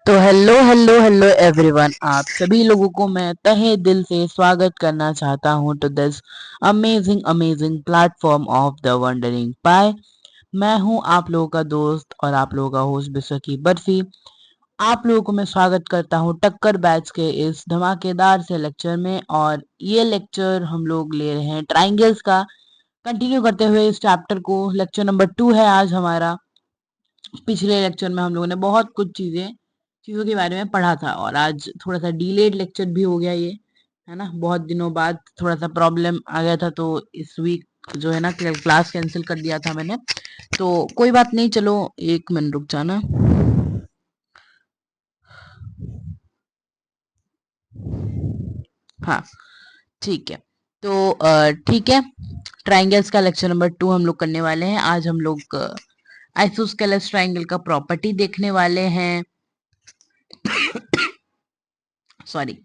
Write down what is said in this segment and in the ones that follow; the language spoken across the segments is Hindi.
तो हेलो हेलो हेलो एवरीवन, आप सभी लोगों को मैं तहे दिल से स्वागत करना चाहता हूं to this amazing amazing platform of the wondering pi. मैं हूं आप लोगों का दोस्त और आप लोगों का होस्ट बिस्वा की बर्फी। आप लोगों को मैं स्वागत करता हूं टक्कर बैच के इस धमाकेदार से लेक्चर में। और ये लेक्चर हम लोग ले रहे हैं ट्राइंगल्स का, कंटिन्यू करते हुए इस चैप्टर को। लेक्चर नंबर 2 है आज हमारा। पिछले लेक्चर में हम लोगों ने बहुत कुछ चीजों के बारे में पढ़ा था और आज थोड़ा सा डिलेड लेक्चर भी हो गया ये, है ना। बहुत दिनों बाद थोड़ा सा प्रॉब्लम आ गया था तो इस वीक जो है ना क्लास कैंसिल कर दिया था मैंने। तो कोई बात नहीं, चलो 1 मिनट रुक जाना। हाँ, ठीक है। तो ठीक है, ट्राइंगल्स का लेक्चर नंबर 2 हम लोग करने वाले हैं। आज हम लोग आइसोस्केलेस ट्राइंगल का प्रॉपर्टी देखने वाले हैं। सॉरी,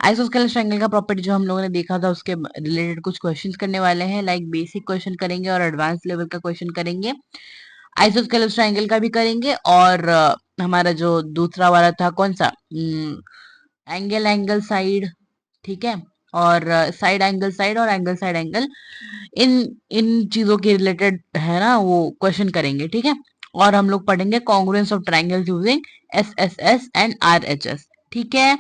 आइसोस्केलेस ट्रायंगल का प्रॉपर्टी जो हम लोगों ने देखा था उसके रिलेटेड कुछ क्वेश्चंस करने वाले हैं। लाइक बेसिक क्वेश्चन करेंगे और एडवांस लेवल का क्वेश्चन करेंगे। आइसोस्केलेस ट्रायंगल का भी करेंगे और हमारा जो दूसरा वाला था कौन सा, एंगल एंगल साइड, ठीक है, और साइड एंगल साइड और एंगल साइड एंगल, इन इन चीजों के रिलेटेड है ना वो क्वेश्चन करेंगे, ठीक है। और हम लोग पढ़ेंगे congruence of triangles using SSS and RHS, ठीक है।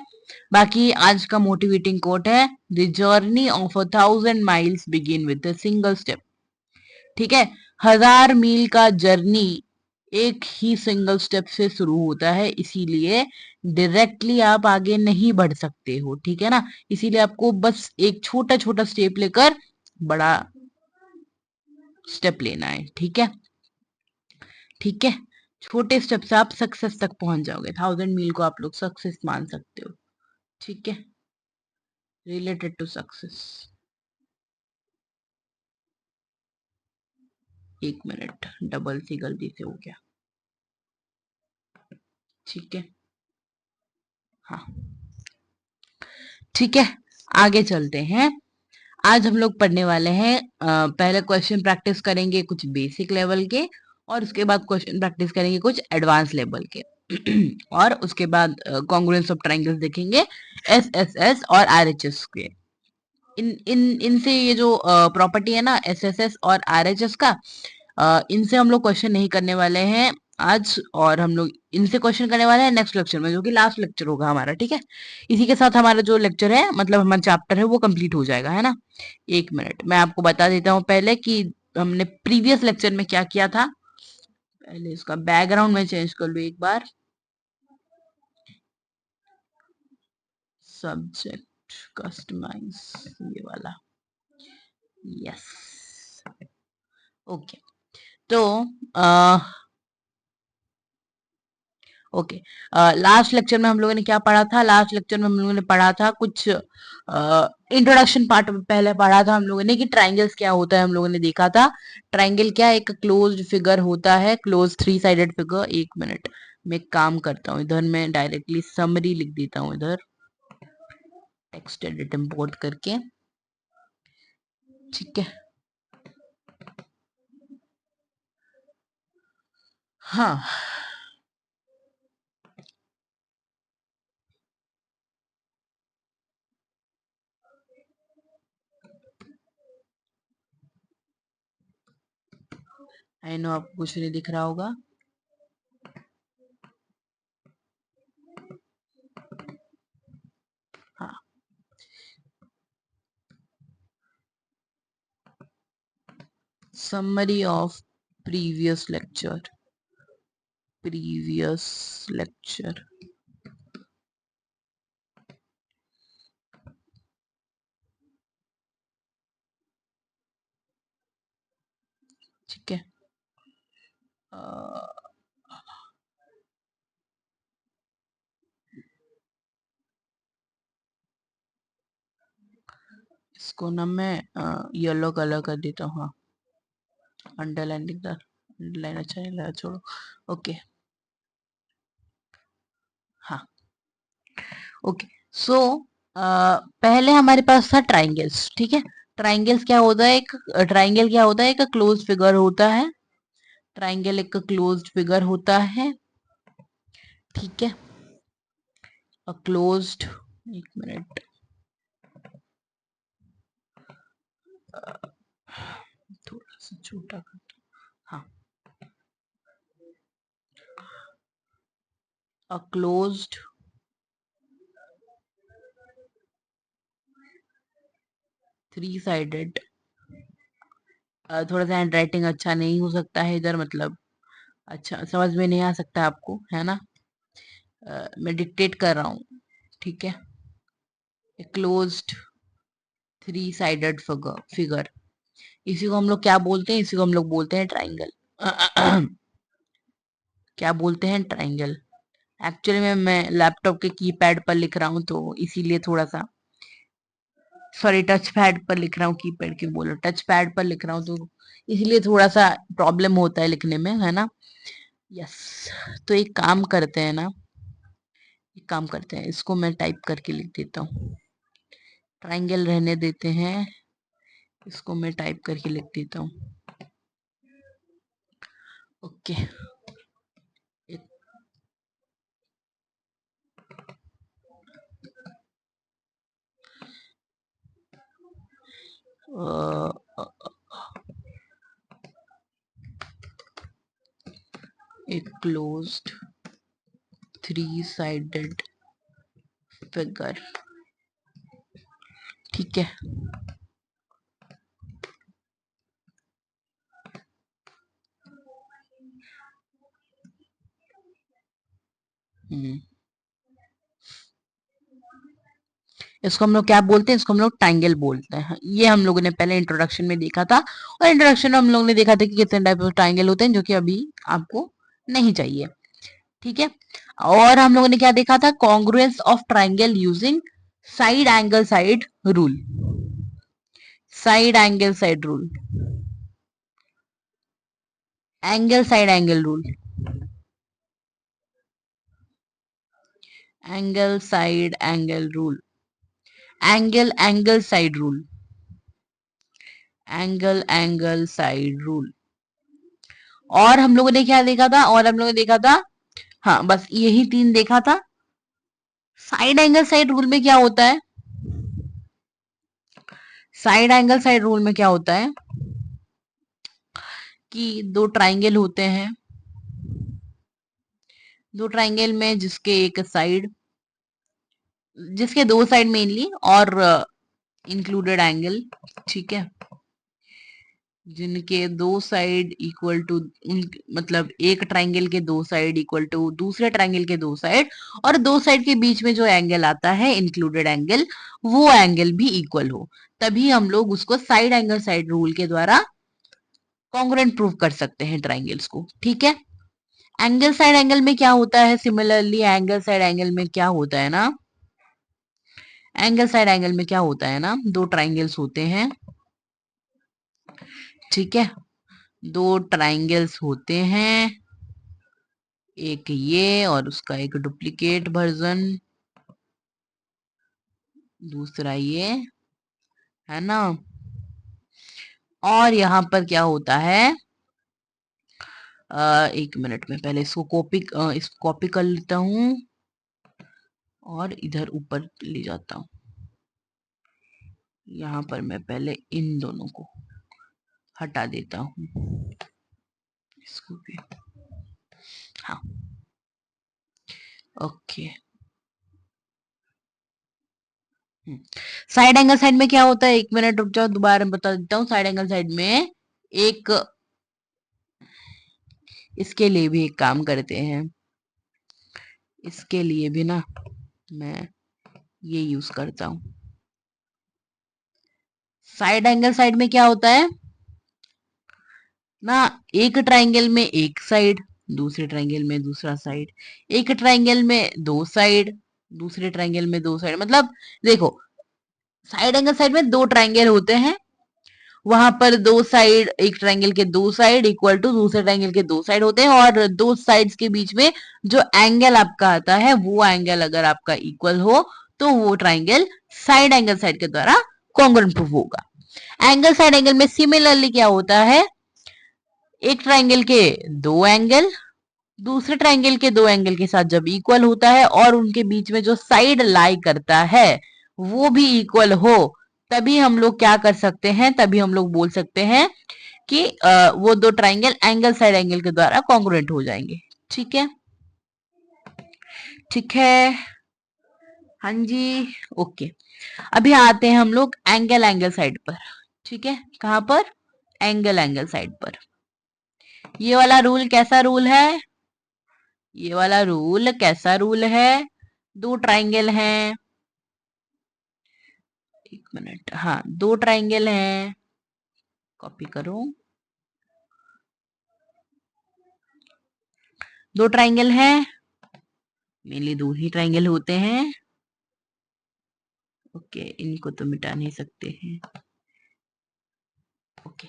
बाकी आज का मोटिवेटिंग कोट है, the journey of 1,000 miles begin with a single step, ठीक है। 1,000 मील का जर्नी एक ही सिंगल स्टेप से शुरू होता है, इसीलिए डायरेक्टली आप आगे नहीं बढ़ सकते हो, ठीक है ना। इसीलिए आपको बस एक छोटा छोटा स्टेप लेकर बड़ा स्टेप लेना है, ठीक है। ठीक है, छोटे स्टेप से आप सक्सेस तक पहुंच जाओगे। 1,000 मील को आप लोग सक्सेस मान सकते हो, ठीक है, related to success. 1 minute, double C गलती से हो गया, ठीक है। हाँ, ठीक है, आगे चलते हैं। आज हम लोग पढ़ने वाले हैं, पहले क्वेश्चन प्रैक्टिस करेंगे कुछ बेसिक लेवल के, और उसके बाद क्वेश्चन प्रैक्टिस करेंगे कुछ एडवांस लेवल के। और उसके बाद कॉन्ग्रुएंस ऑफ ट्रायंगल्स देखेंगे, एसएसएस और आरएचएस के। इन इन इनसे ये जो प्रॉपर्टी है ना एसएसएस और आरएचएस का, इनसे हम लोग क्वेश्चन नहीं करने वाले हैं आज, और हम लोग इनसे क्वेश्चन करने वाले हैं नेक्स्ट लेक्चर में, जो कि लास्ट लेक्चर होगा हमारा, ठीक है। इसी के साथ हमारा जो लेक्चर है, मतलब हमारा चैप्टर है, वो कंप्लीट हो जाएगा, है ना। 1 मिनट, मैं आपको बता देता हूँ पहले कि हमने प्रीवियस लेक्चर में क्या किया था। पहले इसका बैकग्राउंड में चेंज कर लू एक बार। सब्जेक्ट कस्टमाइज, ये वाला, यस, ओके। तो ओके, लास्ट लेक्चर में हम लोगों ने क्या पढ़ा था। लास्ट लेक्चर में हम लोगों ने पढ़ा था कुछ इंट्रोडक्शन पार्ट पहले पढ़ा था हम लोगों ने कि ट्राइंगल्स क्या होता है। हम लोगों ने देखा था ट्राइंगल क्या एक क्लोज्ड फिगर होता है, क्लोज 3 साइडेड फिगर। 1 मिनट, मैं काम करता हूँ इधर, मैं डायरेक्टली समरी लिख देता हूँ इधर, टेक्स्ट एडिट इंपोर्ट करके, ठीक है। हाँ, आई नो आपको कुछ नहीं दिख रहा होगा। हाँ, summary of previous lecture, previous lecture, ठीक है। इसको ना मैं येलो कलर कर देता हूँ। हाँ, अंडरलाइन दिख रहा, अंडरलाइन अच्छा नहीं लगा, छोड़ो। ओके, हाँ, ओके। सो पहले हमारे पास था ट्राइंगल्स, ठीक है। ट्राइंगल्स क्या होता है, एक ट्राइंगल क्या होता है, एक क्लोज फिगर होता है। ट्राइंगल एक क्लोज्ड फिगर होता है, ठीक है। अ क्लोज्ड, एक मिनट, थोड़ा सा छोटा कर, हाँ, अ क्लोज्ड थ्री साइडेड, थोड़ा सा हैंड राइटिंग अच्छा नहीं हो सकता है इधर, मतलब अच्छा समझ में नहीं आ सकता आपको, है ना। मैं डिक्टेट कर रहा हूँ, ठीक है। क्लोज्ड थ्री साइडेड फिगर, इसी को हम लोग क्या बोलते हैं, इसी को हम लोग बोलते हैं ट्राइंगल। क्या बोलते हैं, ट्राइंगल। एक्चुअली मैं लैपटॉप के कीपैड पर लिख रहा हूँ, तो इसीलिए थोड़ा सा, सॉरी, टच पैड पर लिख रहा हूँ, कीपैड क्यों बोलो, टच पैड पर लिख रहा हूँ, तो इसलिए थोड़ा सा प्रॉब्लम होता है लिखने में, है ना। यस, तो एक काम करते हैं ना, एक काम करते हैं, इसको मैं टाइप करके लिख देता हूँ, ट्राइंगल रहने देते हैं, इसको मैं टाइप करके लिख देता हूँ। ओके, एक क्लोज्ड थ्री साइडेड फिगर, ठीक है। हम्म, इसको हम लोग क्या बोलते हैं, इसको हम लोग ट्रायंगल बोलते हैं। ये हम लोगों ने पहले इंट्रोडक्शन में देखा था, और इंट्रोडक्शन में हम लोगों ने देखा था कि कितने टाइप ऑफ ट्रायंगल होते हैं, जो कि अभी आपको नहीं चाहिए, ठीक है। और हम लोगों ने क्या देखा था, congruence of triangle using side angle side rule, side angle side rule, angle side angle rule, angle side angle rule, angle side rule, angle side rule. और हम लोगों ने क्या देखा था, और हम लोगों ने देखा था, हाँ बस यही तीन देखा था। साइड एंगल साइड रूल में क्या होता है, साइड एंगल साइड रूल में क्या होता है कि दो ट्राइंगल होते हैं, दो ट्राइंगल में जिसके एक साइड, जिसके दो साइड मेनली, और इंक्लूडेड एंगल, ठीक है, जिनके दो साइड इक्वल टू, मतलब एक ट्राइंगल के दो साइड इक्वल टू दूसरे ट्राइंगल के दो साइड, और दो साइड के बीच में जो एंगल आता है इंक्लूडेड एंगल, वो एंगल भी इक्वल हो, तभी हम लोग उसको साइड एंगल साइड रूल के द्वारा कॉन्ग्रुएंट प्रूव कर सकते हैं ट्राइंगल्स को, ठीक है। एंगल साइड एंगल में क्या होता है, सिमिलरली एंगल साइड एंगल में क्या होता है ना, एंगल साइड एंगल में क्या होता है ना, दो ट्राइंगल्स होते हैं, ठीक है, दो ट्राइंगल्स होते हैं, एक ये और उसका एक डुप्लीकेट वर्जन, दूसरा ये, है ना। और यहाँ पर क्या होता है, एक मिनट में पहले इसको कॉपी कर लेता हूँ, और इधर ऊपर ले जाता हूँ। यहाँ पर मैं पहले इन दोनों को हटा देता हूँ, इसको भी, हाँ, ओके। साइड एंगल साइड में क्या होता है, एक मिनट रुक जाओ, दोबारा बता देता हूँ। साइड एंगल साइड में एक, इसके लिए भी एक काम करते हैं, इसके लिए भी ना मैं ये यूज करता हूँ। साइड एंगल साइड में क्या होता है ना, एक ट्राइंगल में एक साइड, दूसरे ट्राइंगल में दूसरा साइड, एक ट्राइंगल में दो साइड, दूसरे ट्राइंगल में दो साइड, मतलब देखो, साइड एंगल साइड में दो ट्राइंगल होते हैं, वहां पर दो साइड, एक ट्रायंगल के दो साइड इक्वल टू दूसरे ट्रायंगल के दो साइड होते हैं, और दो साइड्स के बीच में जो एंगल आपका आता है, वो एंगल अगर आपका इक्वल हो, तो वो ट्रायंगल साइड एंगल साइड के द्वारा कॉन्ग्रुएंट प्रूफ होगा। एंगल साइड एंगल में सिमिलरली क्या होता है, एक ट्रायंगल के दो एंगल, दूसरे ट्रायंगल के दो एंगल के साथ जब इक्वल होता है और उनके बीच में जो साइड लाई करता है वो भी इक्वल हो, तभी हम लोग क्या कर सकते हैं, तभी हम लोग बोल सकते हैं कि वो दो ट्रायंगल एंगल साइड एंगल के द्वारा कॉन्ग्रुएंट हो जाएंगे। ठीक है, ठीक है, हाँ जी, ओके। अभी आते हैं हम लोग एंगल एंगल साइड पर। ठीक है, कहां पर? एंगल एंगल साइड पर। ये वाला रूल कैसा रूल है? ये वाला रूल कैसा रूल है? दो ट्रायंगल हैं, एक मिनट, हाँ दो ट्रायंगल हैं, कॉपी करो। दो ट्रायंगल हैं, मेनली दो ही ट्रायंगल होते हैं। ओके, इनको तो मिटा नहीं सकते हैं। ओके,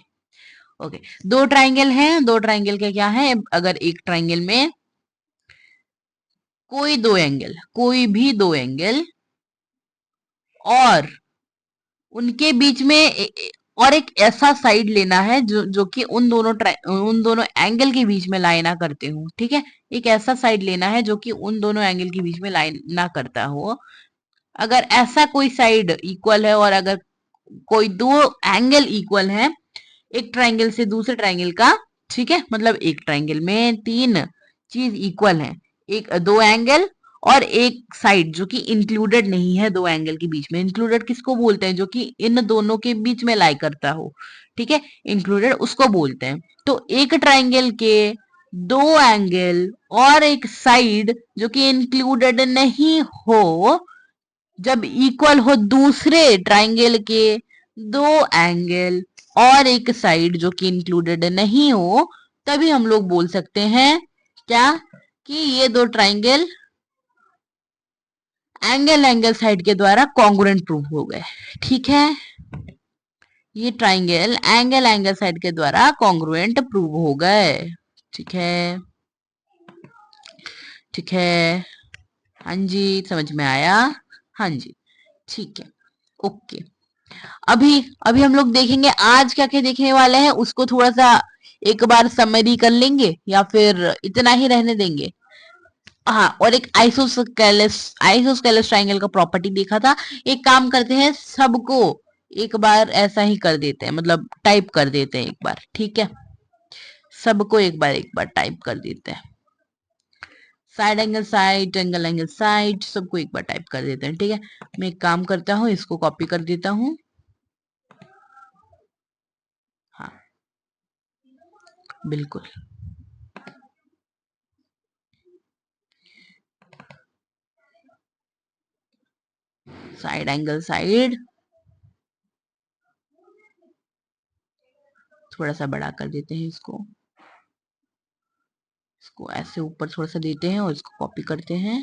ओके, दो ट्रायंगल हैं, दो ट्रायंगल के क्या है, अगर एक ट्रायंगल में कोई दो एंगल, कोई भी दो एंगल और उनके बीच में और एक ऐसा साइड लेना है जो जो कि उन दोनों एंगल के बीच में लाई ना करते हो। ठीक है, एक ऐसा साइड लेना है जो कि उन दोनों एंगल के बीच में लाई ना करता हो। अगर ऐसा कोई साइड इक्वल है और अगर कोई दो एंगल इक्वल है एक ट्रायंगल से दूसरे ट्रायंगल का, ठीक है, मतलब एक ट्रायंगल में तीन चीज इक्वल है, एक दो एंगल और एक साइड जो कि इंक्लूडेड नहीं है दो एंगल के बीच में। इंक्लूडेड किसको बोलते हैं? जो कि इन दोनों के बीच में लाई करता हो। ठीक है, इंक्लूडेड उसको बोलते हैं। तो एक ट्रायंगल के दो एंगल और एक साइड जो कि इंक्लूडेड नहीं हो, जब इक्वल हो दूसरे ट्रायंगल के दो एंगल और एक साइड जो कि इंक्लूडेड नहीं हो, तभी हम लोग बोल सकते हैं क्या, कि ये दो ट्रायंगल एंगल एंगल साइड के द्वारा कॉन्ग्रुएंट प्रूव हो गए। ठीक है, ये ट्रायंगल एंगल एंगल साइड के द्वारा कॉन्ग्रुएंट प्रूव हो गए। ठीक है, ठीक है, हाँ जी, समझ में आया? हाँ जी, ठीक है, ओके। अभी अभी हम लोग देखेंगे आज क्या क्या देखने वाले हैं, उसको थोड़ा सा एक बार समरी कर लेंगे या फिर इतना ही रहने देंगे। हाँ, और एक आइसोस्केलस ट्रायंगल का प्रॉपर्टी देखा था। एक काम करते हैं, सबको एक बार ऐसा ही कर देते हैं, मतलब टाइप कर देते हैं एक बार। ठीक है, सबको एक बार टाइप कर देते हैं। Side angle side, angle angle side, सबको एक बार टाइप कर देते हैं। ठीक है, मैं एक काम करता हूँ, इसको कॉपी कर देता हूँ। हाँ, बिल्कुल। साइड एंगल साइड, थोड़ा सा बड़ा कर देते हैं इसको, इसको ऐसे ऊपर थोड़ा सा देते हैं और इसको कॉपी करते हैं।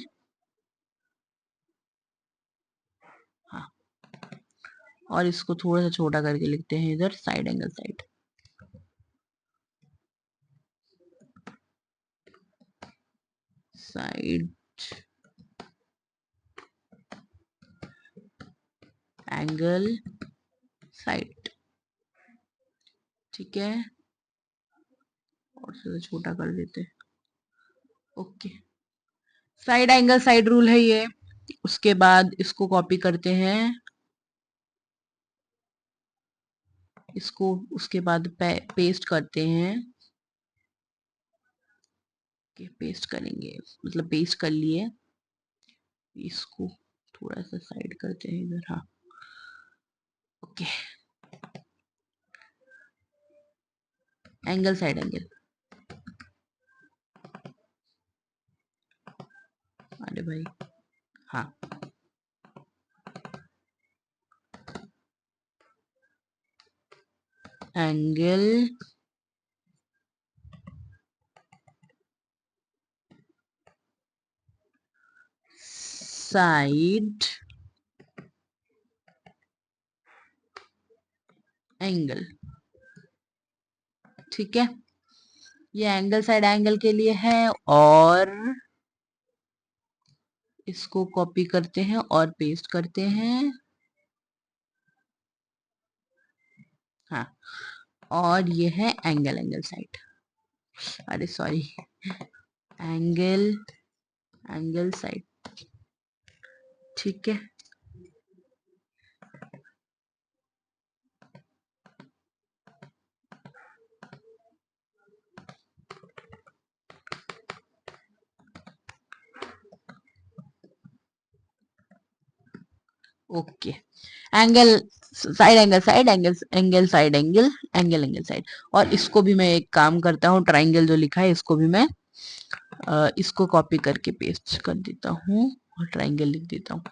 हाँ, और इसको थोड़ा सा छोटा करके लिखते हैं इधर side angle side. Side angle side, ठीक है, और थोड़ा छोटा कर देते हैं। Okay, side angle side rule है ये। उसके बाद इसको कॉपी करते हैं, इसको उसके बाद पेस्ट करते हैं। पेस्ट करेंगे, मतलब पेस्ट कर लिए, इसको थोड़ा सा साइड करते हैं इधर। हाँ, ओके, एंगल साइड एंगल, अरे भाई, हाँ, एंगल साइड एंगल। ठीक है, ये एंगल साइड एंगल के लिए है, और इसको कॉपी करते हैं और पेस्ट करते हैं। हाँ, और ये है एंगल एंगल साइड, अरे सॉरी, एंगल, एंगल साइड, ठीक है। Okay, angle side, angle side, angle angle side, angle angle angle side. और इसको भी मैं एक काम करता हूँ, ट्राइंगल जो लिखा है इसको भी मैं इसको कॉपी करके पेस्ट कर देता हूँ और ट्राइंगल लिख देता हूँ।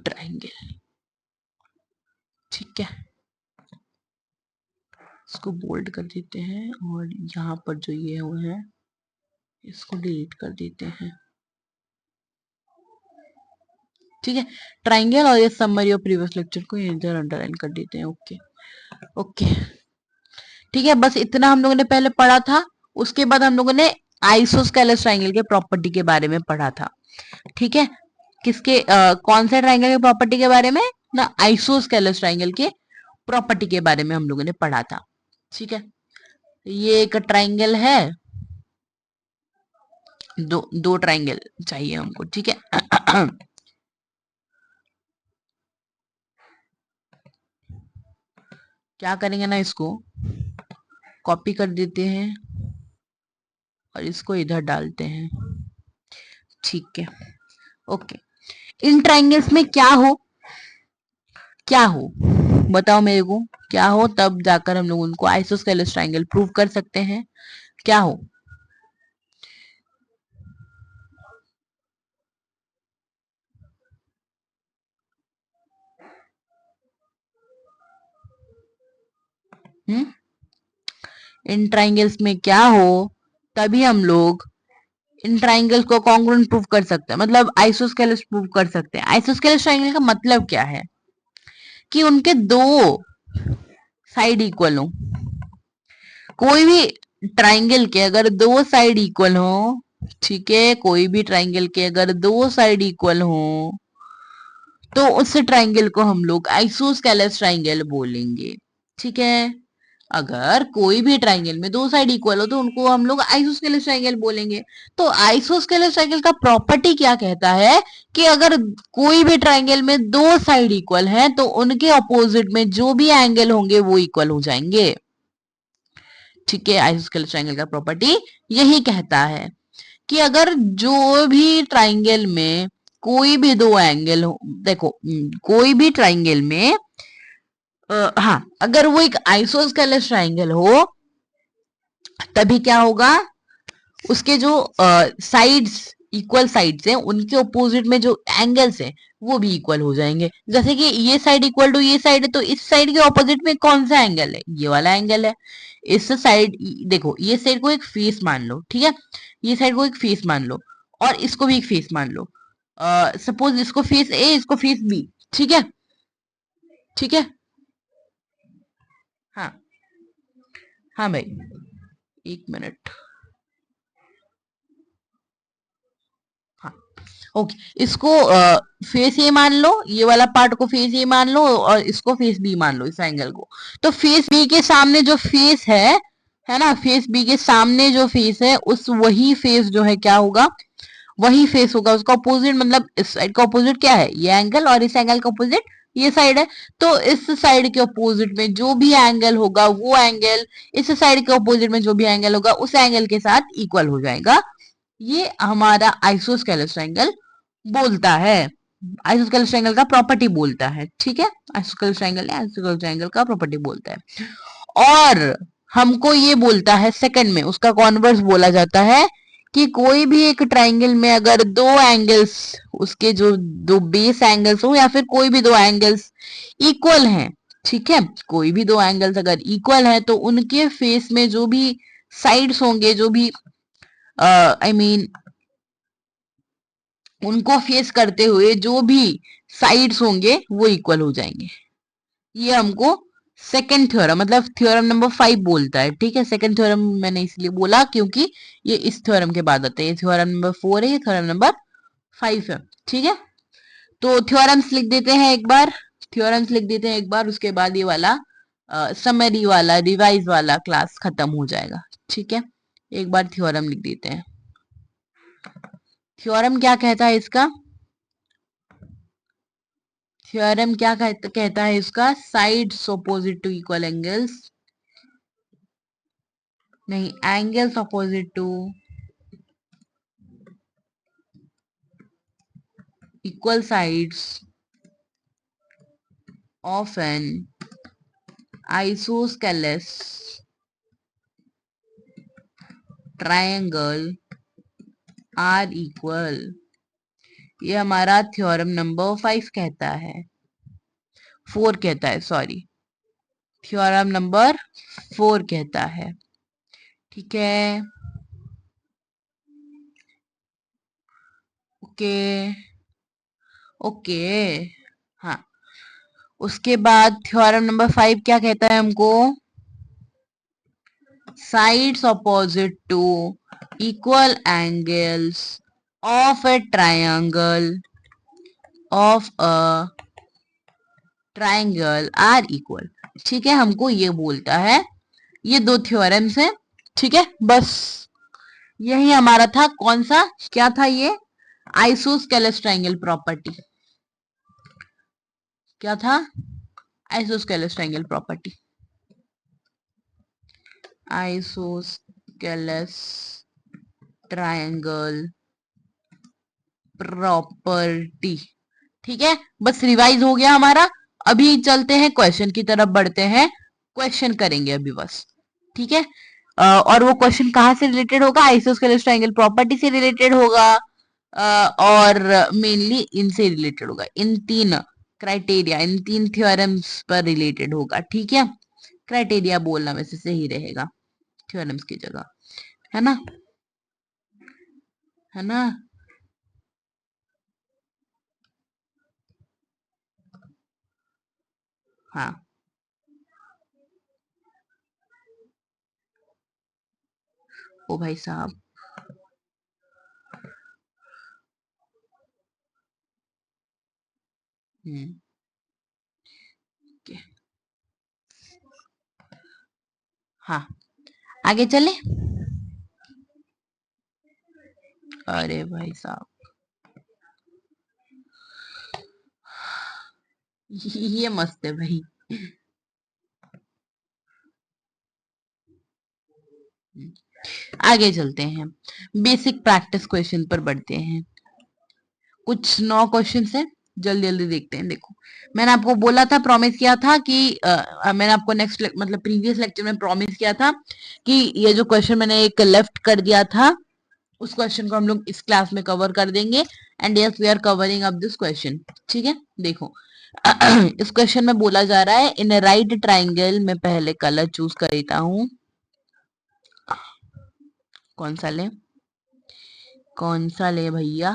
ट्राइंगल, ठीक है। इसको बोल्ड कर देते हैं और यहाँ पर जो ये हुए हैं इसको डिलीट कर देते हैं, ठीक है। ट्राइंगल और ये समरी ऑफ प्रीवियस लेक्चर को इधर अंडरलाइन कर देते हैं। ओके ओके, ठीक है। बस इतना हम लोगों ने पहले पढ़ा था। उसके बाद हम लोगों ने आइसोस्केलस ट्राइंगल के प्रॉपर्टी के बारे में पढ़ा था, ठीक है। किसके कौन से ट्राइंगल के प्रॉपर्टी के बारे में ना, आइसोस्केलस ट्राइंगल के प्रॉपर्टी के बारे में हम लोगों ने पढ़ा था, ठीक है। ये एक ट्राइंगल है, दो दो ट्राइंगल चाहिए हमको, ठीक है। क्या करेंगे ना, इसको कॉपी कर देते हैं और इसको इधर डालते हैं, ठीक है। ओके, इन ट्राइंगल्स में क्या हो, क्या हो बताओ मेरे को, क्या हो, तब जाकर हम लोग उनको आइसोस्केलस ट्राइंगल प्रूव कर सकते हैं। क्या हो, हम्म, इन ट्राइंगल्स में क्या हो, तभी हम लोग इन ट्राइंगल्स को कॉन्ग्रुएंट प्रूव कर सकते हैं, मतलब आइसोस्केलस प्रूव कर सकते हैं। आइसोस्केलस ट्राइंगल का मतलब क्या है कि उनके दो साइड इक्वल हो। कोई भी ट्राइंगल के अगर दो साइड इक्वल हो, ठीक है, कोई भी ट्राइंगल के अगर दो साइड इक्वल हो तो उस ट्राइंगल को हम लोग आइसोस्केलस ट्राइंगल बोलेंगे, ठीक है। अगर कोई भी ट्राइंगल में दो साइड इक्वल हो तो उनको हम लोग आइसोस्केलस ट्राइंगल बोलेंगे। तो आइसोस्केलस ट्राइंगल का प्रॉपर्टी क्या कहता है कि अगर कोई भी ट्राइंगल में दो साइड इक्वल है तो उनके अपोजिट में जो भी एंगल होंगे वो इक्वल हो जाएंगे, ठीक है। आइसोस्केलस ट्राइंगल का प्रॉपर्टी यही कहता है कि अगर जो भी ट्राइंगल में कोई भी दो एंगल हो, देखो कोई भी ट्राइंगल में हाँ, अगर वो एक आइसोस्केलस ट्राइंगल हो तभी क्या होगा, उसके जो साइड्स इक्वल साइड्स हैं उनके ऑपोजिट में जो एंगल्स हैं वो भी इक्वल हो जाएंगे। जैसे कि ये साइड इक्वल टू ये साइड है तो इस साइड के ऑपोजिट में कौन सा एंगल है, ये वाला एंगल है। इस साइड देखो, ये साइड को एक फेस मान लो, ठीक है, ये साइड को एक फेस मान लो और इसको भी एक फेस मान लो। सपोज इसको फेस ए, इसको फेस बी, ठीक है, ठीक है। हाँ हाँ भाई, एक मिनट, हाँ ओके। इसको फेस ए मान लो, ये वाला पार्ट को फेस ए मान लो और इसको फेस बी मान लो, इस एंगल को। तो फेस बी के सामने जो फेस है ना, फेस बी के सामने जो फेस है उस वही फेस जो है क्या होगा, वही फेस होगा उसका अपोजिट, मतलब इस साइड का अपोजिट क्या है, ये एंगल, और इस एंगल का अपोजिट ये साइड है। तो इस साइड के अपोजिट में जो भी एंगल होगा वो एंगल इस साइड के अपोजिट में जो भी एंगल होगा उस एंगल के साथ इक्वल हो जाएगा। ये हमारा आइसोस्केलस ट्रायंगल बोलता है, आइसोस्केलस ट्रायंगल का प्रॉपर्टी बोलता है, ठीक है। आइसोस्केलस ट्रायंगल है, आइसोस्केलस ट्रायंगल का प्रॉपर्टी बोलता है। और हमको ये बोलता है सेकंड में, उसका कॉन्वर्स बोला जाता है कि कोई भी एक ट्रायंगल में अगर दो एंगल्स, उसके जो दो बेस एंगल्स हो या फिर कोई भी दो एंगल्स इक्वल हैं, ठीक है, कोई भी दो एंगल्स अगर इक्वल है तो उनके फेस में जो भी साइड्स होंगे, जो भी आई मीन उनको फेस करते हुए जो भी साइड्स होंगे वो इक्वल हो जाएंगे। ये हमको सेकंड थ्योरम, मतलब थ्योरम नंबर 5 बोलता है, ठीक है। सेकंड थ्योरम मैंने इसलिए बोला क्योंकि ये इस थ्योरम के बाद आता है, ये थ्योरम नंबर 4 है, ये थ्योरम नंबर 5 है, ठीक है। तो थ्योरम्स लिख देते हैं एक बार, थ्योरम्स लिख देते हैं एक बार, उसके बाद ये वाला समरी वाला रिवाइज वाला क्लास खत्म हो जाएगा। ठीक है, एक बार थ्योरम लिख देते हैं। थ्योरम क्या कहता है इसका? थ्योरम क्या कहता है इसका? Sides opposite to equal angles, नहीं, angles opposite to equal sides of an isosceles triangle are equal. ये हमारा थ्योरम नंबर 5 कहता है, 4 कहता है, सॉरी, थ्योरम नंबर 4 कहता है। ठीक है, ओके ओके। हाँ, उसके बाद थ्योरम नंबर 5 क्या कहता है हमको? Sides opposite to equal angles of a triangle are equal. ठीक है, हमको ये बोलता है, ये दो थ्योरम्स हैं। ठीक है, बस यही हमारा था। कौन सा, क्या था ये? Isosceles triangle property. क्या था? Isosceles triangle property. Isosceles triangle property. ठीक है, बस रिवाइज हो गया हमारा। अभी चलते हैं क्वेश्चन की तरफ, बढ़ते हैं, क्वेश्चन करेंगे अभी बस। ठीक है, और वो क्वेश्चन कहाँ से रिलेटेड होगा? आइसोस्केलेस ट्रायंगल प्रॉपर्टी से रिलेटेड होगा, और मेनली इनसे रिलेटेड होगा, इन तीन क्राइटेरिया, इन तीन थ्योरम्स पर रिलेटेड होगा। ठीक है, क्राइटेरिया बोलना वैसे सही रहेगा थ्योरम्स की जगह, है ना, है ना। हाँ, ओ भाई साहब, ओके, हाँ, आगे चले। अरे भाई साहब, ये मस्त है भाई। आगे चलते हैं, बेसिक प्रैक्टिस क्वेश्चन पर बढ़ते हैं। कुछ 9 क्वेश्चन है, जल्दी जल्दी देखते हैं। देखो, मैंने आपको बोला था, प्रॉमिस किया था कि मैंने आपको नेक्स्ट मतलब प्रीवियस लेक्चर में प्रॉमिस किया था कि ये जो क्वेश्चन मैंने एक लेफ्ट कर दिया था, उस क्वेश्चन को हम लोग इस क्लास में कवर कर देंगे। And yes, we are covering up this question. ठीक है, देखो, इस क्वेश्चन में बोला जा रहा है, इन राइट ट्राइंगल में पहले कलर चूज कर लेता हूं, कौन सा ले, कौन सा ले भैया?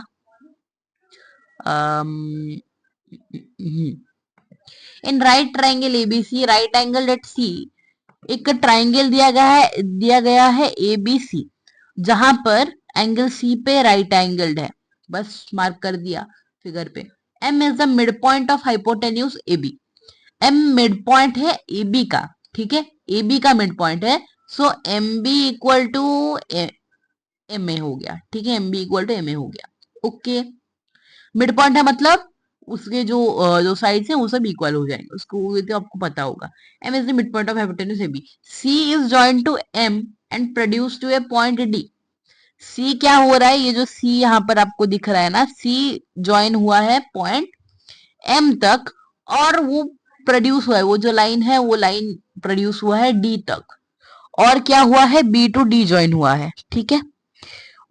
In right triangle ABC, right angle at C, एक ट्राइंगल दिया गया है एबीसी, जहां पर एंगल सी पे राइट एंगल्ड है, बस मार्क कर दिया फिगर पे। M is the mid point of hypotenuse AB, M mid point है एबी का। ठीक है, एबी का मिड पॉइंट है, so M B equal to M A हो गया। ठीक है, M B equal to M A हो गया। ओके, मिड पॉइंट है मतलब उसके जो साइड्स हैं वो सब इक्वल हो जाएंगे, उसको तो आपको पता होगा। M is the mid point of hypotenuse AB, C is joint to M and produce to a point D. C क्या हो रहा है? ये जो सी यहाँ पर आपको दिख रहा है ना, सी ज्वाइन हुआ है पॉइंट एम तक, और वो प्रोड्यूस हुआ है, वो जो लाइन है वो लाइन प्रोड्यूस हुआ है डी तक। और क्या हुआ है? बी टू डी ज्वाइन हुआ है। ठीक है,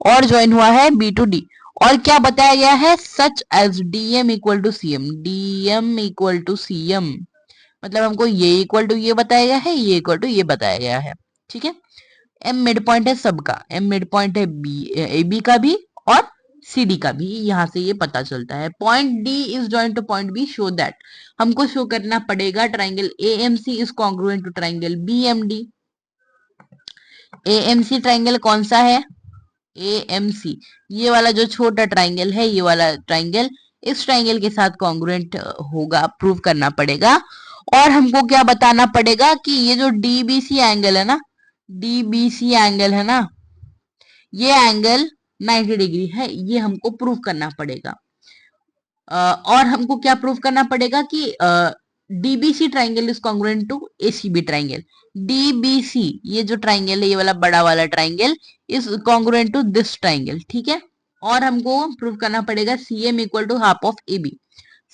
और ज्वाइन हुआ है बी टू डी। और क्या बताया गया है? Such as DM equal to CM, DM equal to CM, मतलब हमको ये इक्वल टू ये बताया गया है, ये इक्वल टू ये बताया गया है। ठीक है, एम मिड पॉइंट है सबका, एम मिड पॉइंट है बी, ए बी का भी और सी डी का भी, यहां से ये पता चलता है। Point D is joint to point B, show that, हमको शो करना पड़ेगा triangle A M C is congruent to triangle B M D. A M C triangle कौन सा है? ए एम सी, ये वाला जो छोटा ट्राइंगल है, ये वाला ट्राइंगल इस ट्राइंगल के साथ कॉन्ग्रुएंट होगा, प्रूव करना पड़ेगा। और हमको क्या बताना पड़ेगा कि ये जो डीबीसी एंगल है ना, डीबीसी एंगल है ना, ये एंगल 90 डिग्री है, ये हमको प्रूव करना पड़ेगा। और हमको क्या प्रूव करना पड़ेगा कि DBC triangle is congruent to ACB triangle. DBC ये जो ट्राइंगल है, ये वाला बड़ा वाला triangle is congruent to this triangle, ठीक है। और हमको प्रूव करना पड़ेगा C M equal to half of A B,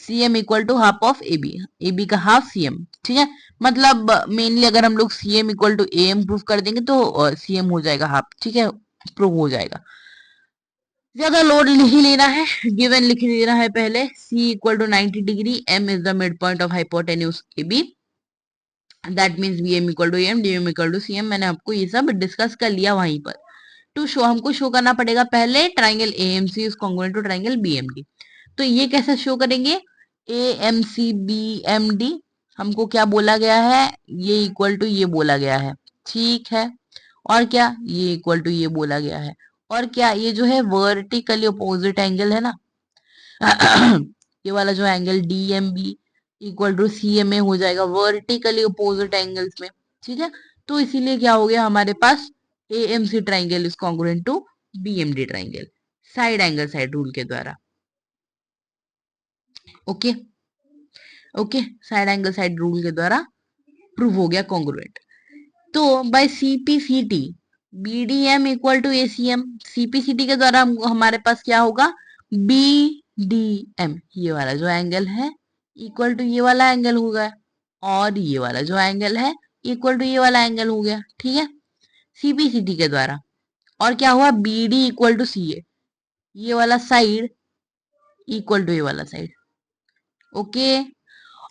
C M equal to half of A B, A B का हाफ सी एम, ठीक है। मतलब मेनली अगर हम लोग C M equal to A M prove कर देंगे तो सी एम हो जाएगा हाफ, ठीक है, प्रूव हो जाएगा। ज्यादा लोड नहीं लेना है, गिवन लिख देना है पहले, c equal to 90 degree, m is the mid point of hypotenuse A B, that means B M equal to M, D M equal to C M. मैंने आपको ये सब डिस्कस कर लिया वहीं पर। टू शो हमको शो करना पड़ेगा पहले triangle A M C is congruent to triangle B M D. तो ये कैसे शो करेंगे, A M C B M D, हमको क्या बोला गया है, ये इक्वल टू ये बोला गया है, ठीक है। और क्या, ये इक्वल टू ये बोला गया है। और क्या, ये जो है वर्टिकली अपोजिट एंगल है ना, ये वाला जो angle D M B equal to C M A हो जाएगा वर्टिकली अपोजिट एंगल्स में, ठीक है। तो इसीलिए क्या हो गया हमारे पास, A M C triangle is congruent to B M D triangle, side angle side rule के द्वारा। Okay, okay, side angle side rule के द्वारा प्रूव हो गया कॉन्ग्रुएंट। तो by CPCT BDM equal to ACM, CPCT के द्वारा हमारे पास क्या होगा, बीडीएम ये वाला जो एंगल है इक्वल टू ये वाला एंगल होगा, और ये वाला जो एंगल है इक्वल टू ये वाला एंगल हो गया, ठीक है, सीपीसीटी के द्वारा। और क्या हुआ, बीडी इक्वल टू सी ए, ये वाला साइड इक्वल टू ये वाला साइड, ओके।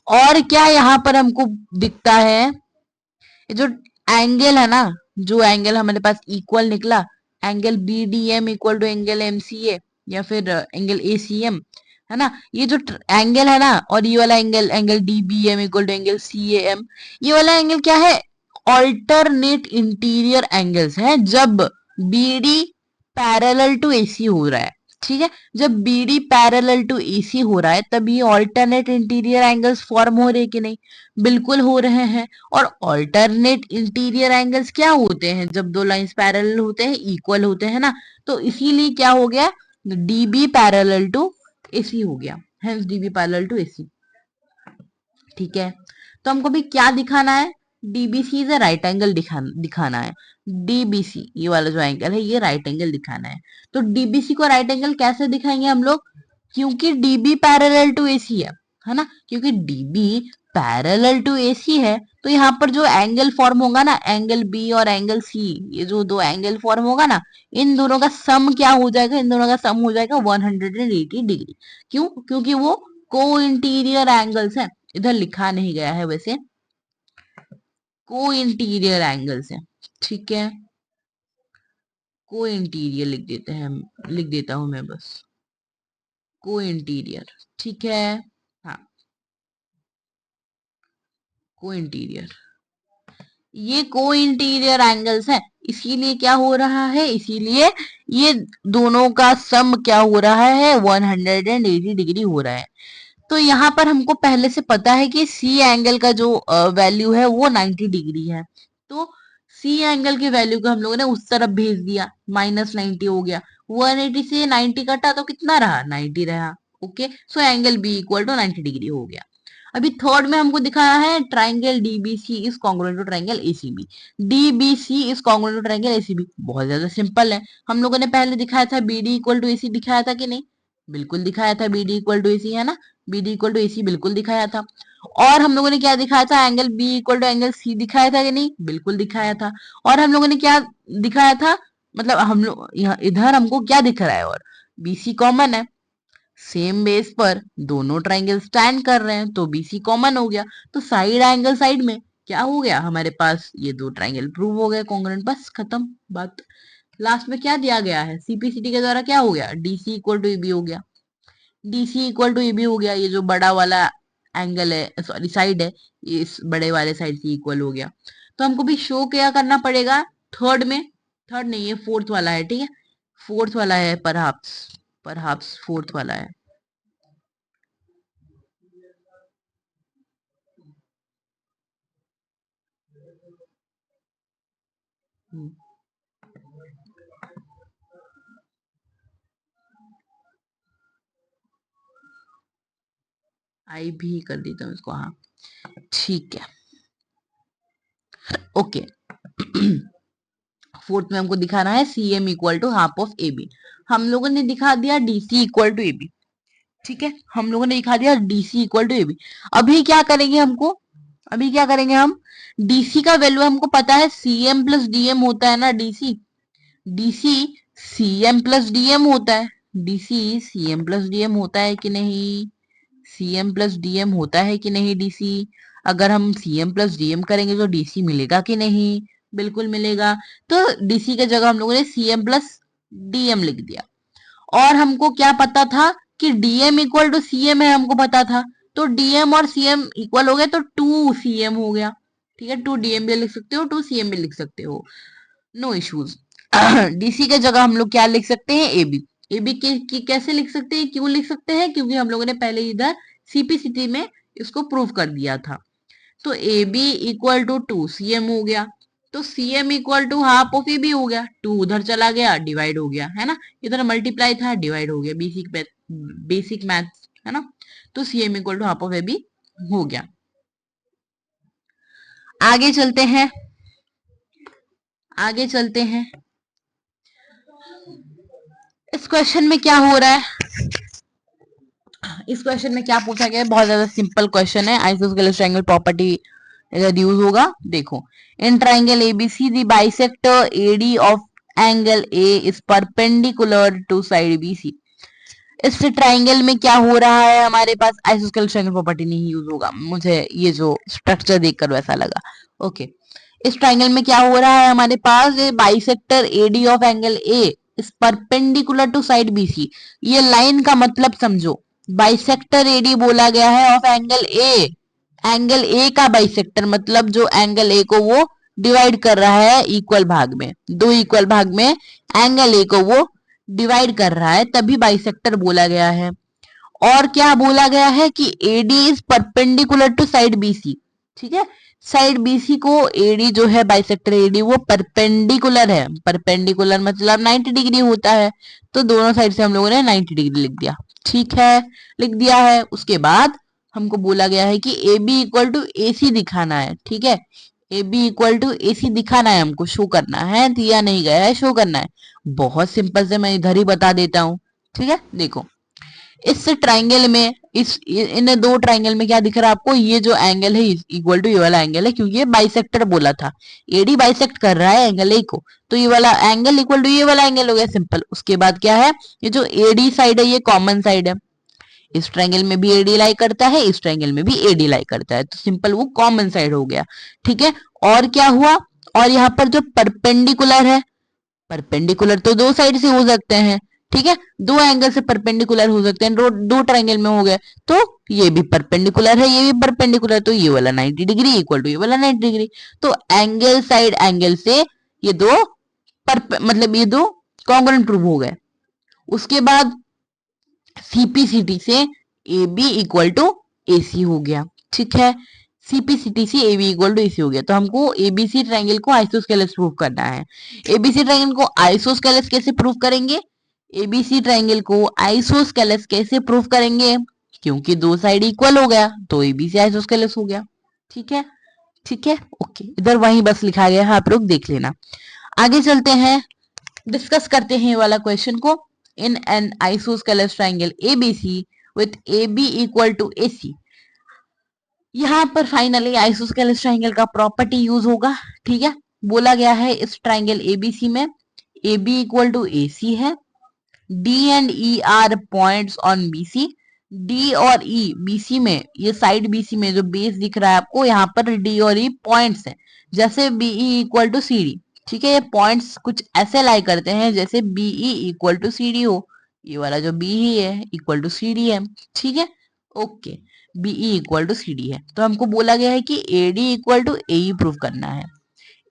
और क्या यहाँ पर हमको दिखता है, ये जो एंगल है ना, जो एंगल हमारे पास इक्वल निकला, angle B D M equal to angle M C A या फिर एंगल ए सी एम, है ना। ये जो एंगल है ना, और ये वाला angle, angle D B M equal to angle C A M, ये वाला एंगल क्या है, ऑल्टरनेट इंटीरियर एंगल्स है जब B D parallel to A सी हो रहा है, ठीक है। जब B D parallel to A सी हो रहा है तब ये ऑल्टरनेट इंटीरियर एंगल्स फॉर्म हो रहे कि नहीं, बिल्कुल हो रहे हैं। और ऑल्टरनेट इंटीरियर एंगल्स क्या होते हैं, जब दो लाइंस पैरेलल होते हैं, इक्वल होते हैं ना, तो इसीलिए क्या हो गया, डीबी पैरेलल टू एसी हो गया, hence DB parallel to AC, ठीक है। तो हमको भी क्या दिखाना है, डीबीसी इज राइट एंगल दिखाना है, डीबीसी ये वाला जो एंगल है ये राइट एंगल दिखाना है। तो डीबीसी को राइट एंगल कैसे दिखाएंगे हम लोग, क्योंकि डीबी पैरेलल टू एसी है ना, क्योंकि डीबी पैरेलल टू एसी है, तो यहाँ पर जो एंगल फॉर्म होगा ना, एंगल बी और एंगल सी, ये जो दो एंगल फॉर्म होगा ना, इन दोनों का सम क्या हो जाएगा, इन दोनों का सम हो जाएगा 180 डिग्री। क्यों, क्योंकि वो को इंटीरियर एंगल्स है, इधर लिखा नहीं गया है वैसे, को इंटीरियर एंगल्स है, ठीक है, को इंटीरियर लिख देते हैं, लिख देता हूं मैं बस, को इंटीरियर, ठीक है। हाँ, को इंटीरियर, ये को इंटीरियर एंगल्स हैं, इसीलिए क्या हो रहा है, इसीलिए ये दोनों का सम क्या हो रहा है, 180 डिग्री हो रहा है। तो यहाँ पर हमको पहले से पता है कि सी एंगल का जो वैल्यू है वो 90 डिग्री है, तो सी एंगल की वैल्यू को हम लोगों ने उस तरफ भेज दिया, -90 हो गया, 180 से 90 कटा तो कितना रहा, 90 रहा, okay. So angle B equal to 90 degree हो गया। अभी थर्ड में हमको दिखाया है triangle DBC is congruent to triangle ACB, DBC is congruent to triangle ACB, बहुत ज्यादा सिंपल है। हम लोगों ने पहले दिखाया था बीडी इक्वल टू एसी, दिखाया था कि नहीं, बिल्कुल दिखाया था, बीडी इक्वल टू एसी है ना, बीडी इक्वल टू एसी बिल्कुल दिखाया था। और हम लोगों ने क्या दिखाया था, angle B equal to angle C दिखाया था कि नहीं, बिल्कुल दिखाया था। और हम लोगों ने क्या दिखाया था, मतलब हम लोग यहाँ इधर हमको क्या दिख रहा है, और बीसी कॉमन है, सेम बेस पर दोनों ट्राइंगल स्टैंड कर रहे हैं तो बीसी कॉमन हो गया, तो साइड एंगल साइड में क्या हो गया हमारे पास, ये दो ट्राइंगल प्रूव हो गए कॉन्ग्रुएंट, बस खत्म बात। लास्ट में क्या दिया गया है, सीपीसीटी के द्वारा क्या हो गया, डीसी इक्वल टू ईबी हो गया, डीसी इक्वल टू ईबी हो गया, ये जो बड़ा वाला एंगल है, सॉरी साइड है, ये इस बड़े वाले साइड से इक्वल हो गया। तो हमको भी शो क्या करना पड़ेगा, थर्ड में, थर्ड नहीं ये फोर्थ वाला है, ठीक है, फोर्थ वाला है, परहाप्स, परहाप्स फोर्थ वाला है। आई भी कर देता हूँ इसको, हाँ ठीक है ओके। फोर्थ में हमको दिखाना है C M equal to half of A B. हम लोगों ने दिखा दिया DC equal to A B, ठीक है, हम लोगों ने दिखा दिया DC equal to A B. अभी क्या करेंगे हमको, अभी क्या करेंगे हम, डीसी का वैल्यू हमको पता है सी एम प्लस डीएम होता है ना, DC DC C M plus DM होता है, DC C M plus DM होता है कि नहीं, सी एम प्लस डीएम होता है कि नहीं डीसी। अगर हम सी एम प्लस डीएम करेंगे तो डीसी मिलेगा कि नहीं, बिल्कुल मिलेगा। तो डीसी के जगह हम लोगों ने सी एम प्लस डीएम लिख दिया। और हमको क्या पता था कि डीएम इक्वल टू सीएम है, हमको पता था। तो डीएम और सीएम इक्वल हो गया तो टू सीएम हो गया, ठीक है, टू डीएम भी लिख सकते हो, टू सीएम भी लिख सकते हो, नो इश्यूज। डीसी के जगह हम लोग क्या लिख सकते हैं, एबी। एबी की कैसे लिख सकते हैं, क्यों लिख सकते हैं, क्योंकि हम लोगों ने पहले इधर सीपीसीटी में इसको प्रूव कर दिया था। तो A B equal to two C M हो गया, तो C M equal to half of A B हो गया, टू उधर चला गया डिवाइड हो गया, है ना, इधर मल्टीप्लाई था डिवाइड हो गया, बेसिक मैथ है ना। तो C M equal to half of A B हो गया। आगे चलते हैं, आगे चलते हैं। इस क्वेश्चन में क्या हो रहा है, इस क्वेश्चन में क्या पूछा गया है, बहुत ज्यादा सिंपल क्वेश्चन है, आइसोस्केलेस ट्रायंगल प्रॉपर्टी यूज होगा। देखो, in triangle ABC the bisector AD of angle A is perpendicular to side BC. इस ट्रायंगल में क्या हो रहा है, हमारे पास आइसोस्केलेस ट्रायंगल प्रॉपर्टी नहीं यूज होगा, मुझे ये जो स्ट्रक्चर देखकर वैसा लगा। ओके, इस ट्रायंगल में क्या हो रहा है, हमारे पास bisector AD of angle A is perpendicular to side BC. ये लाइन का मतलब समझो, बाइसेक्टर एडी बोला गया है of angle A, angle A का बाइसेक्टर मतलब जो एंगल ए को वो डिवाइड कर रहा है इक्वल भाग में, दो इक्वल भाग में एंगल ए को वो डिवाइड कर रहा है, तभी बाइसेक्टर बोला गया है। और क्या बोला गया है कि AD is perpendicular to side BC, ठीक है, साइड बीसी को एडी जो है बाइसेक्टर एडी वो परपेंडिकुलर है, परपेंडिकुलर मतलब 90 डिग्री होता है, तो दोनों साइड से हम लोगों ने 90 डिग्री लिख दिया, ठीक है, लिख दिया है। उसके बाद हमको बोला गया है कि A B equal to A सी दिखाना है, ठीक है, A B equal to A सी दिखाना है, हमको शो करना है, दिया नहीं गया है, शो करना है। बहुत सिंपल से मैं इधर ही बता देता हूँ, ठीक है, देखो इस ट्राइंगल में, इस इन दो ट्राइंगल में क्या दिख रहा है आपको, ये जो एंगल है इक्वल टू ये वाला एंगल है, क्योंकि ये बाइसेक्टर बोला था, एडी बाइसेक्ट कर रहा है एंगल ए को, तो ये वाला एंगल इक्वल टू ये वाला एंगल हो गया, सिंपल। उसके बाद क्या है, ये जो एडी साइड है ये कॉमन साइड है, इस ट्रायंगल में भी एडी लाई करता है, इस ट्रायंगल में भी एडी लाई करता है, तो सिंपल वो कॉमन साइड हो गया, ठीक है। और क्या हुआ, और यहाँ पर जो परपेंडिकुलर है, परपेंडिकुलर तो दो साइड से हो सकते हैं, ठीक है, दो एंगल से परपेंडिकुलर हो सकते हैं, दो ट्रायंगल में हो गए, तो ये भी परपेंडिकुलर है, ये भी परपेंडिकुलर, तो ये वाला 90 डिग्री इक्वल टू ये वाला 90 डिग्री, तो एंगल साइड एंगल से ये दो मतलब ये दो कॉन्ग्रुएंट प्रूव हो गए। उसके बाद सीपीसीटी से ए बी इक्वल टू ए सी हो गया, ठीक है, सीपीसीटी से ए बी इक्वल टू ए सी हो गया। तो हमको एबीसी ट्रायंगल को आइसोस्केलेस प्रूव करना है। एबीसी ट्रायंगल को आइसोस्केलेस कैसे प्रूव करेंगे, एबीसी ट्रायंगल को आइसोस्केलेस कैसे प्रूव करेंगे, क्योंकि दो साइड इक्वल हो गया तो एबीसी आइसोस्केलेस हो गया, ठीक है, ठीक है ओके, इधर वहीं बस लिखा गया है, आप लोग देख लेना। आगे चलते हैं, डिस्कस करते हैं ये वाला क्वेश्चन को। In an isosceles triangle ABC with A B equal to A C, यहां पर फाइनली आइसोस्केलेस ट्रायंगल का प्रॉपर्टी यूज होगा, ठीक है। बोला गया है इस ट्रायंगल एबीसी में A B equal to A C है, D and E R points on BC, D और ई बीसी में, ये साइड बीसी में जो बेस दिख रहा है आपको, यहाँ पर डी और ई पॉइंट्स हैं, जैसे BE equal to C D, ठीक है, ये पॉइंट्स कुछ ऐसे लाई करते हैं जैसे BE equal to C D हो, ये वाला जो बीई है इक्वल टू सी डी है, ठीक है okay, BE equal to C D है, तो हमको बोला गया है कि A D equal to A prove करना है,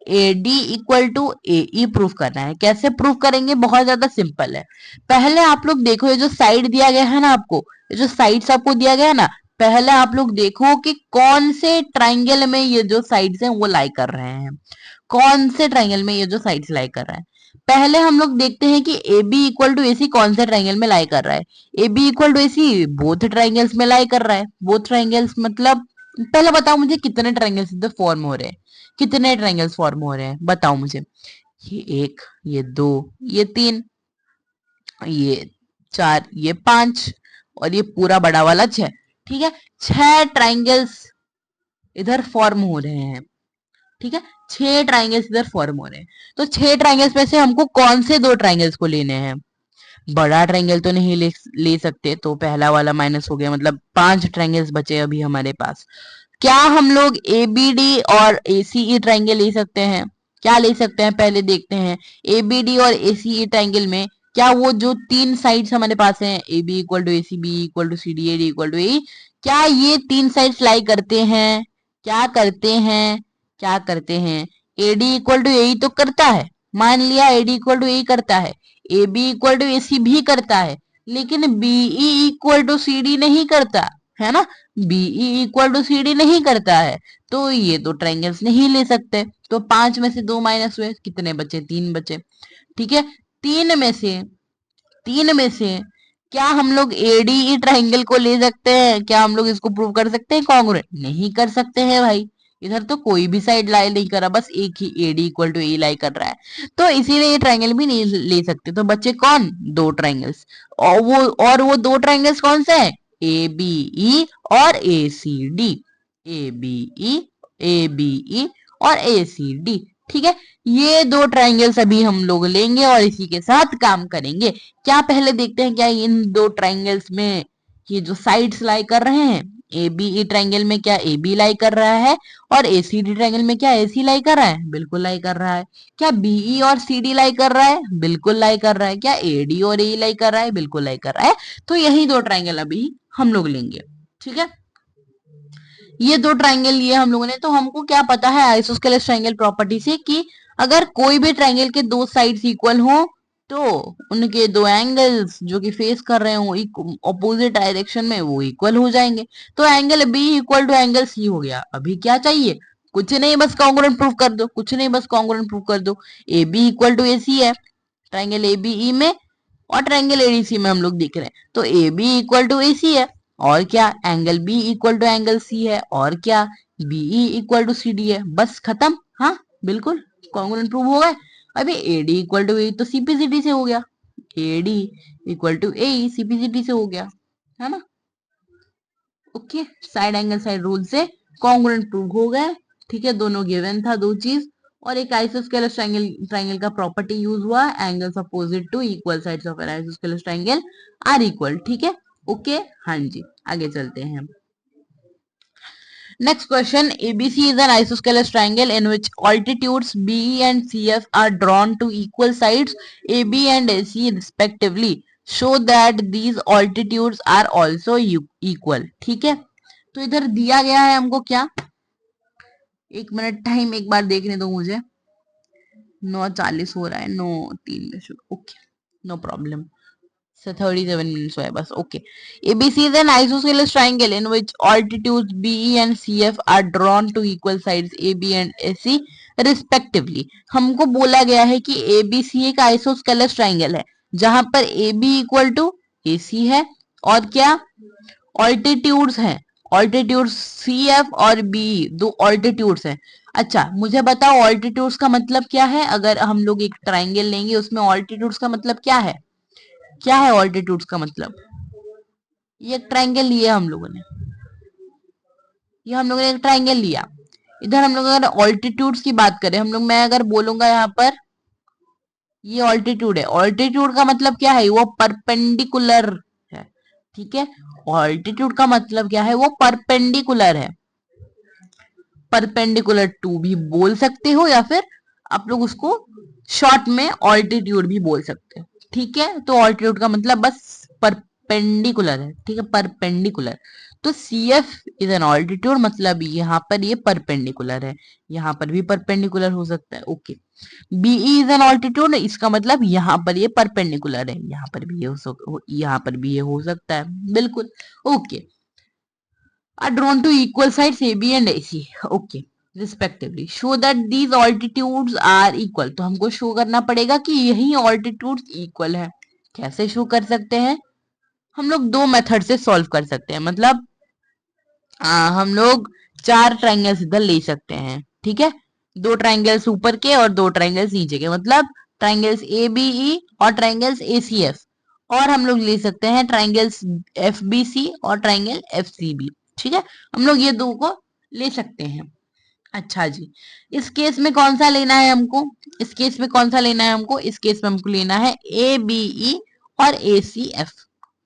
A D equal to A proof करना है। कैसे प्रूफ करेंगे, बहुत ज्यादा सिंपल है। पहले आप लोग देखो, ये जो साइड दिया गया है ना आपको, ये जो साइड्स आपको दिया गया है ना, पहले आप लोग देखो कि कौन से ट्राइंगल में ये जो साइड्स हैं वो लाई कर रहे हैं, कौन से ट्राइंगल में ये जो साइड्स लाई कर रहा है। पहले हम लोग देखते हैं कि A B equal to A C कौन से ट्राइंगल में लाई कर रहा है। A B equal to A C both triangles में लाई कर रहा है। बोथ ट्राइंगल्स मतलब पहले बताओ मुझे कितने ट्राइंगल्स इधर फॉर्म हो रहे हैं, कितने ट्राइंगल्स फॉर्म हो रहे हैं बताओ मुझे। ये एक, ये दो, ये तीन, ये चार, ये पांच, और ये पूरा बड़ा वाला छह। ठीक है, छह ट्राइंगल्स इधर फॉर्म हो रहे हैं। ठीक है, छह ट्राइंगल्स इधर फॉर्म हो रहे हैं। तो छह ट्राइंगल्स में से हमको कौन से दो ट्राइंगल्स को लेने हैं। बड़ा ट्राइंगल तो नहीं ले सकते, तो पहला वाला माइनस हो गया, मतलब पांच ट्राइंगल्स बचे अभी हमारे पास। क्या हम लोग ए बी डी और ए सी ई ट्राइंगल ले सकते हैं? क्या ले सकते हैं पहले देखते हैं। ए बी डी और ए सी ई ट्राइंगल में क्या वो जो तीन साइड्स हमारे पास हैं, A B equal to A C, B equal to C D, A D equal to A, क्या ये तीन साइड्स लाई करते हैं? क्या करते हैं? क्या करते हैं? A D equal to A तो करता है, मान लिया A D equal to A करता है, A B equal to A C भी करता है, लेकिन BE equal to C D नहीं करता है ना। BE equal to C D नहीं करता है, तो ये दो ट्राइंगल्स नहीं ले सकते। तो पांच में से दो माइनस हुए, कितने बचे? तीन बचे। ठीक है, तीन में से तीन में से क्या हम लोग एडीई ट्राइंगल को ले सकते हैं? क्या हम लोग इसको प्रूव कर सकते हैं कॉन्ग्रुएंट? नहीं कर सकते हैं भाई, इधर तो कोई भी साइड लाई नहीं कर रहा, बस एक ही एडी इक्वल टू ए लाई कर रहा है, तो इसीलिए ये ट्राइंगल भी नहीं ले सकते। तो बच्चे कौन? दो ट्राइंगल्स। और वो दो ट्राइंगल्स कौन से हैं? ए बी ई और A C D. A B E, A B E और ए सी डी। ठीक है, ये दो ट्राइंगल्स अभी हम लोग लेंगे और इसी के साथ काम करेंगे। क्या पहले देखते हैं क्या इन दो ट्राइंगल्स में ये जो साइड्स लाई कर रहे हैं, ए बी ई ट्राइंगल में क्या ए बी लाई कर रहा है, और ए सी डी ट्राइंगल में क्या ए सी लाई कर रहा है? बिल्कुल लाई कर रहा है। क्या बीई और सी डी लाई कर रहा है? बिल्कुल लाई कर रहा है। क्या ए डी और ए लाई कर रहा है? बिल्कुल लाई कर रहा है। तो यही दो ट्राइंगल अभी हम लोग लेंगे। ठीक है, ये दो ट्राइंगल लिए हम लोगों ने, तो हमको क्या पता है आइसोस्केलेस ट्राइंगल प्रॉपर्टी से कि अगर कोई भी ट्राइंगल के दो साइड्स इक्वल हो तो उनके दो एंगल्स जो कि फेस कर रहे हो ऑपोजिट डायरेक्शन में वो इक्वल हो जाएंगे। तो angle B equal to angle C हो गया। अभी क्या चाहिए? कुछ नहीं, बस कॉन्ग्रुएंट प्रूफ कर दो। कुछ नहीं, बस कॉन्ग्रुएंट प्रूफ कर दो। ए B equal to A C है ट्राइंगल ए बी ई में, और ट्राइंगल एडीसी में हम लोग दिख रहे हैं, तो A B equal to A C है। और क्या? Angle B equal to angle C है। और क्या? BE equal to C D है। बस खत्म। हाँ बिल्कुल, कॉन्ग्रुएंट प्रूव हो गए। अभी एडी इक्वल टू ए तो सीपीसीटी से हो गया, AD equal to A CPCT से हो गया, है ना। Okay, side angle side rule से कॉन्ग्रुएंट प्रूव हो गए। ठीक है, दोनों गिवन था दो चीज, और एक आइसोस्केलेस ट्राइंगल का प्रॉपर्टी यूज हुआ, angles opposite to equal sides of an isosceles triangle are equal. ठीक है, ओके, हाँ जी, आगे चलते हैं। Next question, ABC is an isosceles triangle in which altitudes BE and CF are drawn to equal sides AB and AC respectively. Show that these altitudes are also equal. ठीक है, तो इधर दिया गया है हमको क्या, एक मिनट टाइम एक बार देखने दो मुझे। 9:40 हो रहा है, 9:03 में शुरू। Okay, no problem. So 37 minutes हुआ है बस। Okay, ABC is an isosceles triangle in which altitudes BE and CF are drawn to equal sides AB and AC respectively. हमको बोला गया है कि ABC एक आइसोस्केलेस ट्राइंगल है जहां पर AB इक्वल टू AC है, और क्या? ऑल्टीट्यूड्स हैं, ऑल्टीट्यूड्स CF और BE दो ऑल्टीट्यूड्स हैं। अच्छा मुझे बताओ ऑल्टीट्यूड्स का मतलब क्या है। अगर हम लोग एक ट्राइंगल लेंगे उसमें ऑल्टीट्यूड्स का मतलब क्या है? क्या है ऑल्टीट्यूड्स का मतलब? ये एक ट्राइंगल लिया हम लोगों ने, ये हम लोगों ने एक ट्राइंगल लिया। इधर हम लोग अगर ऑल्टीट्यूड्स की बात करें, हम लोग, मैं अगर बोलूंगा यहाँ पर ये ऑल्टीट्यूड है, ऑल्टीट्यूड का मतलब क्या है? वो परपेंडिकुलर है। ठीक है, ऑल्टीट्यूड का मतलब क्या है? वो परपेंडिकुलर है। परपेंडिकुलर टू भी बोल सकते हो, या फिर आप लोग उसको शॉर्ट में ऑल्टीट्यूड भी बोल सकते हो। ठीक है, तो ऑल्टीट्यूड का मतलब बस परपेंडिकुलर है। ठीक है, परपेंडिकुलर। तो CF इज एन ऑल्टीट्यूड, मतलब यहाँ पर ये परपेंडिकुलर है, यहाँ पर भी परपेंडिकुलर हो सकता है। Okay, BE is an altitude, इसका मतलब यहाँ पर ये परपेंडिकुलर है, यहाँ पर भी ये यहाँ पर भी ये हो सकता है। बिल्कुल, okay. Are drawn to equal sides A B and A C, okay, respectively show that these altitudes are equal. तो हमको शो करना पड़ेगा कि यही ऑल्टीट्यूड्स इक्वल है। कैसे शो कर सकते हैं? हम लोग दो मेथड से सॉल्व कर सकते हैं। मतलब हम लोग चार ट्राइंगल्स इधर ले सकते हैं, ठीक है, दो ट्राइंगल्स ऊपर के और दो ट्राइंगल्स नीचे के, मतलब ट्राइंगल्स ए बी ई और ट्राइंगल्स ए सी एफ। और हम लोग ले सकते हैं ट्राइंगल्स एफ बी सी और ट्राइंगल एफ सी बी, ठीक है, हम लोग ये दो को ले सकते हैं। अच्छा जी, इस केस में कौन सा लेना है हमको? इस केस में कौन सा लेना है हमको? इस केस में हमको लेना है ए बी ई और ए सी एफ,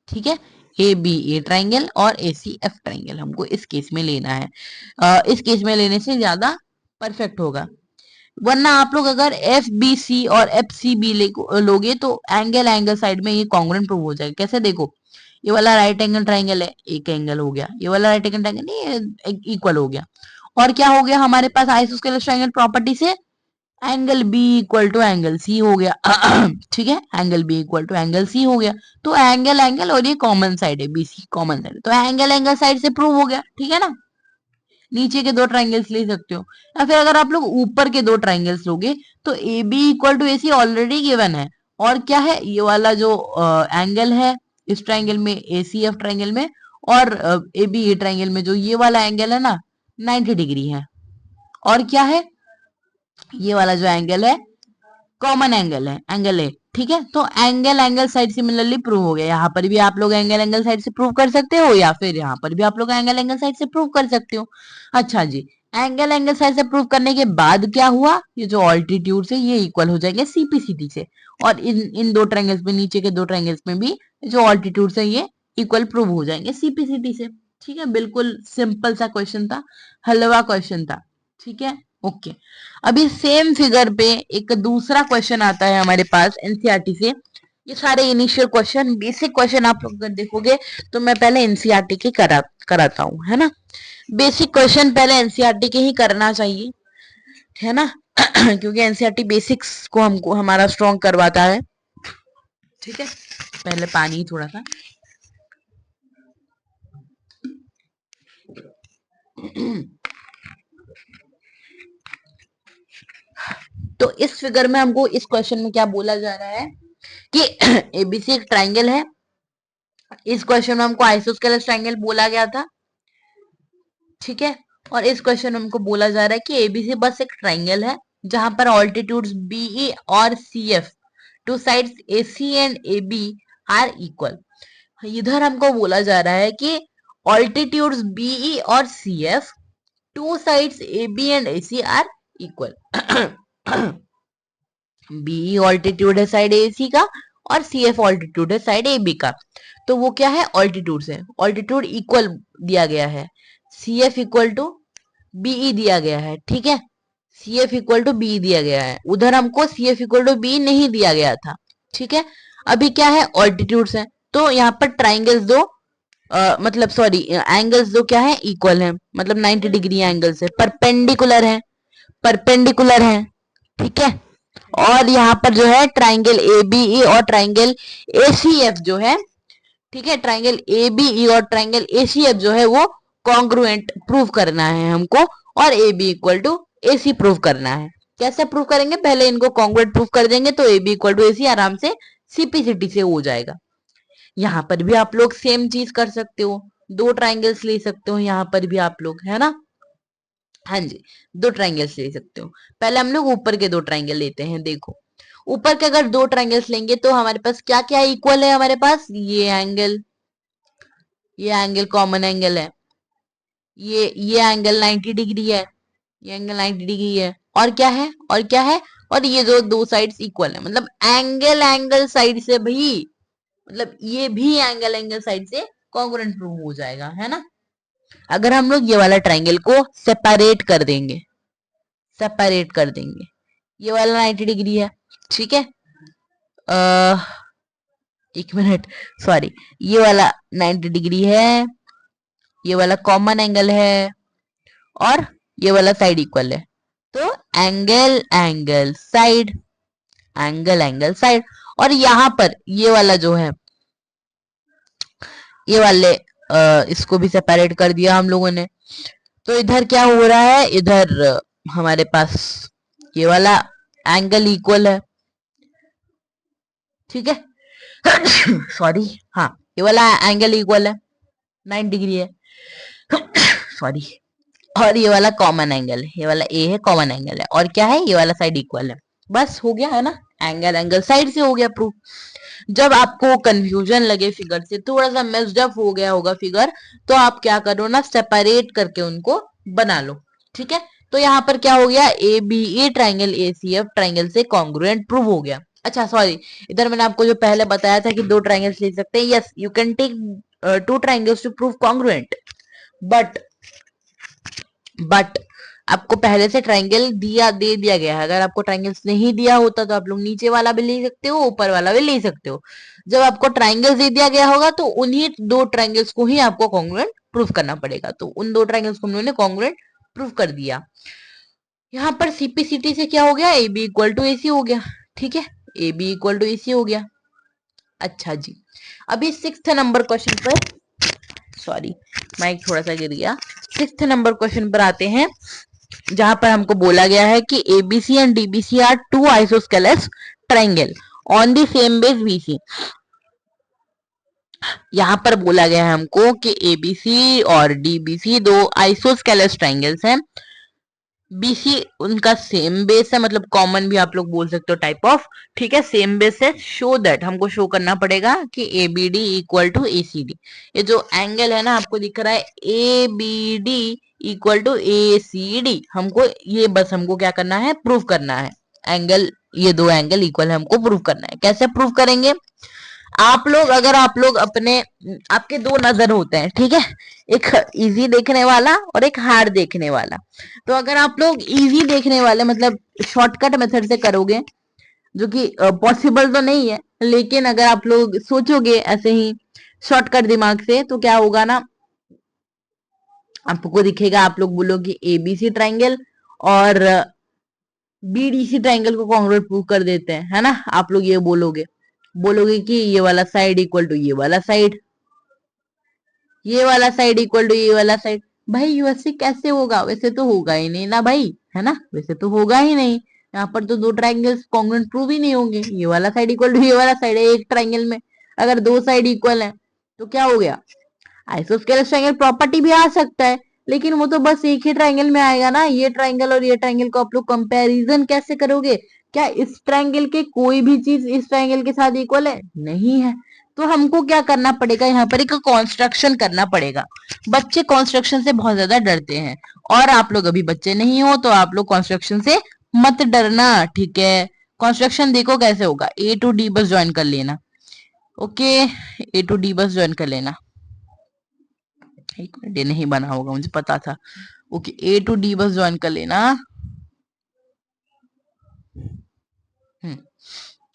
ठीक है, ए बी ए ट्राइंगल और ए सी एफ ट्राइंगल हमको इस केस में लेना है। इस केस में लेने से ज्यादा परफेक्ट होगा। वरना आप लोग अगर एफ बी सी और एफ सी बी लोगे तो एंगल एंगल साइड में ये कॉन्ग्रुएंट प्रूव हो जाएगा। कैसे? देखो, ये वाला राइट एंगल ट्राइंगल है, एक एंगल हो गया, ये वाला राइट एंगल ट्राइंगल नहीं, इक्वल हो गया। और क्या हो गया हमारे पास आइसोस्केलस ट्राइंगल प्रॉपर्टी से? Angle B equal to angle C हो गया ठीक है, angle B equal to angle C हो गया। तो एंगल एंगल और ये कॉमन साइड है, बी सी कॉमन साइड है, तो एंगल एंगल साइड से प्रूव हो गया, ठीक है ना। नीचे के दो ट्राइंगल्स ले सकते हो, या फिर अगर आप लोग ऊपर के दो ट्राइंगल्स लोगे तो A B equal to A C already given है। और क्या है? ये वाला जो एंगल है इस ट्राइंगल में, ए सी एफ ट्राइंगल में, और ए बी ए ट्राइंगल में जो ये वाला एंगल है ना, 90 डिग्री है। और क्या है? ये वाला जो एंगल है कॉमन एंगल है, एंगल ए, ठीक है। तो angle angle side similarly prove हो गया। यहाँ पर भी आप लोग एंगल एंगल साइड से प्रूव कर सकते हो, या फिर यहाँ पर भी आप लोग एंगल एंगल साइड से प्रूव कर सकते हो। अच्छा जी, एंगल एंगल साइड से प्रूव करने के बाद क्या हुआ? ये जो ऑल्टीट्यूड है ये इक्वल हो जाएंगे सीपीसीटी से। और इन दो ट्रायंगल्स में, नीचे के दो ट्रायंगल्स में भी जो ऑल्टीट्यूड है ये इक्वल प्रूव हो जाएंगे सीपीसीटी से, ठीक है। बिल्कुल सिंपल सा क्वेश्चन था, हलवा क्वेश्चन था, ठीक है, ओके। अभी सेम फिगर पे एक दूसरा क्वेश्चन आता है हमारे पास एनसीईआरटी से। ये सारे इनिशियल क्वेश्चन, बेसिक क्वेश्चन आप लोग अगर देखोगे तो मैं पहले एनसीईआरटी के कराता हूँ, है ना। बेसिक क्वेश्चन पहले एनसीईआरटी के ही करना चाहिए, है ना क्योंकि एनसीईआरटी बेसिक्स को हमको हमारा स्ट्रॉन्ग करवाता है, ठीक है। पहले पानी थोड़ा सा तो इस फिगर में हमको इस क्वेश्चन में क्या बोला जा रहा है कि एबीसी एक ट्राइंगल है। इस क्वेश्चन में हमको आइसोस्केलस ट्राइंगल बोला गया था, ठीक है। और इस क्वेश्चन में हमको बोला जा रहा है कि एबीसी बस एक ट्राइंगल है जहां पर ऑल्टीट्यूड्स बीई और CF, two sides AC and AB are equal. इधर हमको बोला जा रहा है कि ऑल्टीट्यूड्स बीई और CF, two sides AB and AC are equal. BE altitude है साइड एसी का और सीएफ ऑल्टीट्यूड है साइड एबी का। तो वो क्या है? ऑल्टीट्यूड है, ऑल्टीट्यूड इक्वल दिया गया है, सीएफ इक्वल टू बीई दिया गया है, ठीक है। सीएफ इक्वल टू बी दिया गया है, उधर हमको सीएफ इक्वल टू बी नहीं दिया गया था, ठीक है। अभी क्या है? ऑल्टीट्यूड्स है, तो यहाँ पर ट्राइंगल्स दो मतलब सॉरी एंगल्स दो क्या है? इक्वल है, मतलब 90 डिग्री एंगल्स है, परपेंडिकुलर है, परपेंडिकुलर है, ठीक है। और यहाँ पर जो है ट्राइंगल ए बी ई और ट्राइंगल ए सी एफ जो है, ठीक है, ट्राइंगल ए बी ई और ट्राइंगल ए सी एफ जो है वो कॉन्ग्रुएंट प्रूव करना है हमको, और A B equal to A C prove करना है। कैसे प्रूव करेंगे? पहले इनको कॉन्ग्रुएंट प्रूव कर देंगे तो A B equal to A सी आराम से सीपीसीटी से हो जाएगा। यहाँ पर भी आप लोग सेम चीज कर सकते हो, दो ट्राइंगल्स ले सकते हो यहाँ पर भी आप लोग, है ना। हाँ जी, दो ट्राइंगल्स ले सकते हो। पहले हम लोग ऊपर के दो ट्राइंगल लेते हैं। देखो, ऊपर के अगर दो ट्राइंगल्स लेंगे तो हमारे पास क्या क्या इक्वल है? हमारे पास ये एंगल कॉमन एंगल है, ये एंगल 90 डिग्री है, ये एंगल 90 डिग्री है। और क्या है? और क्या है? और ये जो दो साइड्स इक्वल है, मतलब एंगल एंगल साइड से भी, मतलब ये भी एंगल एंगल साइड से कॉन्ग्रुएंट प्रूव हो जाएगा, है ना। अगर हम लोग ये वाला ट्राइंगल को सेपरेट कर देंगे, सेपरेट कर देंगे, ये वाला 90 डिग्री है, ठीक है, एक मिनट, सॉरी, ये वाला 90 डिग्री है, ये वाला कॉमन एंगल है, और ये वाला साइड इक्वल है, तो angle angle side, angle angle side. और यहां पर ये वाला जो है, ये वाले इसको भी सेपरेट कर दिया हम लोगों ने। तो इधर क्या हो रहा है, इधर हमारे पास ये वाला एंगल इक्वल है, ठीक है। सॉरी, हाँ, ये वाला एंगल इक्वल है, 9 डिग्री है। सॉरी। और ये वाला कॉमन एंगल है, ये वाला ए है, कॉमन एंगल है, और क्या है, ये वाला साइड इक्वल है। बस हो गया है ना, एंगल एंगल साइड से हो गया प्रूफ। जब आपको कंफ्यूजन लगे फिगर से, थोड़ा सा मेस्ड अप हो गया होगा फिगर, तो आप क्या करो ना, सेपरेट करके उनको बना लो, ठीक है। तो यहाँ पर क्या हो गया, A B A triangle A C F triangle से कॉन्ग्रुएंट प्रूव हो गया। अच्छा सॉरी, इधर मैंने आपको जो पहले बताया था कि दो ट्राइंगल्स ले सकते हैं, yes you can take two triangles to prove congruent, but but आपको पहले से ट्राइंगल दे दिया गया है। अगर आपको ट्राइंगल्स नहीं दिया होता तो आप लोग नीचे वाला भी ले सकते हो, ऊपर वाला भी ले सकते हो। जब आपको ट्राइंगल्स दे दिया गया होगा तो उन्हीं दो ट्राइंगल्स को ही आपको कॉन्ग्रुएंट प्रूफ करना पड़ेगा। तो उन दो ट्राइंगल्स को हम लोगों ने कॉन्ग्रुएंट प्रूफ कर दिया। यहाँ पर सीपीसीटी से क्या हो गया, A B equal to A सी हो गया, ठीक है, A B equal to A सी हो गया। अच्छा जी, अभी 6th नंबर क्वेश्चन पर, सॉरी माइक थोड़ा सा गिर गया। 6th नंबर क्वेश्चन पर आते हैं, जहां पर हमको बोला गया है कि ABC and DBC are two isosceles triangle on the same base BC. यहाँ पर बोला गया है हमको कि एबीसी और डीबीसी दो आइसोस्केलेस ट्राइंगल्स हैं, बीसी उनका सेम बेस है, मतलब कॉमन भी आप लोग बोल सकते हो टाइप ऑफ, ठीक है, सेम बेस है। शो दैट, हमको शो करना पड़ेगा कि A B D equal to A C D. ये जो एंगल है ना आपको दिख रहा है, A B D equal to A C D, हमको ये बस हमको क्या करना है, प्रूव करना है। एंगल, ये दो एंगल इक्वल है, हमको प्रूव करना है। कैसे प्रूव करेंगे आप लोग, अगर आप लोग अपने, आपके दो नजर होते हैं, ठीक है, एक इजी देखने वाला और एक हार्ड देखने वाला। तो अगर आप लोग इजी देखने वाले मतलब शॉर्टकट मेथड से करोगे, जो कि पॉसिबल तो नहीं है, लेकिन अगर आप लोग सोचोगे ऐसे ही शॉर्टकट दिमाग से, तो क्या होगा ना, आपको दिखेगा, आप लोग बोलोगे एबीसी ट्राइंगल और बीडीसी ट्राइंगल को कॉन्ग्रुएंट प्रूव कर देते हैं, है ना। आप लोग ये बोलोगे, बोलोगे कि ये वाला साइड इक्वल टू ये वाला साइड, ये वाला साइड इक्वल टू ये वाला साइड। भाई वैसे कैसे होगा, वैसे तो होगा ही नहीं ना भाई, है ना, वैसे तो होगा ही नहीं। यहाँ पर तो दो ट्राइंगल्स कॉन्ग्रुएंट प्रूव ही नहीं होंगे। ये वाला साइड इक्वल टू ये वाला साइड है एक ट्राइंगल में, अगर दो साइड इक्वल है तो क्या हो गया, आइसोस्केलेस ट्राइंगल प्रॉपर्टी भी आ सकता है, लेकिन वो तो बस एक ही ट्राइंगल में आएगा ना। ये ट्राइंगल और ये ट्राइंगल को आप लोग कंपैरिजन कैसे करोगे, क्या इस ट्राइंगल के कोई भी चीज इस ट्राइंगल के साथ इक्वल है, नहीं है। तो हमको क्या करना पड़ेगा, यहाँ पर एक कॉन्स्ट्रक्शन करना पड़ेगा। बच्चे कॉन्स्ट्रक्शन से बहुत ज्यादा डरते हैं, और आप लोग अभी बच्चे नहीं हो तो आप लोग कॉन्स्ट्रक्शन से मत डरना, ठीक है। कॉन्स्ट्रक्शन देखो कैसे होगा, ए टू डी बस ज्वाइन कर लेना, ओके, ए टू डी बस ज्वाइन कर लेना। एक मिनट, ये नहीं बना होगा, मुझे पता था। ओके, ए टू डी बस ज्वाइन कर लेना।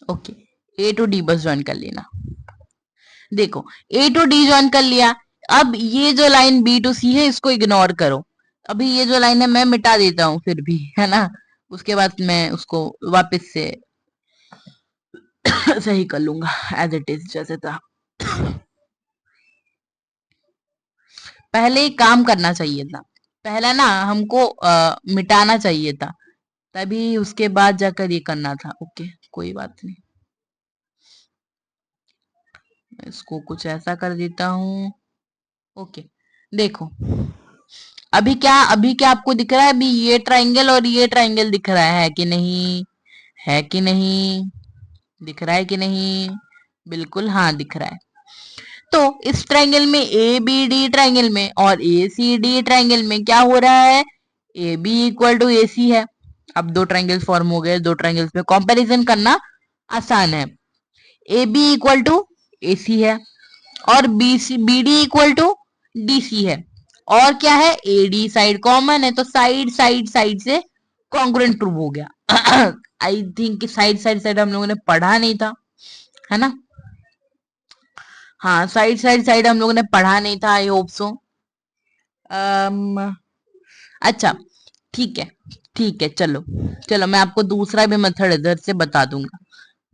ओके, ए टू डी बस ज्वाइन कर लेना। देखो, ए टू डी ज्वाइन कर लिया। अब ये जो लाइन बी टू सी है इसको इग्नोर करो। अभी ये जो लाइन है मैं मिटा देता हूँ फिर भी, है ना, उसके बाद मैं उसको वापस से सही कर लूंगा एज इट इज जैसे था। पहले काम करना चाहिए था, पहला ना हमको मिटाना चाहिए था, तभी उसके बाद जाकर ये करना था। ओके, कोई बात नहीं, इसको कुछ ऐसा कर देता हूँ। ओके, देखो, अभी क्या आपको दिख रहा है, अभी ये ट्राइंगल और ये ट्राइंगल दिख रहा है कि नहीं, है कि नहीं, दिख रहा है कि नहीं, बिल्कुल हाँ दिख रहा है। तो इस ट्राइंगल में, ए बी डी ट्राइंगल में और ए सी डी ट्राइंगल में क्या हो रहा है, A B equal to A C है। अब दो ट्राइंगल्स फॉर्म हो गए, दो ट्राइंगल्स में कंपैरिजन करना आसान है। A B equal to A C है और B C B D equal to D C है, और क्या है, ए डी साइड कॉमन है, तो साइड साइड साइड से कॉन्ग्रुएंट प्रूव हो गया। I think side side side हम लोगों ने पढ़ा नहीं था, है ना। हाँ, साइड साइड साइड हम लोगों ने पढ़ा नहीं था, आई होप सो। अच्छा, ठीक है, ठीक है, चलो चलो, मैं आपको दूसरा भी मेथड इधर से बता दूंगा,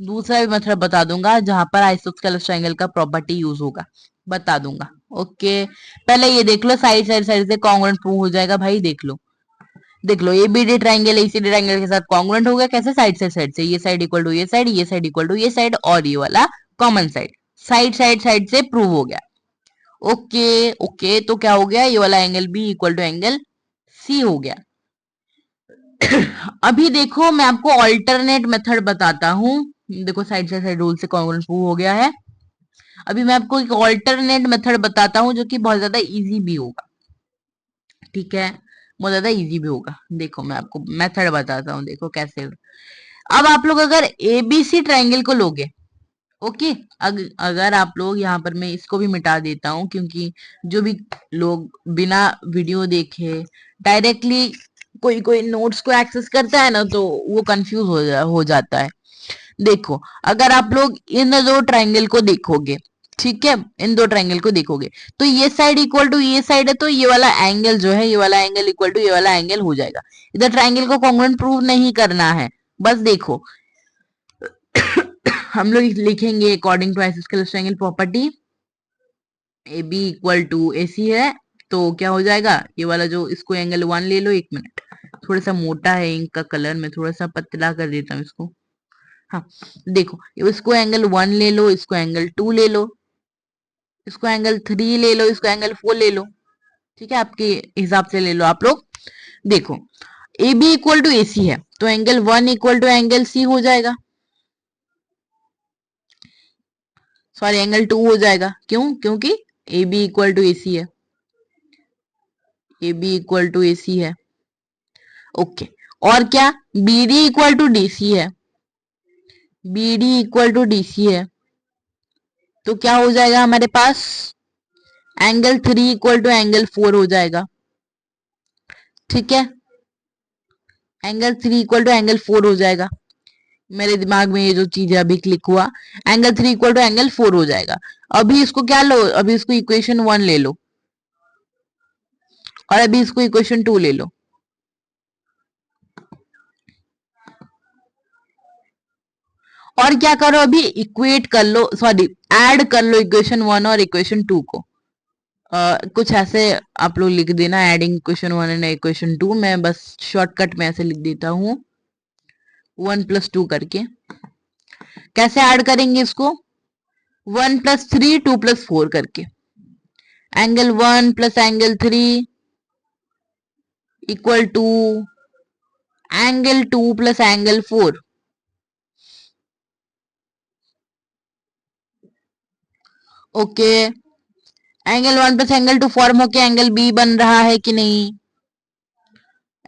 दूसरा भी मेथड बता दूंगा जहां पर आइसोस्केलेस ट्रायंगल का प्रॉपर्टी यूज होगा। बता दूंगा। ओके, पहले ये देख लो, साइड साइड साइड से कॉन्ग्रुएंट प्रूव हो जाएगा भाई। देख लो, देख लो, एबीडी ट्रायंगल एसीडी ट्रायंगल के साथ कॉन्ग्रुएंट हो गया। कैसे? साइड से साइड से, ये साइड इक्वल टू ये साइड, ये साइड इक्वल टू ये साइड, और ये वाला common side, side side side से प्रूव हो गया। ओके ओके, तो क्या हो गया? ये वाला angle B equal to angle C हो गया। अभी देखो, मैं आपको ऑल्टरनेट मेथड बताता हूँ। देखो, साइड से साइड रूल से कॉन्ग्रुएंट प्रूव हो गया है। अभी मैं आपको एक ऑल्टरनेट मेथड बताता हूँ जो कि बहुत ज्यादा इजी भी होगा। ठीक है, बहुत ज्यादा इजी भी होगा। देखो, मैं आपको मेथड बताता हूँ, देखो कैसे। अब आप लोग अगर एबीसी ट्रायंगल को लोगे, ओके, अगर आप लोग यहाँ पर, मैं इसको भी मिटा देता हूँ क्योंकि जो भी लोग बिना वीडियो देखे डायरेक्टली कोई कोई नोट्स को एक्सेस करता है ना, तो वो कंफ्यूज हो जाता है। देखो, अगर आप लोग इन दो ट्रायंगल को देखोगे, ठीक है, इन दो ट्रायंगल को देखोगे, तो ये साइड इक्वल टू ये साइड है, तो ये वाला एंगल जो है, ये वाला एंगल इक्वल टू ये वाला एंगल हो जाएगा। इधर ट्रायंगल को कॉन्ग्रुएंट प्रूव नहीं करना है, बस देखो, हम लोग लिखेंगे according to isosceles triangle property, A B equal to A C है, तो क्या हो जाएगा? ये वाला जो, इसको एंगल 1 ले लो। 1 मिनट, थोड़ा सा मोटा है इंक का कलर, मैं थोड़ा सा पतला कर देता हूँ इसको। हाँ, देखो, इसको एंगल 1 ले लो, इसको एंगल 2 ले लो, इसको एंगल 3 ले लो, इसको एंगल 4 ले लो। ठीक है, आपके हिसाब से ले लो आप लोग। देखो, A B equal to A C है, तो angle 1 equal to angle C हो जाएगा, सॉरी एंगल 2 हो जाएगा। क्यों? क्योंकि A B equal to A C है, A B equal to A C है। ओके, और क्या? B D equal to D C है, B D equal to D C है, तो क्या हो जाएगा हमारे पास? एंगल 3 इक्वल टू एंगल 4 हो जाएगा। ठीक है, एंगल 3 इक्वल टू एंगल 4 हो जाएगा। मेरे दिमाग में ये जो चीज है अभी क्लिक हुआ, एंगल 3 इक्वल टू एंगल 4 हो जाएगा। अभी इसको क्या लो? अभी इसको इक्वेशन 1 ले लो, और अभी इसको इक्वेशन 2 ले लो, और क्या करो? अभी इक्वेट कर लो, सॉरी ऐड कर लो इक्वेशन 1 और इक्वेशन 2 को। कुछ ऐसे आप लोग लिख देना, एडिंग इक्वेशन 1 एंड इक्वेशन 2। मैं बस शॉर्टकट में ऐसे लिख देता हूँ, 1 + 2 करके। कैसे ऐड करेंगे इसको? 1 + 3, 2 + 4 करके। Angle 1 + angle 3 equal to angle 2 + angle 4। ओके, एंगल 1 + एंगल 2 फॉर्म होके एंगल बी बन रहा है कि नहीं?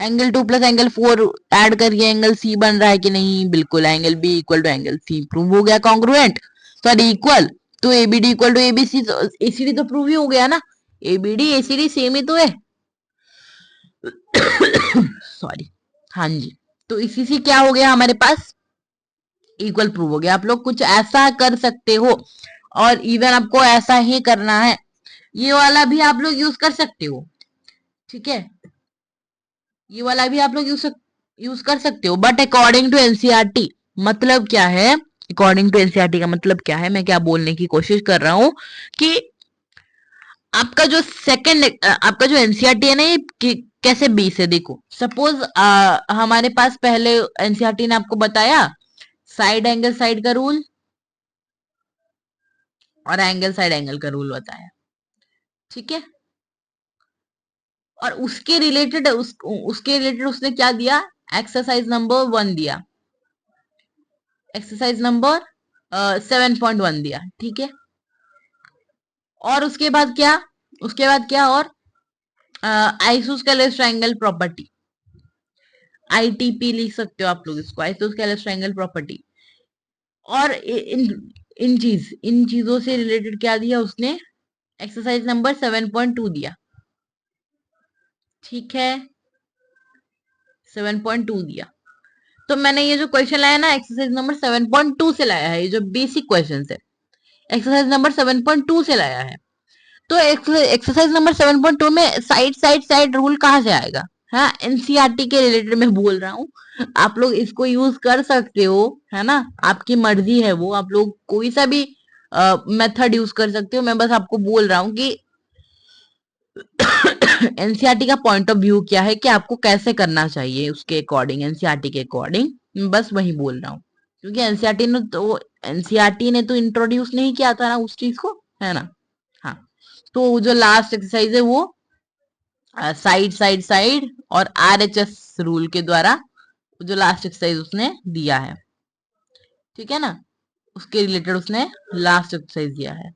एंगल 2 + एंगल 4 ऐड करके एंगल सी बन रहा है कि नहीं? बिल्कुल, angle B equal to angle C prove हो गया कॉन्ग्रुएंट, सॉरी इक्वल। तो ABD equal to ABC, ACD तो प्रूव ही हो गया ना, एबीडी एसीडी सेम ही तो है। सॉरी, हाँ जी, तो इसी से क्या हो गया हमारे पास? इक्वल प्रूव हो गया। आप लोग कुछ ऐसा कर सकते हो, और इवन आपको ऐसा ही करना है, ये वाला भी आप लोग यूज कर सकते हो। ठीक है, ये वाला भी आप लोग यूज कर सकते हो, बट अकॉर्डिंग टू एनसीईआरटी। मतलब क्या है? अकॉर्डिंग टू एनसीईआरटी का मतलब क्या है? मैं क्या बोलने की कोशिश कर रहा हूं कि आपका जो सेकंड, आपका जो एनसीईआरटी है ना, ये कैसे बेस है। देखो, सपोज हमारे पास पहले एनसीईआरटी ने आपको बताया साइड एंगल साइड का रूल, और एंगल साइड एंगल का रूल बताया। ठीक है, और उसके रिलेटेड उसने क्या दिया? एक्सरसाइज नंबर 1 दिया, एक्सरसाइज नंबर 7.1 दिया। ठीक है, और उसके बाद क्या? उसके बाद क्या? और आइसोस्केलेस ट्रायंगल प्रॉपर्टी, आईटीपी लिख सकते हो आप लोग इसको, आइसोस्केलेस ट्रायंगल प्रॉपर्टी। और इन चीजों से रिलेटेड क्या दिया उसने? एक्सरसाइज नंबर 7.2 दिया। ठीक है, 7.2 दिया। तो मैंने ये जो क्वेश्चन लाया ना, एक्सरसाइज नंबर 7.2 से लाया है। ये जो बेसिक क्वेश्चन है, एक्सरसाइज नंबर 7.2 से लाया है। तो एक्सरसाइज नंबर 7.2 में साइड साइड साइड रूल कहाँ से आएगा? हाँ, एनसीईआरटी के रिलेटेड में बोल रहा हूँ। आप लोग इसको यूज कर सकते हो, है ना, आपकी मर्जी है वो। आप लोग कोई सा भी मेथड यूज कर सकते हो। मैं बस आपको बोल रहा हूँ कि एनसीईआरटी का पॉइंट ऑफ व्यू क्या है कि आपको कैसे करना चाहिए उसके अकॉर्डिंग, एनसीईआरटी के अकॉर्डिंग बस वही बोल रहा हूँ। क्योंकि एनसीईआरटी ने तो इंट्रोड्यूस नहीं किया था ना उस चीज को, है ना। हाँ, तो जो लास्ट एक्सरसाइज है वो साइड साइड साइड और आरएचएस रूल के द्वारा जो लास्ट एक्सरसाइज उसने दिया है, ठीक है ना, उसके रिलेटेड उसने लास्ट एक्सरसाइज दिया है।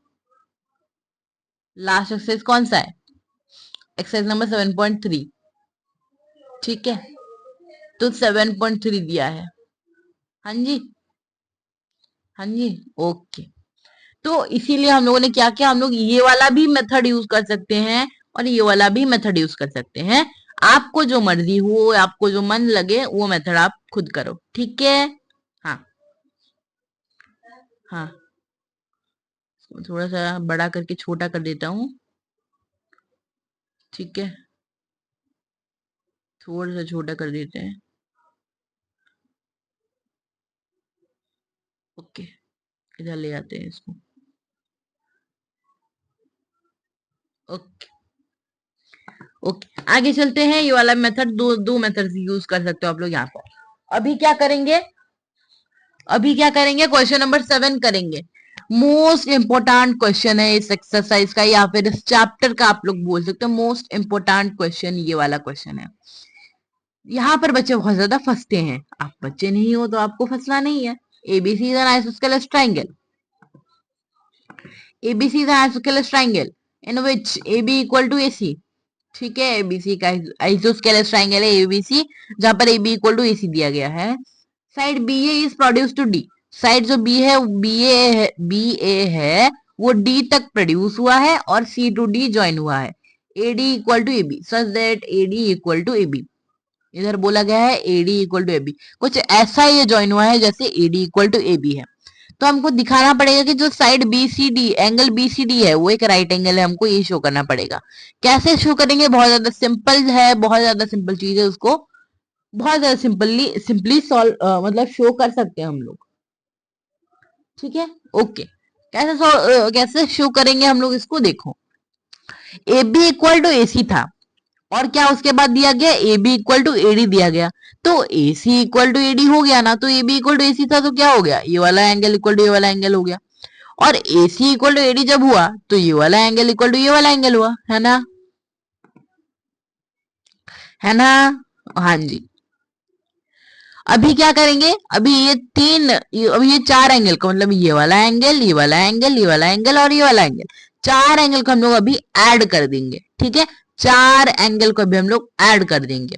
लास्ट एक्सरसाइज कौन सा है? एक्सरसाइज नंबर 7.3, ठीक है। तो 7.3 दिया है। हाँ जी, हाँ जी, ओके। तो इसीलिए हम लोगों ने क्या किया, हम लोग ये वाला भी मेथड यूज कर सकते हैं और ये वाला भी मेथड यूज कर सकते हैं। आपको जो मर्जी हो, आपको जो मन लगे वो मेथड आप खुद करो, ठीक है। हाँ, हाँ, थोड़ा सा बड़ा करके छोटा कर देता हूँ, ठीक है। थोड़ा सा छोटा कर देते हैं, ओके। इधर ले आते हैं इसको, ओके। ओके, आगे चलते हैं। ये वाला मेथड, दो मेथड यूज कर सकते हो आप लोग यहाँ पर। अभी क्या करेंगे, अभी क्या करेंगे, क्वेश्चन नंबर 7 करेंगे। मोस्ट इंपोर्टेंट क्वेश्चन है इस एक्सरसाइज का, या फिर इस चैप्टर का आप लोग बोल सकते हो। मोस्ट इंपोर्टेंट क्वेश्चन ये वाला क्वेश्चन है। यहाँ पर बच्चे बहुत ज्यादा फंसते हैं। आप बच्चे नहीं हो तो आपको फंसना नहीं है। ABC is an isosceles triangle, ABC is an isosceles triangle in which AB equal to AC, ठीक है। एबीसी का आइसोस्केलस ट्रायंगल है एबीसी, जहां पर AB इक्वल टू AC दिया गया है। Side B A is produce to D, side जो बी है, बी ए है वो डी तक प्रोड्यूस हुआ है और सी टू डी ज्वाइन हुआ है। AD equal to AB such that AD equal to AB, इधर बोला गया है एडी इक्वल टू एबी, कुछ ऐसा ये ज्वाइन हुआ है जैसे एडी इक्वल टू एबी है। तो हमको दिखाना पड़ेगा कि जो साइड बीसीडी, एंगल बीसीडी है वो एक राइट एंगल है, हमको ये शो करना पड़ेगा। कैसे शो करेंगे, बहुत ज्यादा सिंपल है, बहुत ज्यादा सिंपल चीज है। उसको बहुत ज्यादा सिंपली सॉल्व मतलब शो कर सकते हैं हम लोग, ठीक है। ओके, कैसे शो करेंगे हम लोग इसको, देखो। A B equal to A C था, और क्या उसके बाद दिया गया, A B equal to AD दिया गया। तो A C equal to AD हो गया ना, तो A B equal to A C था तो क्या हो गया, ये वाला एंगल इक्वल टू ये वाला एंगल हो गया। और A C equal to AD जब हुआ तो ये वाला एंगल इक्वल टू ये वाला एंगल हुआ, है ना, है ना। हाँ जी। अभी क्या करेंगे, अभी अभी ये चार एंगल को, मतलब ये वाला एंगल, ये वाला एंगल, ये वाला एंगल और ये वाला एंगल, चार एंगल को हम लोग अभी ऐड कर देंगे, ठीक है। चार एंगल को अभी हम लोग ऐड कर देंगे।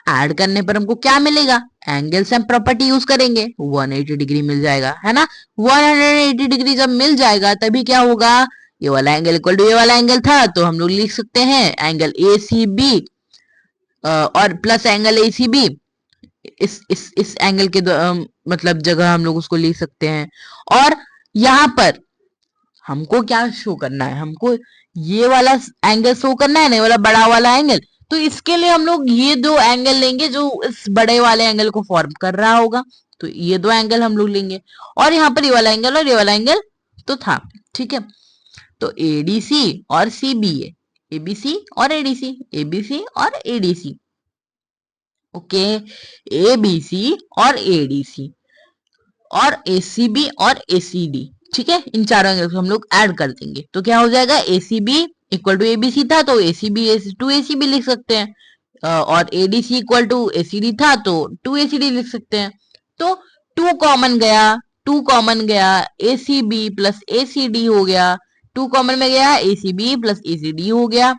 ऐड करने पर हमको क्या मिलेगा, एंगल से हम प्रॉपर्टी यूज करेंगे, 180 डिग्री मिल जाएगा, है ना। 180 डिग्री जब मिल जाएगा तभी क्या होगा, ये वाला एंगल इक्वल टू ये वाला एंगल था, तो हम लोग लिख सकते हैं एंगल ए सी बी और plus angle A C B, इस एंगल के मतलब जगह हम लोग उसको ले सकते हैं। और यहाँ पर हमको क्या शो करना है, हमको ये वाला एंगल शो करना है ना, ये वाला बड़ा वाला एंगल। तो इसके लिए हम लोग ये दो एंगल लेंगे जो इस बड़े वाले एंगल को फॉर्म कर रहा होगा। तो ये दो एंगल हम लोग लेंगे, और यहाँ पर ये वाला एंगल और ये वाला एंगल तो था, ठीक है। तो एडीसी और सीबीए, एबीसी और एडीसी, एबीसी और ADC, okay. A B C और एडीसी और एसीबी और एसीडी, ठीक है। इन चारों एंगल को हम लोग ऐड कर देंगे तो क्या हो जाएगा, एसीबी इक्वल टू एबीसी था तो एसीबी टू एसीबी लिख सकते हैं, और एडीसी इक्वल टू एसीडी था तो टू एसीडी लिख सकते हैं। तो टू कॉमन गया, टू कॉमन गया, एसीबी प्लस एसीडी हो गया, टू कॉमन में गया, एसीबी प्लस एसीडी हो गया।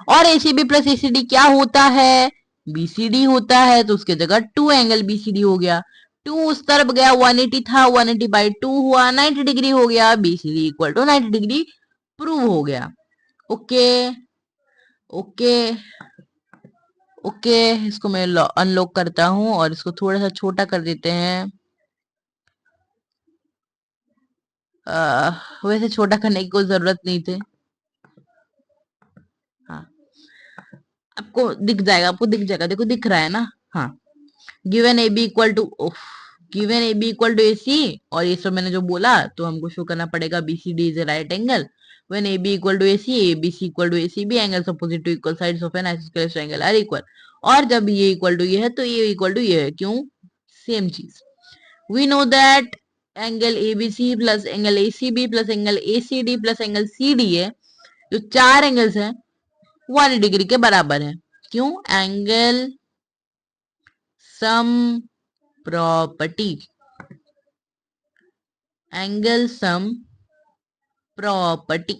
और एसीबी प्लस एसीडी क्या होता है, बीसीडी होता है, तो उसके जगह टू एंगल बीसीडी हो गया। टू उस तरफ गया, 180 था, 180 बाई टू हुआ, 90 डिग्री हो गया, BCD equal to 90 degree prove हो गया। Okay, okay, okay. इसको मैं अनलॉक करता हूं और इसको थोड़ा सा छोटा कर देते हैं। वैसे छोटा करने की कोई जरूरत नहीं थी। हाँ, आपको दिख जाएगा, आपको दिख जाएगा, देखो दिख रहा है ना। हाँ, given A B equal to, given A B equal to A C, और ये सब मैंने जो बोला तो हमको शो करना पड़ेगा B C D is a right angle when A B equal to A C, A B C equal to A C B, angles opposite to equal sides of an isosceles triangle are equal. और जब ये इक्वल टू ये है तो ये इक्वल टू ये है, क्यों? सेम चीज। We know that angle A B C plus angle A C B plus angle A C D plus angle C D है, जो चार एंगल्स हैं 1 डिग्री के बराबर है। क्यों? Angle sum property, angle sum property,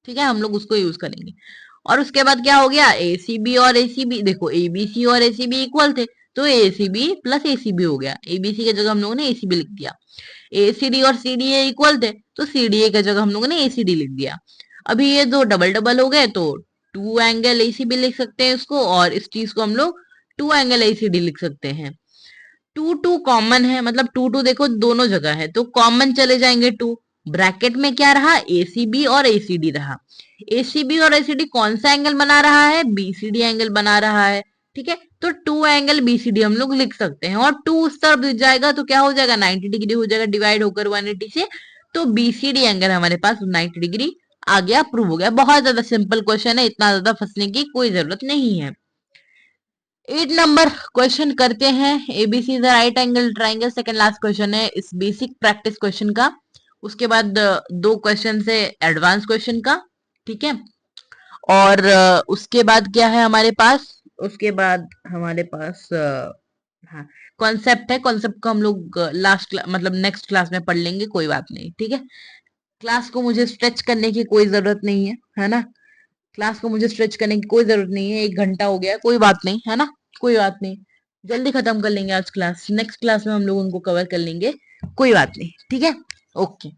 ठीक है, हम लोग उसको यूज करेंगे। और उसके बाद क्या हो गया, एसीबी और एसीबी, देखो एबीसी और एसीबी इक्वल थे तो एसीबी प्लस एसीबी हो गया, एबीसी की जगह हम लोगों ने एसीबी लिख दिया। एसीडी और सीडीए इक्वल थे तो सीडीए की जगह हम लोगों ने एसीडी लिख दिया। अभी ये दो डबल डबल हो गए तो टू एंगल एसीबी लिख सकते हैं इसको, और इस चीज को हम लोग टू एंगल एसीडी लिख सकते हैं। टू टू कॉमन है, मतलब टू टू देखो दोनों जगह है तो कॉमन चले जाएंगे टू। ब्रैकेट में क्या रहा, एसीबी और एसीडी रहा। एसीबी और एसीडी कौन सा एंगल बना रहा है, बीसीडी एंगल बना रहा है, ठीक है। तो टू एंगल बीसीडी हम लोग लिख सकते हैं, और टू उस तरफ जाएगा तो क्या हो जाएगा, 90 डिग्री हो जाएगा डिवाइड होकर 180 से, तो बीसीडी एंगल हमारे पास 90 डिग्री आ गया, प्रूव हो गया। बहुत ज्यादा सिंपल क्वेश्चन है, इतना ज्यादा फंसने की कोई जरूरत नहीं है। 8 नंबर क्वेश्चन करते हैं। ABC the right angle triangle, second last question है इस बेसिक प्रैक्टिस क्वेश्चन का। उसके बाद दो क्वेश्चन से एडवांस क्वेश्चन का, ठीक है। और उसके बाद क्या है हमारे पास, उसके बाद हमारे पास हाँ कॉन्सेप्ट है। कॉन्सेप्ट को हम लोग लास्ट मतलब नेक्स्ट क्लास में पढ़ लेंगे, कोई बात नहीं, ठीक है। क्लास को मुझे स्ट्रेच करने की कोई जरूरत नहीं है ना। क्लास को मुझे स्ट्रेच करने की कोई जरूरत नहीं है, 1 घंटा हो गया, कोई बात नहीं, है ना, कोई बात नहीं। जल्दी खत्म कर लेंगे आज क्लास, नेक्स्ट क्लास में हम लोग उनको कवर कर लेंगे, कोई बात नहीं, ठीक है। Okay,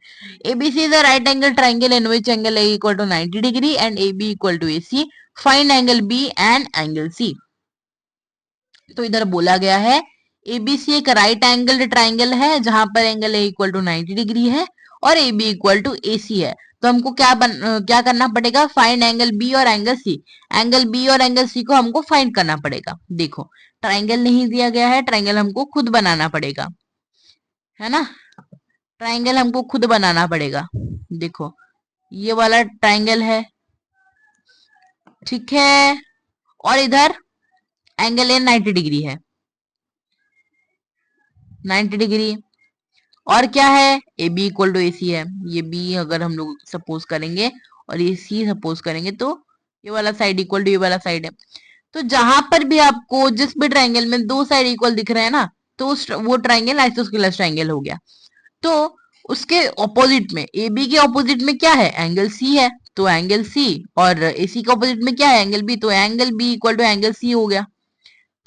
ABC is a right angle triangle in which angle A equal to 90 degree and A B equal to A C, find angle B and angle C. तो इधर बोला गया है एबीसी एक राइट एंगल ट्राइंगल है जहां पर angle A equal to 90 degree है और A B equal to A C है। तो हमको क्या करना पड़ेगा, फाइंड एंगल बी और एंगल सी। एंगल बी और एंगल सी को हमको फाइंड करना पड़ेगा। देखो ट्राइंगल नहीं दिया गया है, ट्राइंगल हमको खुद बनाना पड़ेगा, है ना। ट्राइंगल हमको खुद बनाना पड़ेगा। देखो ये वाला ट्राइंगल है, ठीक है, और इधर एंगल ए 90 डिग्री है, 90 डिग्री। और क्या है, A B equal to A C है। ये बी अगर हम लोग सपोज करेंगे और ये सी सपोज करेंगे तो ये वाला साइड इक्वल टू ये वाला साइड है। तो जहां पर भी आपको जिस भी ट्राइंगल में दो साइड इक्वल दिख रहे हैं ना, तो वो ट्राइंगल आइसोस्केलेस ट्राइंगल हो गया। तो उसके ऑपोजिट में, ए बी के ऑपोजिट में क्या है, एंगल सी है, तो एंगल सी, और ए सी के ऑपोजिट में क्या है, एंगल बी, तो angle B equal to angle C हो गया,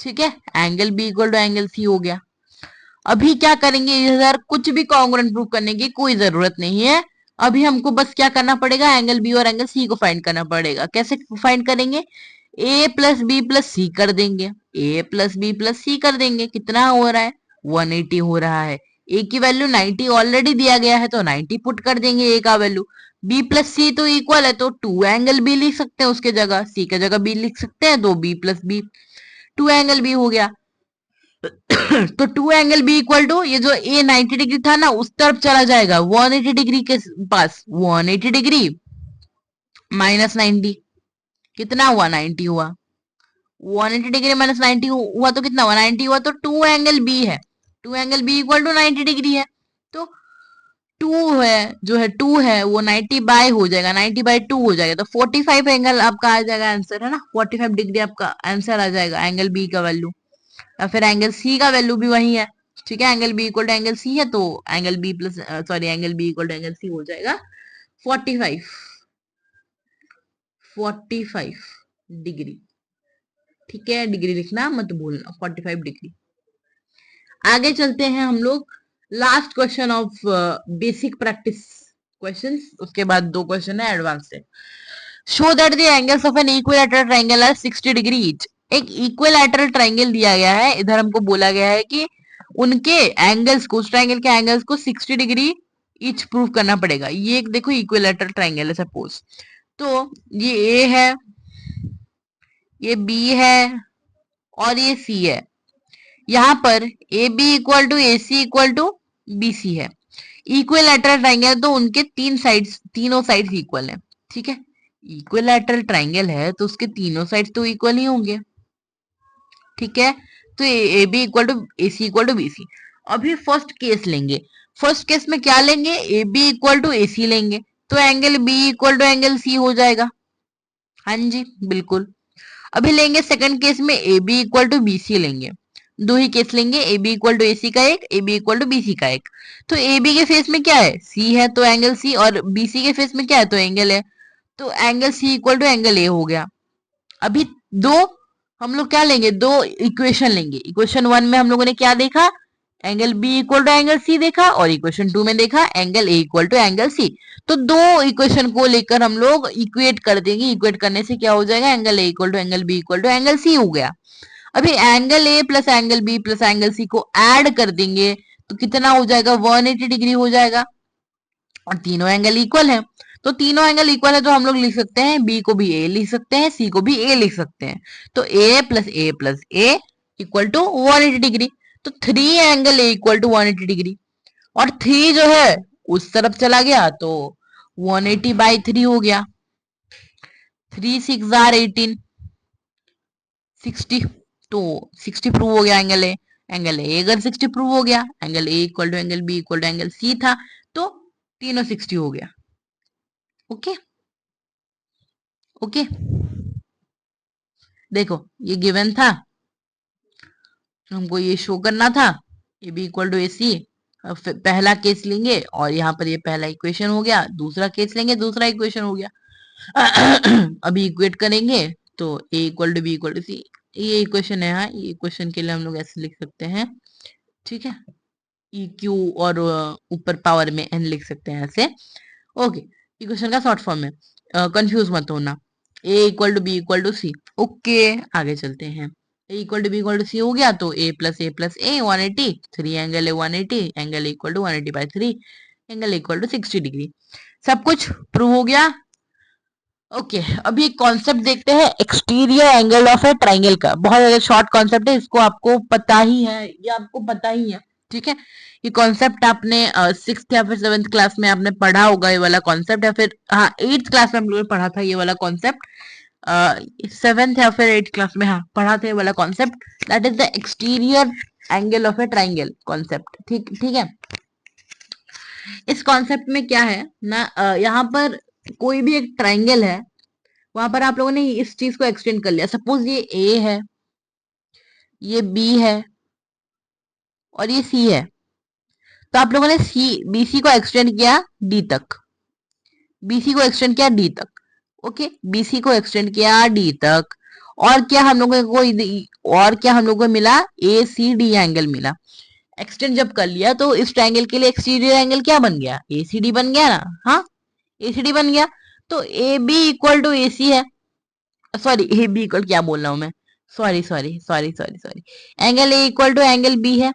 ठीक है। Angle B equal to angle C हो गया। अभी क्या करेंगे, इधर कुछ भी कॉन्ग्रुएंट प्रूव करने की कोई जरूरत नहीं है। अभी हमको बस क्या करना पड़ेगा, एंगल बी और एंगल सी को फाइंड करना पड़ेगा। कैसे फाइंड करेंगे, ए प्लस बी प्लस सी कर देंगे, ए प्लस बी प्लस सी कर देंगे। कितना हो रहा है, 180 हो रहा है। ए की वैल्यू 90 ऑलरेडी दिया गया है तो 90 पुट कर देंगे ए का वैल्यू। बी प्लस सी तो इक्वल है तो टू एंगल बी लिख सकते हैं उसके जगह, सी के जगह बी लिख सकते हैं, तो B plus B, two angle B हो गया। तो two angle B equal to ये जो ए 90 डिग्री था ना उस तरफ चला जाएगा 180 डिग्री के पास, 180 डिग्री माइनस 90 कितना हुआ, 90 हुआ। 180 डिग्री माइनस 90 हुआ तो कितना हुआ, 90 हुआ। तो टू एंगल बी है, two angle B equal to 90 degree है। तो टू है जो है टू है वो 90 बाय हो जाएगा, 90 बाय टू हो जाएगा, तो 45 एंगल आपका आ जाएगा आंसर, है ना। 45 डिग्री आपका आंसर आ जाएगा एंगल बी का वैल्यू। या फिर एंगल सी का वैल्यू भी वही है, ठीक है। Angle B equal to angle C है तो angle B plus sorry angle B equal to angle C हो जाएगा 45 डिग्री, ठीक है। डिग्री लिखना मत भूलना, 45 डिग्री। आगे चलते हैं हम लोग, last question of basic practice questions, उसके बाद दो क्वेश्चन है एडवांस से। Show that the angles of an equilateral triangle are 60 degree each. एक इक्विलैटरल ट्रायंगल दिया गया है, इधर हमको बोला गया है कि उनके एंगल्स को, उस ट्रायंगल के एंगल्स को 60 डिग्री ईच प्रूव करना पड़ेगा। ये एक देखो इक्विलैटरल ट्रायंगल है सपोज, तो ये ए है, ये बी है और ये सी है। यहाँ पर A B equal to A C equal to B C है। इक्विलैटरल ट्राइंगल तो उनके तीनों साइड्स इक्वल है। ठीक है, इक्विलैटरल ट्राइंगल है तो उसके तीनों साइड्स तो इक्वल ही होंगे। ठीक है, तो A B equal to A C equal to B C. अभी फर्स्ट केस लेंगे। फर्स्ट केस में क्या लेंगे, A B equal to A C लेंगे, तो angle B equal to angle C हो जाएगा। हाँ जी बिल्कुल। अभी लेंगे सेकंड केस में A B equal to B C लेंगे। दो ही केस लेंगे, A B equal to A C का एक, A B equal to B C का एक। तो ए बी के फेस में क्या है, सी है तो एंगल सी, और बी सी के फेस में क्या है, तो एंगल है, तो angle C equal to angle A हो गया। अभी दो हम लोग क्या लेंगे, दो इक्वेशन लेंगे। इक्वेशन वन में हम लोगों ने क्या देखा, angle B equal to angle C देखा, और इक्वेशन टू में देखा angle A equal to angle C. तो दो इक्वेशन को लेकर हम लोग इक्वेट कर देंगे। इक्वेट करने से क्या हो जाएगा, angle A equal to angle B equal to angle C हो गया। अभी angle A plus angle B plus angle C को ऐड कर देंगे तो कितना हो जाएगा, 180 डिग्री हो जाएगा, और तीनों एंगल इक्वल है। तो तीनों एंगल इक्वल है तो हम लोग लिख सकते हैं बी को भी ए लिख सकते हैं, सी को भी ए लिख सकते हैं। तो A plus A equal to 180 degree. तो three angle A equal to 180 degree, और थ्री जो है उस तरफ चला गया तो 180 बाई थ्री हो गया। 3 6 आर 18, 60। तो 60 प्रूव हो गया एंगल ए। एंगल ए अगर 60 प्रूव हो गया, angle A equal to angle B equal to angle C था, तो तीनों 60 हो गया। ओके ओके, देखो ये गिवन था, हमको ये शो करना था, A B equal to A सी। पहला केस लेंगे और यहाँ पर ये पहला इक्वेशन हो गया, दूसरा केस लेंगे दूसरा इक्वेशन हो गया। अभी इक्वेट करेंगे तो A equal to B equal to C, ये इक्वेशन है। हाँ, ये इक्वेशन के लिए हम लोग ऐसे लिख सकते हैं। ठीक है, ई क्यू और ऊपर पावर में एन लिख सकते हैं ऐसे। ओके, इक्वेशन का शॉर्ट फॉर्म है, कंफ्यूज मत होना। A equal to B equal to C. Okay, आगे चलते हैं। A equal to B equal to C हो गया तो A plus A 180, three angle है 180, angle equal to 180 by three, angle equal to 60 degree. सब कुछ प्रूव हो गया। ओके, अभी एक कॉन्सेप्ट देखते हैं, exterior angle of A triangle का। बहुत ज्यादा शॉर्ट कॉन्सेप्ट है, इसको आपको पता ही है, ये आपको पता ही है। ठीक है, ये कॉन्सेप्ट आपने सिक्स या फिर सेवेंथ क्लास में आपने पढ़ा होगा ये वाला कॉन्सेप्ट, या फिर हाँ एट्थ क्लास में हम लोगों ने पढ़ा था ये वाला कॉन्सेप्ट। सेवेंथ या फिर एट्थ क्लास में हाँ पढ़ा था ये वाला concept, that is the exterior angle of A triangle concept. ठीक ठीक है, इस कॉन्सेप्ट में क्या है ना, यहाँ पर कोई भी एक ट्राइंगल है, वहां पर आप लोगों ने इस चीज को एक्सटेंड कर लिया। सपोज ये ए है, ये बी है, और ये सी है, तो आप लोगों ने सी बी सी को एक्सटेंड किया डी तक, बीसी को एक्सटेंड किया डी तक। ओके, बीसी को एक्सटेंड किया डी तक, और क्या हम लोगों को, और क्या हम लोगों को मिला, ए सी डी एंगल मिला। एक्सटेंड जब कर लिया तो इस ट्रायंगल के लिए एक्सटीरियर एंगल क्या बन गया, एसीडी बन गया ना। हाँ, एसीडी बन गया। तो A B equal to A C है, सॉरी ए बी इक्वल, क्या बोल रहा हूं मैं, sorry, angle A equal to angle B है।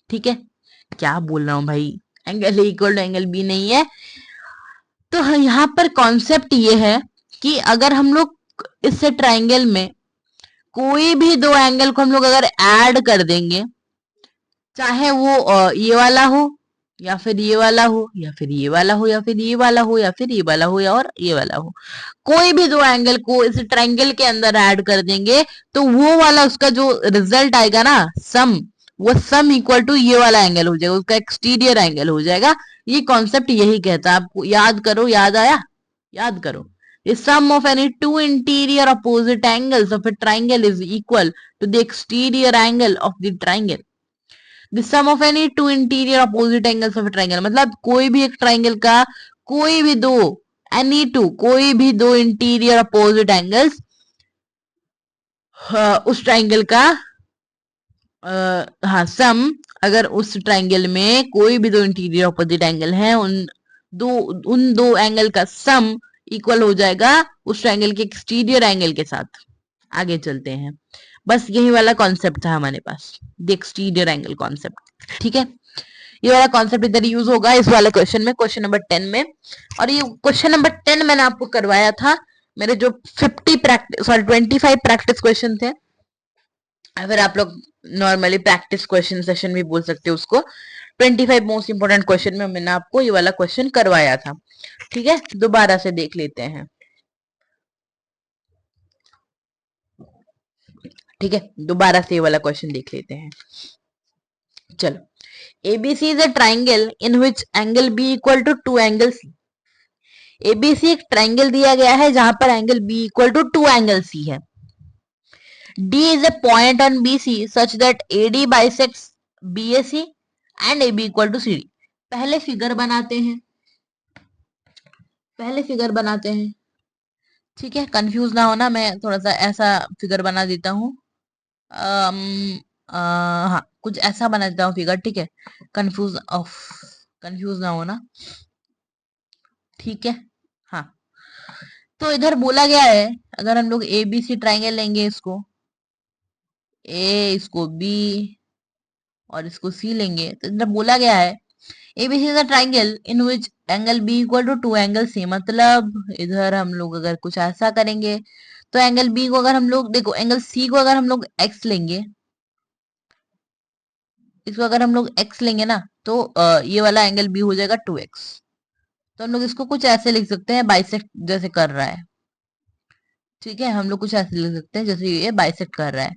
ठीक है, क्या बोल रहा हूँ भाई, angle A equal to angle B नहीं है। तो यहाँ पर कॉन्सेप्ट ये है कि अगर हम लोग इस ट्राइंगल में कोई भी दो एंगल को हम लोग अगर ऐड कर देंगे, चाहे वो ये वाला हो, या फिर ये वाला हो, या फिर ये वाला हो, या फिर ये वाला हो, या फिर ये वाला हो, या और ये वाला हो, कोई भी दो एंगल को इस ट्रायंगल के अंदर ऐड कर देंगे तो वो वाला उसका जो रिजल्ट आएगा ना, सम, वो सम इक्वल टू ये वाला एंगल हो जाएगा, उसका एक्सटीरियर एंगल हो जाएगा। ये कॉन्सेप्ट यही कहता है, आपको याद करो, याद आया, याद करो। The sum of any two interior opposite angles of a triangle is equal to the exterior angle of the triangle. The sum of any two interior opposite angles of a triangle, मतलब कोई भी एक ट्राइंगल का कोई भी दो, एनी टू, कोई भी दो इंटीरियर अपोजिट एंगल्स उस ट्राइंगल का हाँ सम, अगर उस ट्राइंगल में कोई भी दो इंटीरियर अपोजिट एंगल है, उन दो एंगल का सम इक्वल हो जाएगा उस ट्राइंगल के एक्सटीरियर एंगल के साथ। आगे चलते हैं, बस यही वाला कॉन्सेप्ट था हमारे पास, द एक्सटीरियर एंगल कॉन्सेप्ट। ठीक है, ये वाला कॉन्सेप्ट इधर यूज होगा इस वाले क्वेश्चन में, क्वेश्चन नंबर 10 में। और ये क्वेश्चन नंबर 10 मैंने आपको करवाया था, मेरे जो 25 प्रैक्टिस क्वेश्चन थे या फिर आप लोग नॉर्मली प्रैक्टिस क्वेश्चन सेशन भी बोल सकते हो उसको। 25 मोस्ट इंपोर्टेंट क्वेश्चन में मैंने आपको ये वाला क्वेश्चन करवाया था। ठीक है, दोबारा से देख लेते हैं। ठीक है, दोबारा से ये वाला क्वेश्चन देख लेते हैं। चलो, ABC is a triangle in which angle B equal to two angle C. ABC एक ट्राइंगल दिया गया है जहां पर angle B equal to two angle C है। D is a point on BC such that AD bisects BAC and AB equal to CD. पहले फिगर बनाते हैं, पहले फिगर बनाते हैं। ठीक है, कंफ्यूज ना होना, मैं थोड़ा सा ऐसा फिगर बना देता हूँ। हाँ, कुछ ऐसा बना देता हूँ फिगर। ठीक है, कंफ्यूज ऑफ कंफ्यूज ना होना। ठीक है, हाँ। तो इधर बोला गया है, अगर हम लोग ए बी सी ट्राइंगल लेंगे, इसको बी और इसको सी लेंगे, तो इधर बोला गया है ABC is a triangle in which angle B equal to two angle C. मतलब इधर हम लोग अगर कुछ ऐसा करेंगे, तो एंगल बी को अगर हम लोग, देखो एंगल सी को अगर हम लोग एक्स लेंगे, इसको अगर हम लोग एक्स लेंगे ना, तो ये वाला एंगल बी हो जाएगा 2x। तो हम लोग इसको कुछ ऐसे लिख सकते हैं, बाइसेक्ट जैसे कर रहा है। ठीक है, हम लोग कुछ ऐसे लिख सकते हैं जैसे ये बाइसेक्ट कर रहा है।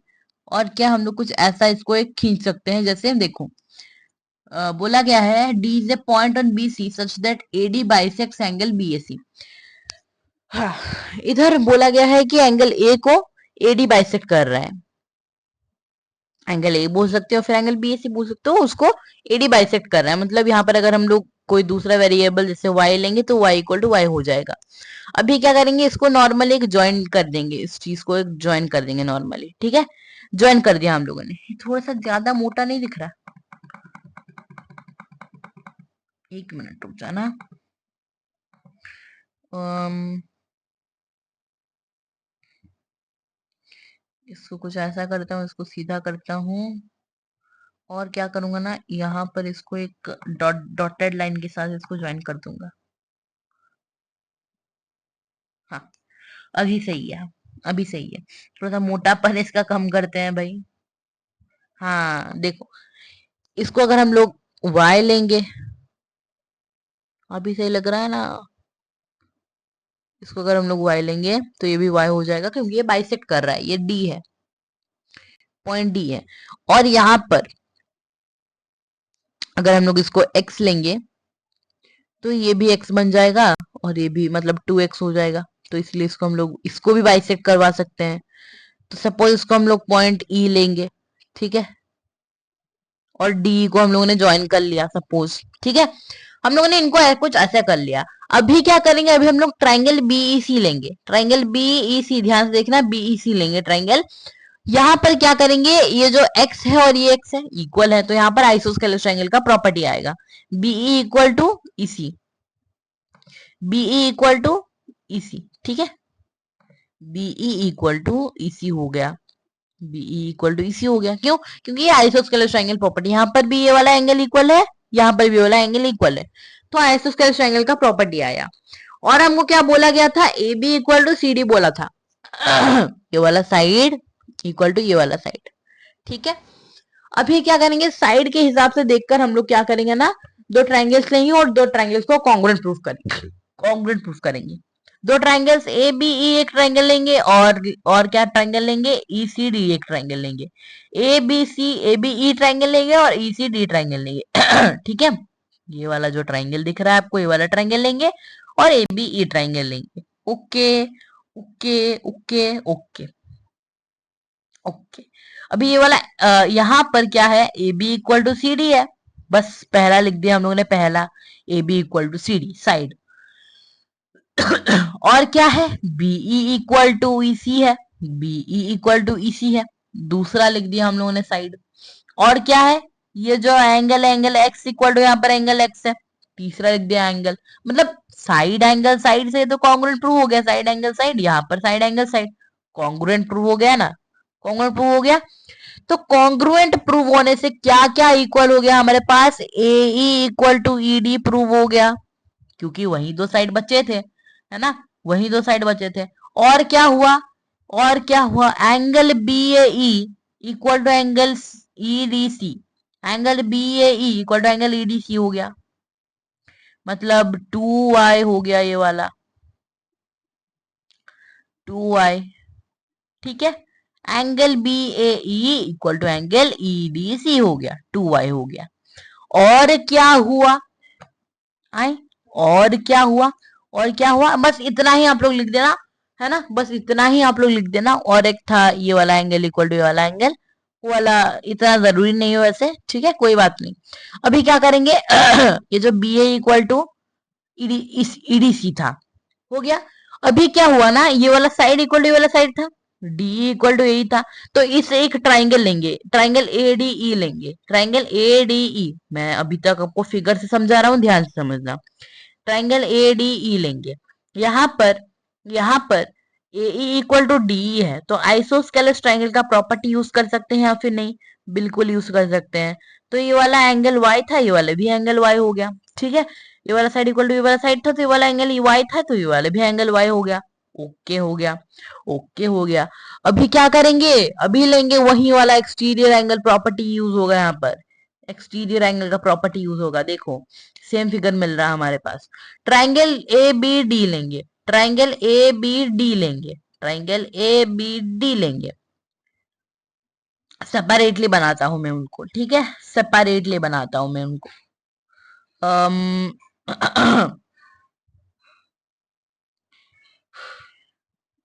और क्या हम लोग कुछ ऐसा इसको एक खींच सकते हैं, जैसे देखो बोला गया है D is a point on B C such that A D bisects angle B A C. हाँ, इधर बोला गया है कि एंगल ए को एडी बाइसेक्ट कर रहा है। एंगल ए बोल सकते हो, फिर एंगल बी सी बोल सकते हो, उसको एडी बाइसेक्ट कर रहा है। मतलब यहाँ पर अगर हम लोग कोई दूसरा वेरिएबल जैसे y लेंगे, तो y इक्वल टू वाई हो जाएगा। अभी क्या करेंगे, इसको नॉर्मली एक ज्वाइन कर देंगे, इस चीज को एक ज्वाइन कर देंगे नॉर्मली। ठीक है, ज्वाइन कर दिया हम लोगों ने। थोड़ा सा ज्यादा मोटा नहीं दिख रहा? एक मिनट रुक जाना। इसको कुछ ऐसा करता हूँ, इसको सीधा करता हूँ। और क्या करूंगा ना, यहाँ पर इसको एक डॉटेड लाइन के साथ इसको ज्वाइन कर दूंगा। हाँ, अभी सही है, अभी सही है। थोड़ा सा मोटापन इसका कम करते हैं भाई। हाँ देखो, इसको अगर हम लोग y लेंगे, अभी सही लग रहा है ना? इसको अगर हम लोग y लेंगे, तो ये भी y हो जाएगा, क्योंकि ये बाइसेक्ट कर रहा है, ये d है, पॉइंट d है। और यहाँ पर अगर हम लोग इसको x लेंगे, तो ये भी x बन जाएगा, और ये भी मतलब 2x हो जाएगा। तो इसलिए इसको हम लोग इसको भी बाइसेक्ट करवा सकते हैं। तो सपोज इसको हम लोग पॉइंट ई लेंगे। ठीक है, और डी को हम लोगों ने ज्वाइन कर लिया सपोज। ठीक है, हम लोगों ने इनको कुछ ऐसा कर लिया। अभी क्या करेंगे, अभी हम लोग ट्राइंगल बीईसी लेंगे। ट्राइंगल बीईसी, ध्यान से देखना, बीईसी लेंगे ट्राइंगल। यहाँ पर क्या करेंगे, ये जो x है और ये x है इक्वल है, तो यहाँ पर आइसोस्केलेस ट्राइंगल का प्रॉपर्टी आएगा, BE equal to EC, BE equal to EC. ठीक है, बीई इक्वल टू ईसी हो गया, बीई इक्वल टू ईसी हो गया। क्यों? क्योंकि ये आइसोस्केलेस ट्रायंगल प्रॉपर्टी, यहाँ पर भी ये वाला एंगल इक्वल है, यहाँ पर भी वाला एंगल इक्वल है, तो आइसोस्केलेस ट्रायंगल का प्रॉपर्टी आया। और हमको क्या बोला गया था, A B equal to C D बोला था। ये वाला साइड इक्वल टू ये वाला साइड। ठीक है, अभी क्या करेंगे, साइड के हिसाब से देखकर हम लोग क्या करेंगे ना, दो ट्राइंगल्स लेंगे और दो ट्राइंगल्स को कॉन्ग्रुएंट प्रूफ करेंगे। कॉन्ग्रुएंट प्रूफ करेंगे, दो ट्राइंगल्स ए बी ई एक ट्राइंगल लेंगे, और क्या ट्राइंगल लेंगे, ई सी डी एक ट्राइंगल लेंगे। ए बी ई ट्राइंगल लेंगे और ई सी डी ट्राइंगल लेंगे। ठीक है, ये वाला जो ट्राइंगल दिख रहा है आपको, ये वाला ट्राइंगल लेंगे और ए बी ई ट्राइंगल लेंगे। Okay okay okay okay okay. अभी ये वाला यहाँ पर क्या है, A B equal to C D है, बस पहला लिख दिया हम लोगों ने, पहला A B equal to C D side. और क्या है, बीई इक्वल टू ईसी है, बीई इक्वल टू ईसी है, दूसरा लिख दिया हम लोगों ने साइड। और क्या है, ये जो angle angle X equal to, यहाँ पर एंगल एक्स है, तीसरा लिख दिया एंगल। मतलब साइड एंगल साइड से तो कॉन्ग्रुएंट प्रूव हो गया, साइड एंगल साइड, यहाँ पर side angle side, congruent prove हो गया ना, कॉन्ग्रुएंट प्रूव हो गया। तो कॉन्ग्रुएंट प्रूव होने से क्या क्या इक्वल हो गया हमारे पास, A equal to E D prove हो गया, क्योंकि वही दो साइड बचे थे, है ना, वही दो साइड बचे थे। और क्या हुआ, और क्या हुआ, angle B A E equal to angle EDC, angle BAE equal to angle EDC हो गया, मतलब 2y हो गया ये वाला, 2y। ठीक है, angle BAE equal to angle EDC हो गया, 2y हो गया। और क्या हुआ, आए, और क्या हुआ, और क्या हुआ, बस इतना ही आप लोग लिख देना, है ना, बस इतना ही आप लोग लिख देना। और एक था ये वाला एंगल इक्वल टू ये वाला एंगल, वो वाला इतना जरूरी नहीं है वैसे, ठीक है, कोई बात नहीं। अभी क्या करेंगे ये जो B A equal to EDC था, हो गया। अभी क्या हुआ ना, ये वाला साइड इक्वल टू ये वाला साइड था, डी इक्वल टू ए था, तो इस एक ट्राइंगल लेंगे, ट्राइंगल एडीई लेंगे, ट्राइंगल एडीई, मैं अभी तक आपको फिगर से समझा रहा हूँ, ध्यान से समझना। ट्राइंगल एडीई लेंगे, यहाँ पर, यहाँ पर ए इक्वल टू डी है, तो आइसोस्केलस ट्राइंगल का प्रॉपर्टी यूज कर सकते हैं या फिर नहीं, बिल्कुल यूज कर सकते हैं। तो ये वाला एंगल वाई था, ये वाला भी एंगल वाई हो गया, ठीक है। ये वाला साइड इक्वल टू ये वाला साइड था, तो ये वाला एंगल ये वाई था, तो ये वाला भी एंगल वाई हो गया। ओके हो गया, ओके हो गया। अभी क्या करेंगे, अभी लेंगे वही वाला एक्सटीरियर एंगल प्रॉपर्टी यूज होगा, यहाँ पर एक्सटीरियर एंगल का प्रॉपर्टी यूज होगा। देखो सेम फिगर मिल रहा है हमारे पास, ट्राइंगल ए बी डी लेंगे, ट्राइंगल ए बी डी लेंगे, ट्राइंगल ए बी डी लेंगे, सेपरेटली बनाता हूं मैं उनको, ठीक है, सेपरेटली बनाता हूं मैं उनको। अम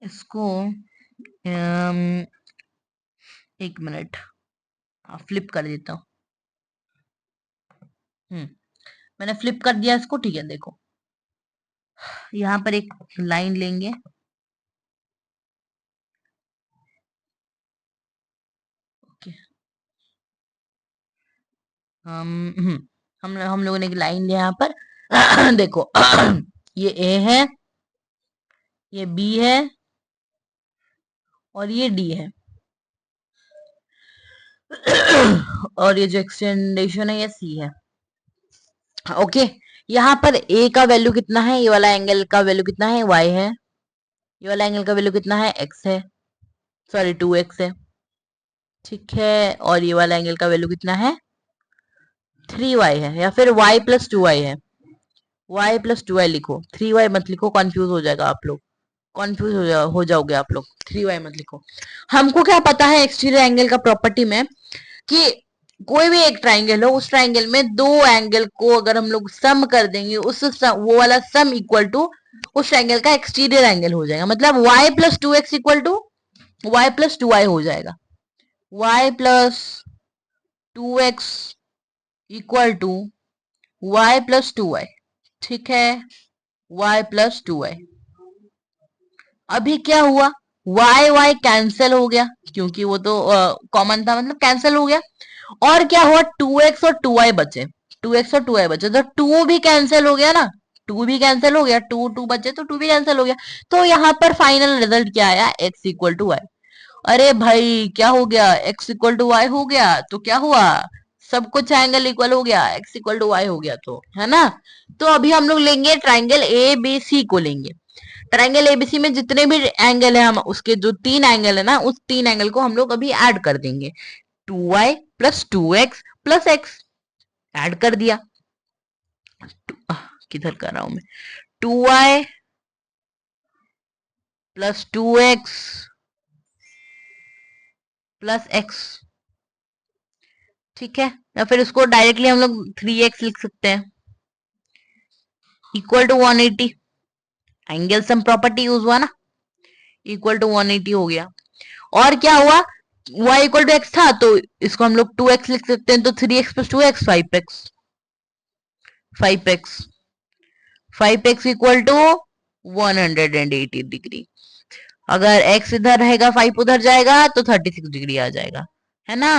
इसको एक मिनट फ्लिप कर देता हूँ। मैंने फ्लिप कर दिया इसको, ठीक है। देखो यहाँ पर एक लाइन लेंगे, ओके, हम लोगों ने एक लाइन लिया यहाँ पर देखो ये ए है, ये बी है, और ये डी है और ये जो एक्सटेंडेशन है ये सी है, ओके। यहाँ पर ए का वैल्यू कितना है, ये वाला एंगल का वैल्यू कितना है, वाई है, ये वाला एंगल का वैल्यू कितना है, एक्स है, सॉरी 2x है, ठीक है। और ये वाला एंगल का वैल्यू कितना है, 3y है, या फिर y प्लस 2y है, y प्लस 2y लिखो, 3y मत लिखो, कंफ्यूज हो जाएगा आप लोग, कंफ्यूज हो जाओगे आप लोग, 3y मत लिखो। हमको क्या पता है एक्सटीरियर एंगल का प्रॉपर्टी में, कि कोई भी एक ट्राइंगल हो, उस ट्राइंगल में दो एंगल को अगर हम लोग सम कर देंगे, वो वाला सम इक्वल टू उस ट्राइंगल का एक्सटीरियर एंगल हो जाएगा। मतलब y plus 2x equal to y plus 2y हो जाएगा, y plus 2x equal to y plus 2y, ठीक है, y प्लस 2y। अभी क्या हुआ, y y कैंसिल हो गया, क्योंकि वो तो कॉमन था, मतलब कैंसिल हो गया। और क्या हुआ, 2x और 2y बचे, 2x और 2y बचे, तो 2 भी कैंसिल हो गया ना, 2 भी कैंसिल हो गया, 2 2 बचे तो 2 भी कैंसिल हो गया। तो यहाँ पर फाइनल रिजल्ट क्या आया, x इक्वल टू वाई। अरे भाई क्या हो गया, x इक्वल टू वाई हो गया, तो क्या हुआ, सब कुछ एंगल इक्वल हो गया, x इक्वल टू वाई हो गया, तो है ना। तो अभी हम लोग लेंगे ट्राइंगल ए बी सी को लेंगे, ट्राइंगल एबीसी में जितने भी एंगल है, हम उसके जो 3 एंगल है ना, उस 3 एंगल को हम लोग अभी ऐड कर देंगे, 2y plus 2x plus x, add कर दिया। किधर कर रहा हूं मैं, 2y plus 2x plus x, ठीक है। या फिर उसको डायरेक्टली हम लोग 3x लिख सकते हैं, equal to 180, angle sum property use हुआ ना, इक्वल टू 180 हो गया। और क्या हुआ, y इक्वल टू एक्स था, तो इसको हम लोग 2x लिख सकते हैं, तो 3x plus 2x 5x, 5x, 5x equal to 180 degree. अगर x इधर रहेगा 5 उधर जाएगा तो 36 डिग्री आ जाएगा, है ना।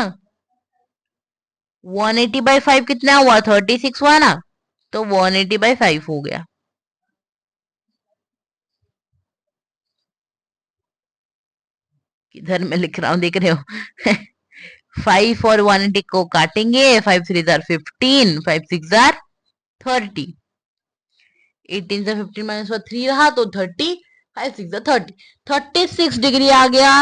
180 बाई 5 कितना हुआ, 36 हुआ ना, तो 180 बाई 5 हो गया। किधर मैं लिख रहा हूँ, देख रहे हो 5 और 180 को काटेंगे, 5 3 जार 15, 5 6 जार 30, 18 से 15 माइनस 3 रहा तो 30, 5 6 जार 30, 36 डिग्री आ गया।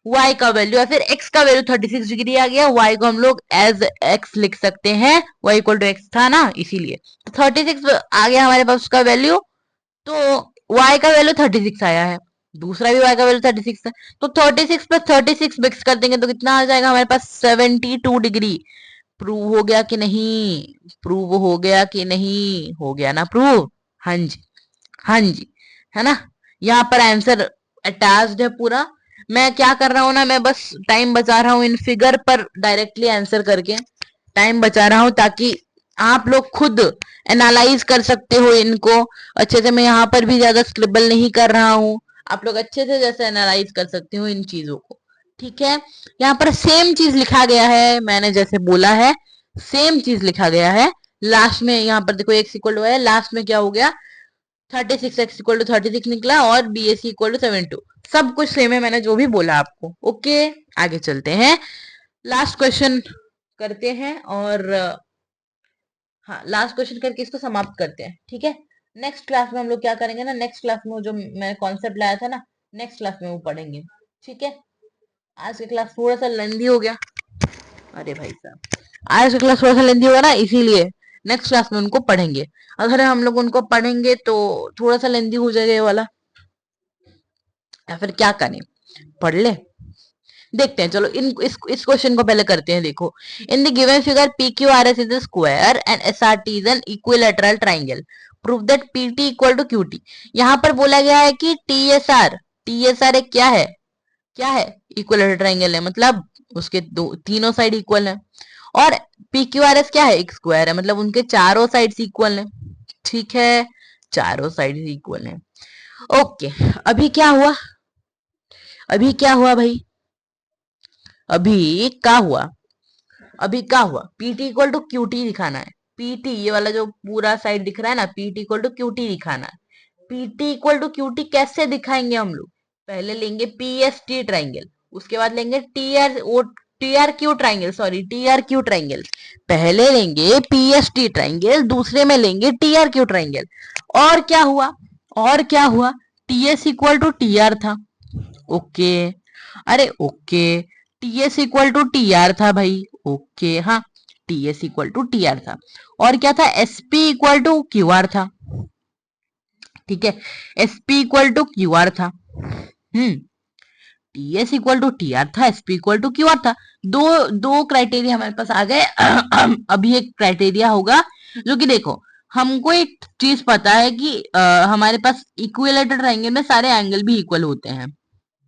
y का वैल्यू या फिर x का वैल्यू 36 डिग्री आ गया, y को हम लोग एज x लिख सकते हैं, y इक्वल टू x था ना इसीलिए। तो 36 आ गया हमारे पास उसका वैल्यू, तो y का वैल्यू 36 आया है, दूसरा भी y का वैल्यू 36 है, तो 36 प्लस 36 मिक्स कर देंगे तो कितना आ जाएगा हमारे पास 72 डिग्री। प्रूव हो गया कि नहीं? प्रूव हो गया कि नहीं? हो गया ना प्रूव? हाँ जी, हाँ जी, है ना। यहाँ पर आंसर अटैच्ड है पूरा। मैं क्या कर रहा हूँ ना, मैं बस टाइम बचा रहा हूँ इन फिगर पर डायरेक्टली आंसर करके, टाइम बचा रहा हूँ ताकि आप लोग खुद एनालाइज कर सकते हो इनको अच्छे से। मैं यहाँ पर भी ज्यादा स्क्रिबल नहीं कर रहा हूँ, आप लोग अच्छे से जैसे एनालाइज कर सकते हो इन चीजों को। ठीक है, यहाँ पर सेम चीज लिखा गया है, मैंने जैसे बोला है सेम चीज लिखा गया है। लास्ट में यहाँ पर देखो एक्स इक्वल टू है, लास्ट में क्या हो गया 36 एक्स इक्वल टू 36 निकला और B S C equal to 72, सब कुछ सेम है मैंने जो भी बोला आपको। ओके, आगे चलते हैं, लास्ट क्वेश्चन करते हैं और हाँ लास्ट क्वेश्चन करके इसको समाप्त करते हैं। ठीक है, नेक्स्ट क्लास में हम लोग क्या करेंगे ना, नेक्स्ट क्लास में वो जो मैं कॉन्सेप्ट लाया था ना, नेक्स्ट क्लास में वो पढ़ेंगे। ठीक है, आज का क्लास थोड़ा सा लेंदी हो गया, अरे भाई साहब आज का क्लास थोड़ा सा लेंदी होगा ना, इसीलिए नेक्स्ट क्लास में उनको पढ़ेंगे। अगर हम लोग उनको पढ़ेंगे तो थोड़ा सा लेंदी हो जाएगा ये वाला, या फिर क्या करें, पढ़ ले। देखते हैं, चलो इस क्वेश्चन को पहले करते हैं। देखो, in the given figure P Q R S is a square and S R T is an equilateral triangle, prove that P T equal to Q T. यहाँ पर बोला गया है कि टी एस आर एक क्या है, क्या है, इक्विलेटरल ट्राइंगल है, मतलब उसके दो तीनों साइड इक्वल है। और पी क्यू आर एस क्या है, एक स्क्वायर है, मतलब उनके चारों साइड इक्वल है। ठीक है, चारों साइड इक्वल है। ओके, अभी क्या हुआ, अभी क्या हुआ भाई, अभी क्या हुआ, अभी क्या हुआ, पीटी इक्वल टू क्यूटी दिखाना है। पीटी ये वाला जो पूरा साइड दिख रहा है ना, पीटी इक्वल टू क्यूटी दिखाना है। पीटी इक्वल टू क्यूटी कैसे दिखाएंगे हम लोग, पहले लेंगे पीएसटी ट्राइंगल, उसके बाद लेंगे TR Q triangle, sorry TR Q triangle. पहले लेंगे पीएसटी ट्राइंगल, दूसरे में लेंगे टीआर क्यू ट्राइंगल। और क्या हुआ, और क्या हुआ, टीएस इक्वल टू टीआर था। ओके, अरे okay, TS equal to TR था भाई, ओके हाँ, टीएस इक्वल टू टीआर था। और क्या था, एसपी इक्वल टू क्यूआर था। ठीक है, एसपी इक्वल टू क्यूआर था। टीएस इक्वल टू टीआर था, एसपी इक्वल टू क्यूआर था। दो दो क्राइटेरिया हमारे पास आ गए। अभी एक क्राइटेरिया होगा, जो कि देखो हमको एक चीज पता है कि हमारे पास इक्विलेटरल ट्रायंगल में सारे एंगल भी इक्वल होते हैं।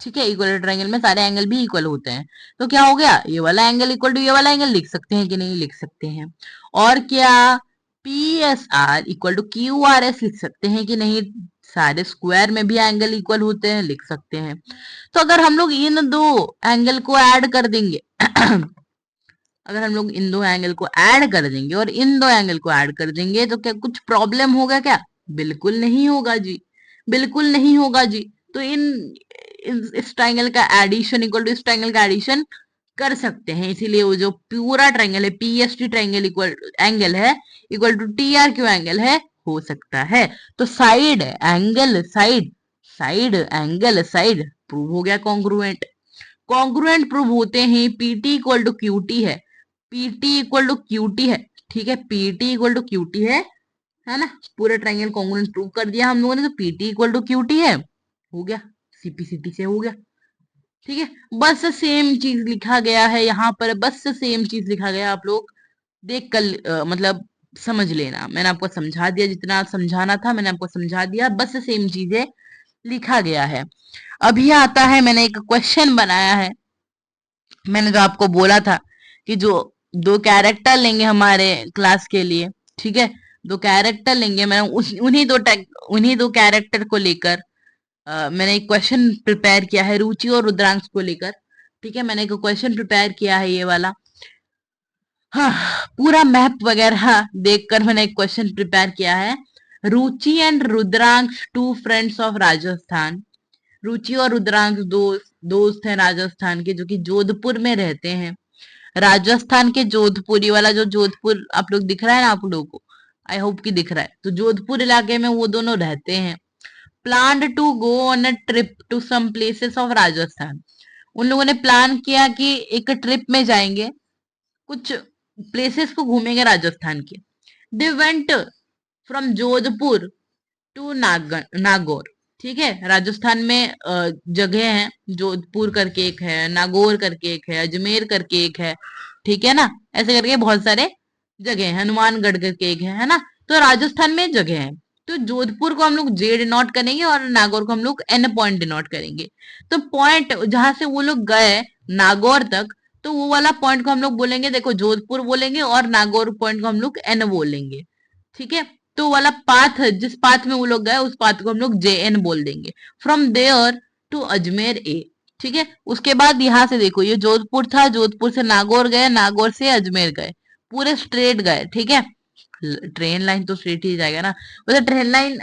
ठीक है, इक्वल ट्रायंगल में सारे एंगल भी इक्वल होते हैं, तो क्या हो गया, ये वाला एंगल इक्वल टू ये वाला एंगल लिख सकते हैं कि नहीं, लिख सकते हैं। और क्या, P S R equal to Q R S लिख सकते हैं कि नहीं, सारे स्क्वायर में भी एंगल इक्वल होते हैं, लिख सकते हैं। तो अगर हम लोग इन दो एंगल को ऐड कर देंगे अगर हम लोग इन दो एंगल को ऐड कर देंगे और इन दो एंगल को ऐड कर देंगे तो क्या कुछ प्रॉब्लम होगा क्या, बिल्कुल नहीं होगा जी, बिल्कुल नहीं होगा जी। तो इस ट्राइंगल का एडिशन इक्वल टू इस ट्राइंगल का एडिशन कर सकते हैं, इसीलिए वो जो पूरा ट्राइंगल है पीएसटी ट्राइंगल इक्वल एंगल है equal to TR Q angle है, हो सकता है। तो side angle side, side angle side prove हो गया कॉन्ग्रुएंट। कॉन्ग्रुएंट प्रूव होते हैं पीटी इक्वल टू क्यूटी है, पीटी इक्वल टू क्यूटी है। ठीक है, पीटी इक्वल टू क्यूटी है ना, पूरे ट्राइंगल कॉन्ग्रुएंट प्रूव कर दिया हम लोगों ने, तो पीटी इक्वल टू क्यूटी है, हो गया, सीपीसीटी से हो गया। ठीक है, बस सेम चीज लिखा गया है यहाँ पर, बस सेम चीज लिखा गया, आप लोग देख कर मतलब समझ लेना, मैंने आपको समझा दिया, जितना समझाना था मैंने आपको समझा दिया, बस सेम चीजें लिखा गया है। अभी आता है, मैंने एक क्वेश्चन बनाया है, मैंने जो आपको बोला था कि जो दो कैरेक्टर लेंगे हमारे क्लास के लिए, ठीक है, दो कैरेक्टर लेंगे, मैंने उन्हीं दो कैरेक्टर को लेकर मैंने एक क्वेश्चन प्रिपेयर किया है रुचि और रुद्रांश को लेकर। ठीक है, मैंने एक क्वेश्चन प्रिपेयर किया है ये वाला, हाँ, पूरा मैप वगैरह देखकर मैंने एक क्वेश्चन प्रिपेयर किया है। Ruchi and Rudransh two friends of Rajasthan, Ruchi और रुद्रांश दोस्त हैं राजस्थान के, जो कि जोधपुर में रहते हैं। राजस्थान के जोधपुर, ये वाला जो जोधपुर आप लोग दिख रहा है ना आप लोगों को, आई होप कि दिख रहा है, तो जोधपुर इलाके में वो दोनों रहते हैं। Planned to go on a trip to some places of Rajasthan, उन लोगों ने प्लान किया कि एक ट्रिप में जाएंगे, कुछ प्लेसेस को घूमेंगे राजस्थान के। They went from Jodhpur to Nagaur. ठीक है, राजस्थान में जगह है, जोधपुर करके एक है, नागौर करके एक है, अजमेर करके एक है, ठीक है ना, ऐसे करके बहुत सारे जगह है, हनुमानगढ़ करके एक है ना। तो राजस्थान में जगह है। तो जोधपुर को हम लोग जे डिनोट करेंगे और नागौर को हम लोग एन पॉइंट डिनोट करेंगे। तो पॉइंट जहां से वो लोग गए नागौर तक, तो वो वाला पॉइंट को हम लोग बोलेंगे, देखो जोधपुर बोलेंगे और नागौर पॉइंट को हम लोग एन बोलेंगे। ठीक है, तो वाला पाथ, जिस पाथ में वो लोग गए उस पाथ को हम लोग जे एन बोल देंगे। फ्रॉम देयर टू अजमेर ए। ठीक है, उसके बाद यहां से देखो, ये जोधपुर था, जोधपुर से नागौर गए, नागौर से अजमेर गए, पूरे स्ट्रेट गए। ठीक है, ट्रेन लाइन तो स्ट्रेट ही जाएगा ना, वैसे ट्रेन लाइन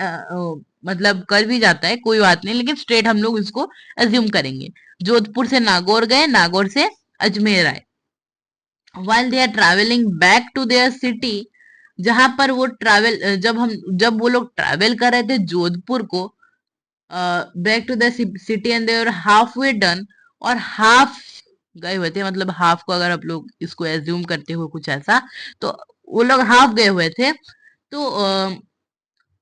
मतलब कर भी जाता है, कोई बात नहीं, लेकिन स्ट्रेट हम लोग इसको एज्यूम करेंगे। जोधपुर से नागौर गए, नागौर से अजमेर आए। while they are traveling back to their city, जहां पर वो ट्रैवल, जब वो लोग ट्रैवल कर रहे थे जोधपुर को back to the city, and they were half way done, और हाफ गए हुए थे, मतलब हाफ को अगर आप लोग इसको एज्यूम करते हो कुछ ऐसा, तो वो लोग हाफ गए हुए थे। तो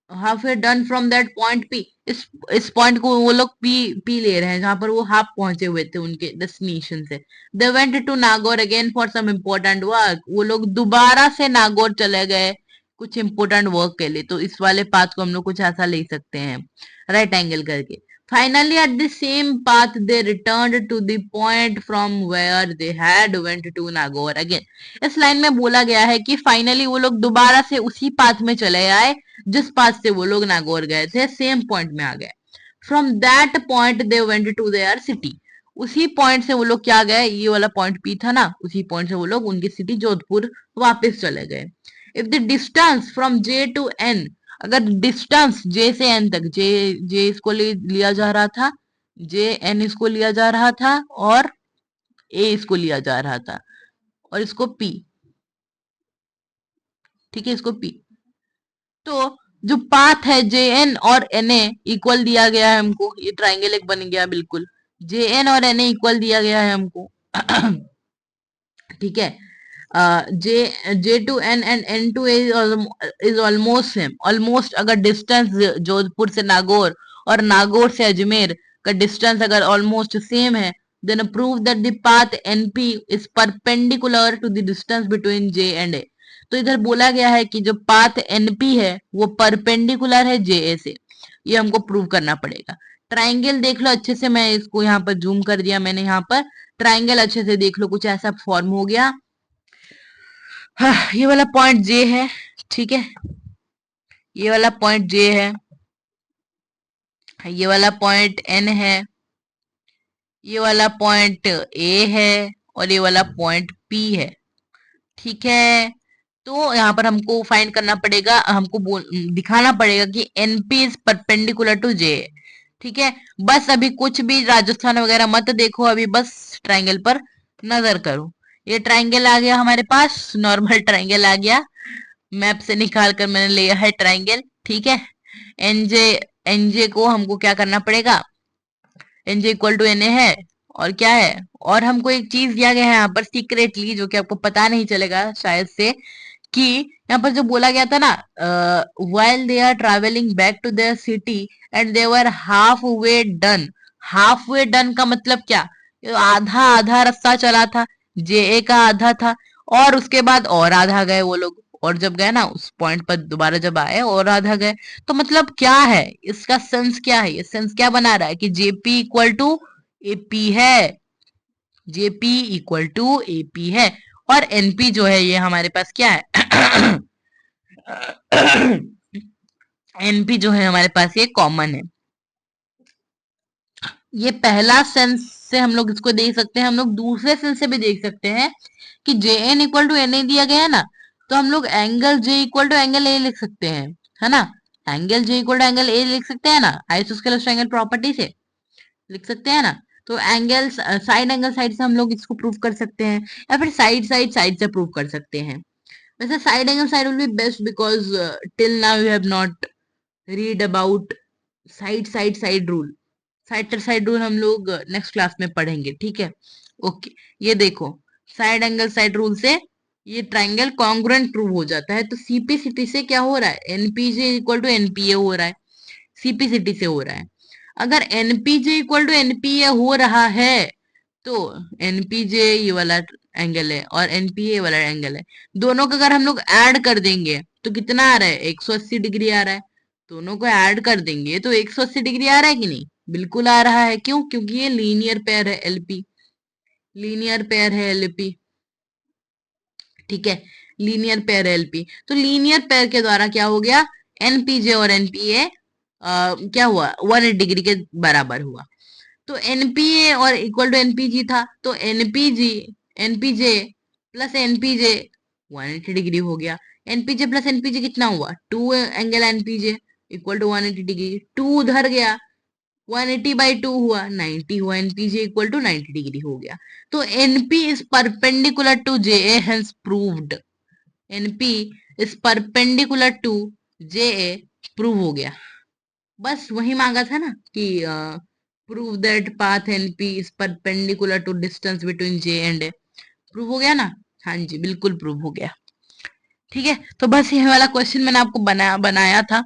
half way done from that point P, इस पॉइंट को वो लोग पी पी ले रहे हैं, जहां पर वो हाफ पहुंचे हुए थे उनके डेस्टिनेशन से। They went to Nagaur again for some important work, वो लोग दोबारा से नागौर चले गए कुछ इंपोर्टेंट वर्क के लिए। तो इस वाले पाथ को हम लोग कुछ ऐसा ले सकते हैं, राइट एंगल करके। Finally at the same path they return to the point from where they had went to Nagaur again. इस लाइन में बोला गया है कि फाइनली वो लोग दोबारा से उसी पाथ में चले आए जिस पास से वो लोग नागौर गए थे, सेम पॉइंट में आ गए। From that point they went to their city, उसी पॉइंट से वो लोग क्या गए, ये वाला पॉइंट पी था ना, उसी पॉइंट से वो लोग उनकी सिटी जोधपुर वापस चले गए। If the distance from J to N, अगर डिस्टेंस जे से एन तक, जे जे इसको लिया जा रहा था, जे एन इसको लिया जा रहा था, और ए इसको लिया जा रहा था, और इसको पी, ठीक है, इसको पी। तो जो पाथ है जे एन और एन ए इक्वल दिया गया है हमको, ये ट्राइंगल एक बन गया बिल्कुल, जे एन और एन ए इक्वल दिया गया है हमको। ठीक है, J J to N and N two is almost same, almost अगर डिस्टेंस जोधपुर से नागौर और नागौर से अजमेर का डिस्टेंस अगर ऑलमोस्ट सेम है, then prove that the path NP is perpendicular to the distance between J and A. तो इधर बोला गया है कि जो पाथ एनपी है वो परपेंडिकुलर है जे ए से, ये हमको प्रूव करना पड़ेगा। ट्राइंगल देख लो अच्छे से, मैं इसको यहाँ पर जूम कर दिया मैंने, यहाँ पर ट्राइंगल अच्छे से देख लो, कुछ ऐसा फॉर्म हो गया। हाँ, ये वाला पॉइंट जे है, ठीक है, ये वाला पॉइंट जे है, ये वाला पॉइंट एन है, ये वाला पॉइंट ए है, और ये वाला पॉइंट पी है। ठीक है, तो यहाँ पर हमको फाइंड करना पड़ेगा, हमको दिखाना पड़ेगा कि एनपी इज परपेंडिकुलर टू जे। ठीक है, बस अभी कुछ भी राजस्थान वगैरह मत देखो, अभी बस ट्राइंगल पर नजर करो। ये ट्राइंगल आ गया हमारे पास, नॉर्मल ट्राइंगल आ गया, मैप से निकाल कर मैंने लिया है ट्राइंगल। ठीक है, एनजे एनजे को हमको क्या करना पड़ेगा, NJ equal to N A है, और क्या है, और हमको एक चीज दिया गया है यहाँ पर सीक्रेटली, जो कि आपको पता नहीं चलेगा शायद से, कि यहाँ पर जो बोला गया था ना, while they are traveling back to their city and they were halfway done, halfway done का मतलब क्या, आधा आधा रास्ता चला था, जे ए का आधा था, और उसके बाद और आधा गए वो लोग, और जब गए ना उस पॉइंट पर दोबारा जब आए और आधा गए। तो मतलब क्या है इसका सेंस, क्या है ये सेंस क्या बना रहा है कि जेपी इक्वल टू एपी है, जेपी इक्वल टू एपी है, और एनपी जो है ये हमारे पास क्या है, एनपी जो है हमारे पास ये कॉमन है। ये पहला सेंस से हम लोग इसको देख सकते हैं, हम लोग दूसरे सेंस से भी देख सकते हैं कि J N equal to N A दिया गया है ना, तो हम लोग angle J equal to angle A लिख सकते हैं, है ना, angle J equal to angle A लिख सकते हैं ना, आइसोस्केलस ट्रायंगल प्रॉपर्टी से लिख सकते हैं ना। तो एंगल साइड एंगल साइड से हम लोग इसको प्रूव कर सकते हैं, या फिर साइड साइड साइड से प्रूव कर सकते हैं। वैसे side angle side will be best, because till now you have not read about side side side rule, side to side rule हम लोग नेक्स्ट क्लास में पढ़ेंगे, ठीक है। ओके, ये देखो, साइड एंगल साइड रूल से ये ट्राइंगल कॉन्ग्रुएंट प्रूव हो जाता है। तो सीपीसीटी से क्या हो रहा है, एनपीजे इक्वल टू एनपीए हो रहा है, सीपीसीटी से हो रहा है। अगर एनपीजे इक्वल टू एनपीए हो रहा है तो एनपीजे ये वाला एंगल है और एनपीए वाला एंगल है, दोनों का अगर हम लोग ऐड कर देंगे तो कितना आ रहा है, 180 डिग्री आ रहा है। दोनों को ऐड कर देंगे तो 180 डिग्री आ रहा है कि नहीं, बिल्कुल आ रहा है। क्यों, क्योंकि ये लीनियर पेयर है एलपी, लीनियर पेयर है एलपी, ठीक है, लीनियर पेयर एलपी। तो लीनियर पेयर के द्वारा क्या हो गया, एनपीजे और एनपीए क्या हुआ, 180 डिग्री के बराबर हुआ। तो एनपीए और इक्वल टू एनपीजी था, तो एनपीजी एनपीजे प्लस एनपीजे 180 डिग्री हो गया। एनपीजे प्लस एनपीजे कितना हुआ, 2 एंगल एनपीजे इक्वल टू 180 डिग्री, 2 उधर गया, 180/2 हुआ, 90 हुआ, एनपीजे इक्वल टू 90 डिग्री हो गया। तो NP is perpendicular to JA, hence proved. NP is perpendicular to JA, prove हो गया। बस वही मांगा था ना कि prove that path NP is perpendicular to distance between J and A, prove हो गया ना। हाँ जी, बिल्कुल प्रूव हो गया। ठीक है, तो बस ये वाला क्वेश्चन मैंने आपको बनाया था।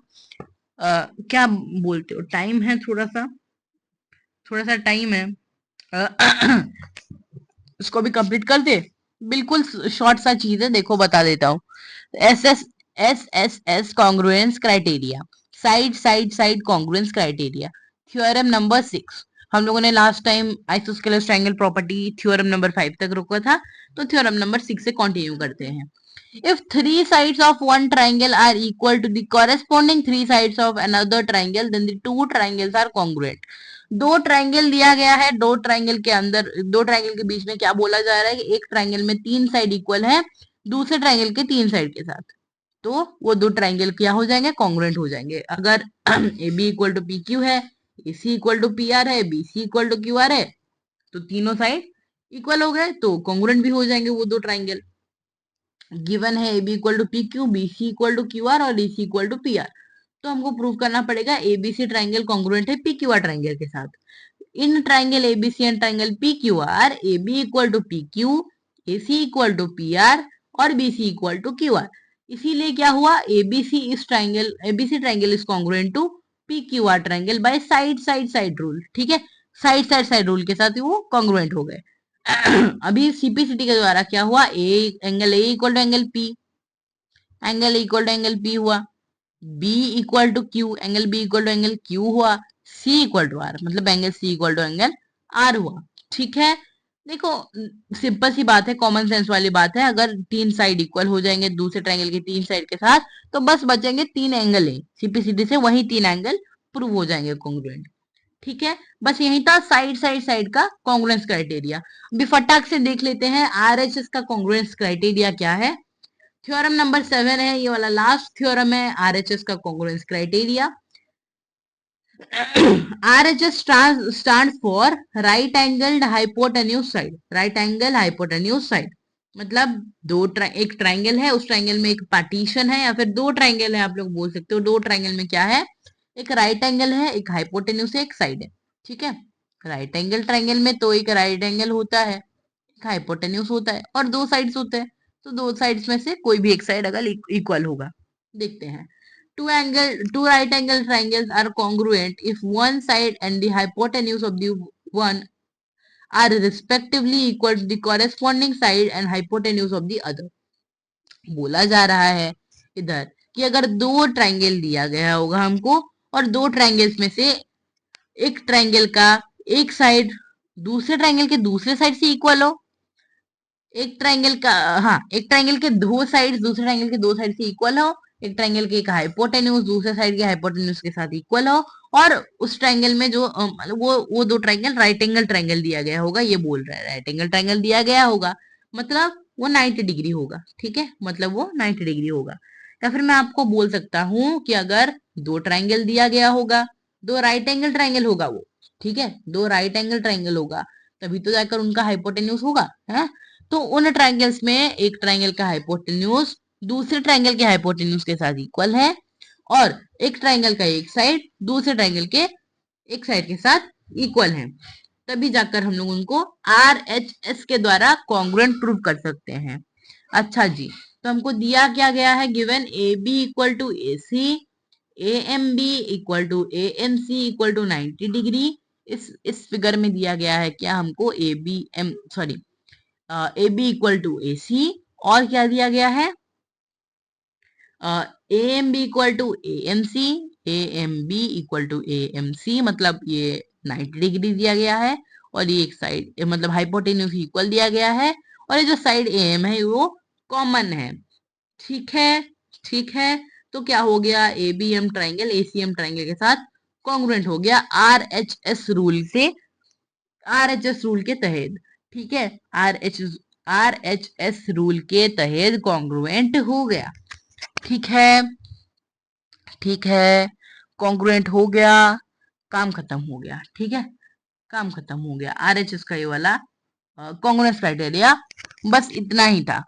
क्या बोलते हो, टाइम है थोड़ा सा टाइम है, इसको भी कंप्लीट कर दे। बिल्कुल शॉर्ट सा चीज है, देखो बता देता हूँ। S congruence criteria, side side side congruence criteria, theorem number 6। हम लोगों ने last time isosceles triangle property theorem number 5 तक रुका था, तो थ्योरम नंबर 6 से कंटिन्यू करते हैं। If three sides of one triangle are equal to the corresponding three sides of another triangle, then the two triangles are congruent. दो ट्राइंगल दिया गया है, दो ट्राइंगल के अंदर, दो ट्राइंगल के बीच में क्या बोला जा रहा है कि एक ट्राइंगल में तीन साइड इक्वल है दूसरे ट्राइंगल के तीन साइड के साथ, तो वो दो ट्राइंगल क्या हो जाएंगे, कॉन्ग्रुएंट हो जाएंगे। अगर A B equal to P Q है, A C equal to P R है, B C equal to Q R है, तो तीनों साइड इक्वल हो गए तो कॉन्ग्रुएंट भी हो जाएंगे वो दो ट्राइंगल। गिवन है A B equal to P Q, B C equal to Q R और D C equal to P R, तो हमको प्रूव करना पड़ेगा एबीसी ट्राइंगल कॉन्ग्रुएंट है पी क्यू आर ट्राइंगल के साथ। In triangle ABC and triangle P Q R, A B equal to P Q, A C equal to P R और B C equal to Q R. इसीलिए क्या हुआ, एबीसी इस triangle, ABC triangle is congruent to P Q R triangle by side side side rule, ठीक है, साइड साइड साइड रूल के साथ वो कॉन्ग्रुएंट हो गए। अभी सीपीसीटी के द्वारा क्या हुआ, angle A equal to angle P, angle equal to angle P हुआ, B equal to Q, angle B equal to angle Q हुआ, सी इक्वल टू आर, मतलब angle C equal to angle R हुआ। ठीक है, देखो सिंपल सी बात है, कॉमन सेंस वाली बात है। अगर तीन साइड इक्वल हो जाएंगे दूसरे ट्रायंगल के तीन साइड के साथ, तो बस बचेंगे तीन एंगल है, सीपीसीटी से वही तीन एंगल प्रूव हो जाएंगे कॉन्ग्रुएंट। ठीक है, बस यही था साइड साइड साइड का कॉन्ग्रुएंस क्राइटेरिया। अभी फटाक से देख लेते हैं आरएचएस का कॉन्ग्रुएंस क्राइटेरिया क्या है। थ्योरम नंबर 7 है, ये वाला लास्ट थ्योरम है आरएचएस का congruence criteria. RHS stands for right angled hypotenuse side, right angle hypotenuse side, मतलब एक ट्राइंगल है, उस ट्राइंगल में एक पार्टीशन है, या फिर दो ट्राइंगल है, आप लोग बोल सकते हो। दो ट्राइंगल में क्या है, एक राइट एंगल है, एक हाइपोटेन्यूज है, एक साइड है। ठीक है, राइट एंगल ट्राइंगल में तो एक राइट एंगल होता है, एक हाइपोटेन्यूज होता है और दो साइड्स होते हैं। तो दो साइड्स में से कोई भी एक साइड अगर इक्वल होगा, देखते हैं। Two right angle triangles are congruent if one side and the hypotenuse of the one are respectively equal to the corresponding side and hypotenuse of the other. बोला जा रहा है इधर कि अगर दो ट्राइंगल दिया गया होगा हमको और दो ट्राइंगल्स में से एक ट्राइंगल का एक साइड दूसरे ट्राइंगल के दूसरे साइड से इक्वल हो, एक ट्राइंगल का, हाँ, एक ट्राइंगल के दो साइड दूसरे ट्राइंगल के दो साइड से इक्वल हो, एक ट्राइंगल के एक हाइपोटेन्यूज दूसरे साइड के हाइपोटेन्यूज के साथ इक्वल हो, और उस ट्राइंगल में जो मतलब वो दो ट्राइंगल राइट एंगल ट्राइंगल दिया गया होगा, ये बोल रहा है राइट एंगल ट्राइंगल दिया गया होगा, मतलब वो 90 डिग्री होगा। ठीक है, मतलब वो 90 डिग्री होगा। या फिर मैं आपको बोल सकता हूँ कि अगर दो ट्राइंगल दिया गया होगा, दो राइट एंगल ट्राइंगल होगा वो, ठीक है, दो राइट एंगल ट्राइंगल होगा, तभी तो जाकर उनका हाइपोटेन्यूज होगा, है। तो उन ट्राइंगल्स में एक ट्राइंगल का हाइपोटेन्यूज दूसरे ट्राइंगल के हाइपोटेन्यूज के साथ इक्वल है, और एक ट्राइंगल का एक साइड दूसरे ट्राइंगल के एक साइड के साथ इक्वल हैं, तभी जाकर हम लोग उनको आर एच एस के द्वारा कॉन्ग्रुएंट प्रूव कर सकते हैं। अच्छा जी, तो हमको दिया क्या गया है, given A B equal to A C, A M B equal to A M C equal to 90 degree. इस फिगर में दिया गया है क्या हमको, A B M sorry A B equal to A C, और क्या दिया गया है, A M B equal to A M C, A M B equal to A M C, मतलब ये 90 डिग्री दिया गया है, और ये एक साइड मतलब हाइपोटेन्यूज इक्वल दिया गया है, और ये जो साइड ए एम है वो कॉमन है। ठीक है, ठीक है, तो क्या हो गया, A B M triangle A C M triangle के साथ कॉन्ग्रुएंट हो गया आर एच एस रूल के तहत। ठीक है, आर एच एस रूल के तहत कॉन्ग्रुएंट हो गया। ठीक है, ठीक है, कॉन्ग्रुएंट हो गया, काम खत्म हो गया। ठीक है, काम खत्म हो गया, आरएचएस का ये वाला कॉन्ग्रुएंस क्राइटेरिया, बस इतना ही था।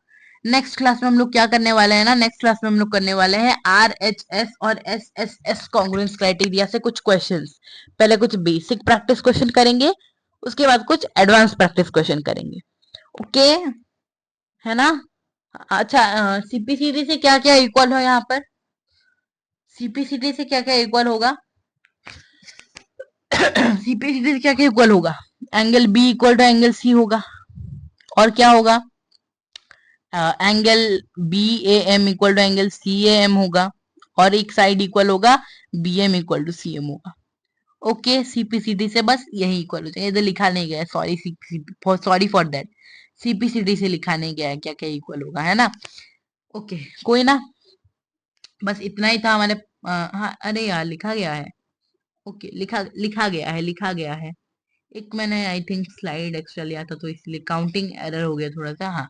नेक्स्ट क्लास में हम लोग क्या करने वाले हैं ना, नेक्स्ट क्लास में हम लोग करने वाले हैं आर एच एस और S S S congruence criteria से कुछ क्वेश्चंस। पहले कुछ बेसिक प्रैक्टिस क्वेश्चन करेंगे, उसके बाद कुछ एडवांस प्रैक्टिस क्वेश्चन करेंगे। ओके, है ना। अच्छा, सीपीसीटी से क्या क्या इक्वल हो यहाँ पर, सीपीसीटी से क्या क्या इक्वल होगा, सीपीसीटी से क्या क्या इक्वल होगा, angle B equal to angle C होगा, और क्या होगा, angle B A M equal to angle C A M होगा, और एक साइड इक्वल होगा B M equal to C M होगा। ओके, सीपीसीटी से बस यही इक्वल हो जाएगा, इधर लिखा नहीं गया है, सॉरी फॉर दैट, सीपीसीटी से लिखा नहीं गया है क्या क्या इक्वल होगा, है ना। ओके, कोई ना, बस इतना ही था हमारे हाँ, अरे यार लिखा गया है, ओके, लिखा लिखा गया है, लिखा गया है, एक मैंने आई थिंक स्लाइड एक्स्ट्रा लिया था तो इसलिए काउंटिंग एरर हो गया थोड़ा सा। हाँ,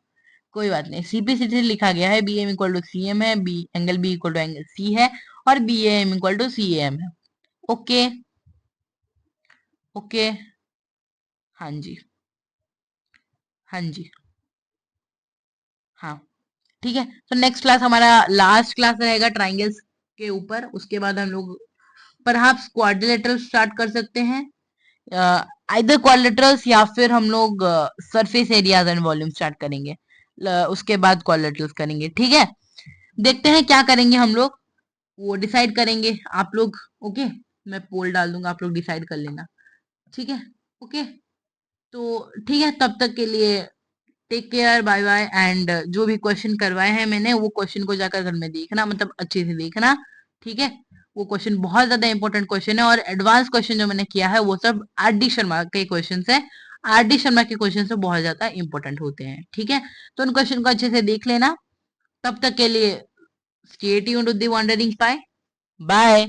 कोई बात नहीं, सीपीसीटी लिखा गया है, B M equal to C M है, B angle B equal to angle C है, और B M equal to C M है। ओके, ओके, हाँ जी, हाँ जी, हाँ, ठीक है। तो नेक्स्ट क्लास हमारा लास्ट क्लास रहेगा ट्राइंगल्स के ऊपर, उसके बाद हम लोग परहैप्स क्वाड्रिलेटरल स्टार्ट कर सकते हैं, आइदर क्वाड्रिलेटरल्स या फिर हम लोग surface areas and volume start करेंगे, उसके बाद क्वाड्रिलेटरल्स करेंगे। ठीक है, देखते हैं क्या करेंगे हम लोग, वो डिसाइड करेंगे आप लोग। ओके, मैं पोल डाल दूंगा, आप लोग डिसाइड कर लेना। ठीक है, ओके, तो ठीक है, तब तक के लिए take care, bye bye, and जो भी क्वेश्चन करवाए हैं मैंने वो क्वेश्चन को जाकर घर में देखना, मतलब अच्छे से देखना। ठीक है, वो क्वेश्चन बहुत ज्यादा इंपॉर्टेंट क्वेश्चन है, और एडवांस क्वेश्चन जो मैंने किया है वो सब आर डी शर्मा के क्वेश्चन है, आर डी शर्मा के क्वेश्चन से बहुत ज्यादा इंपॉर्टेंट होते हैं। ठीक है, तो उन क्वेश्चन को अच्छे से देख लेना, तब तक के लिए stay tuned with the wondering pi, bye.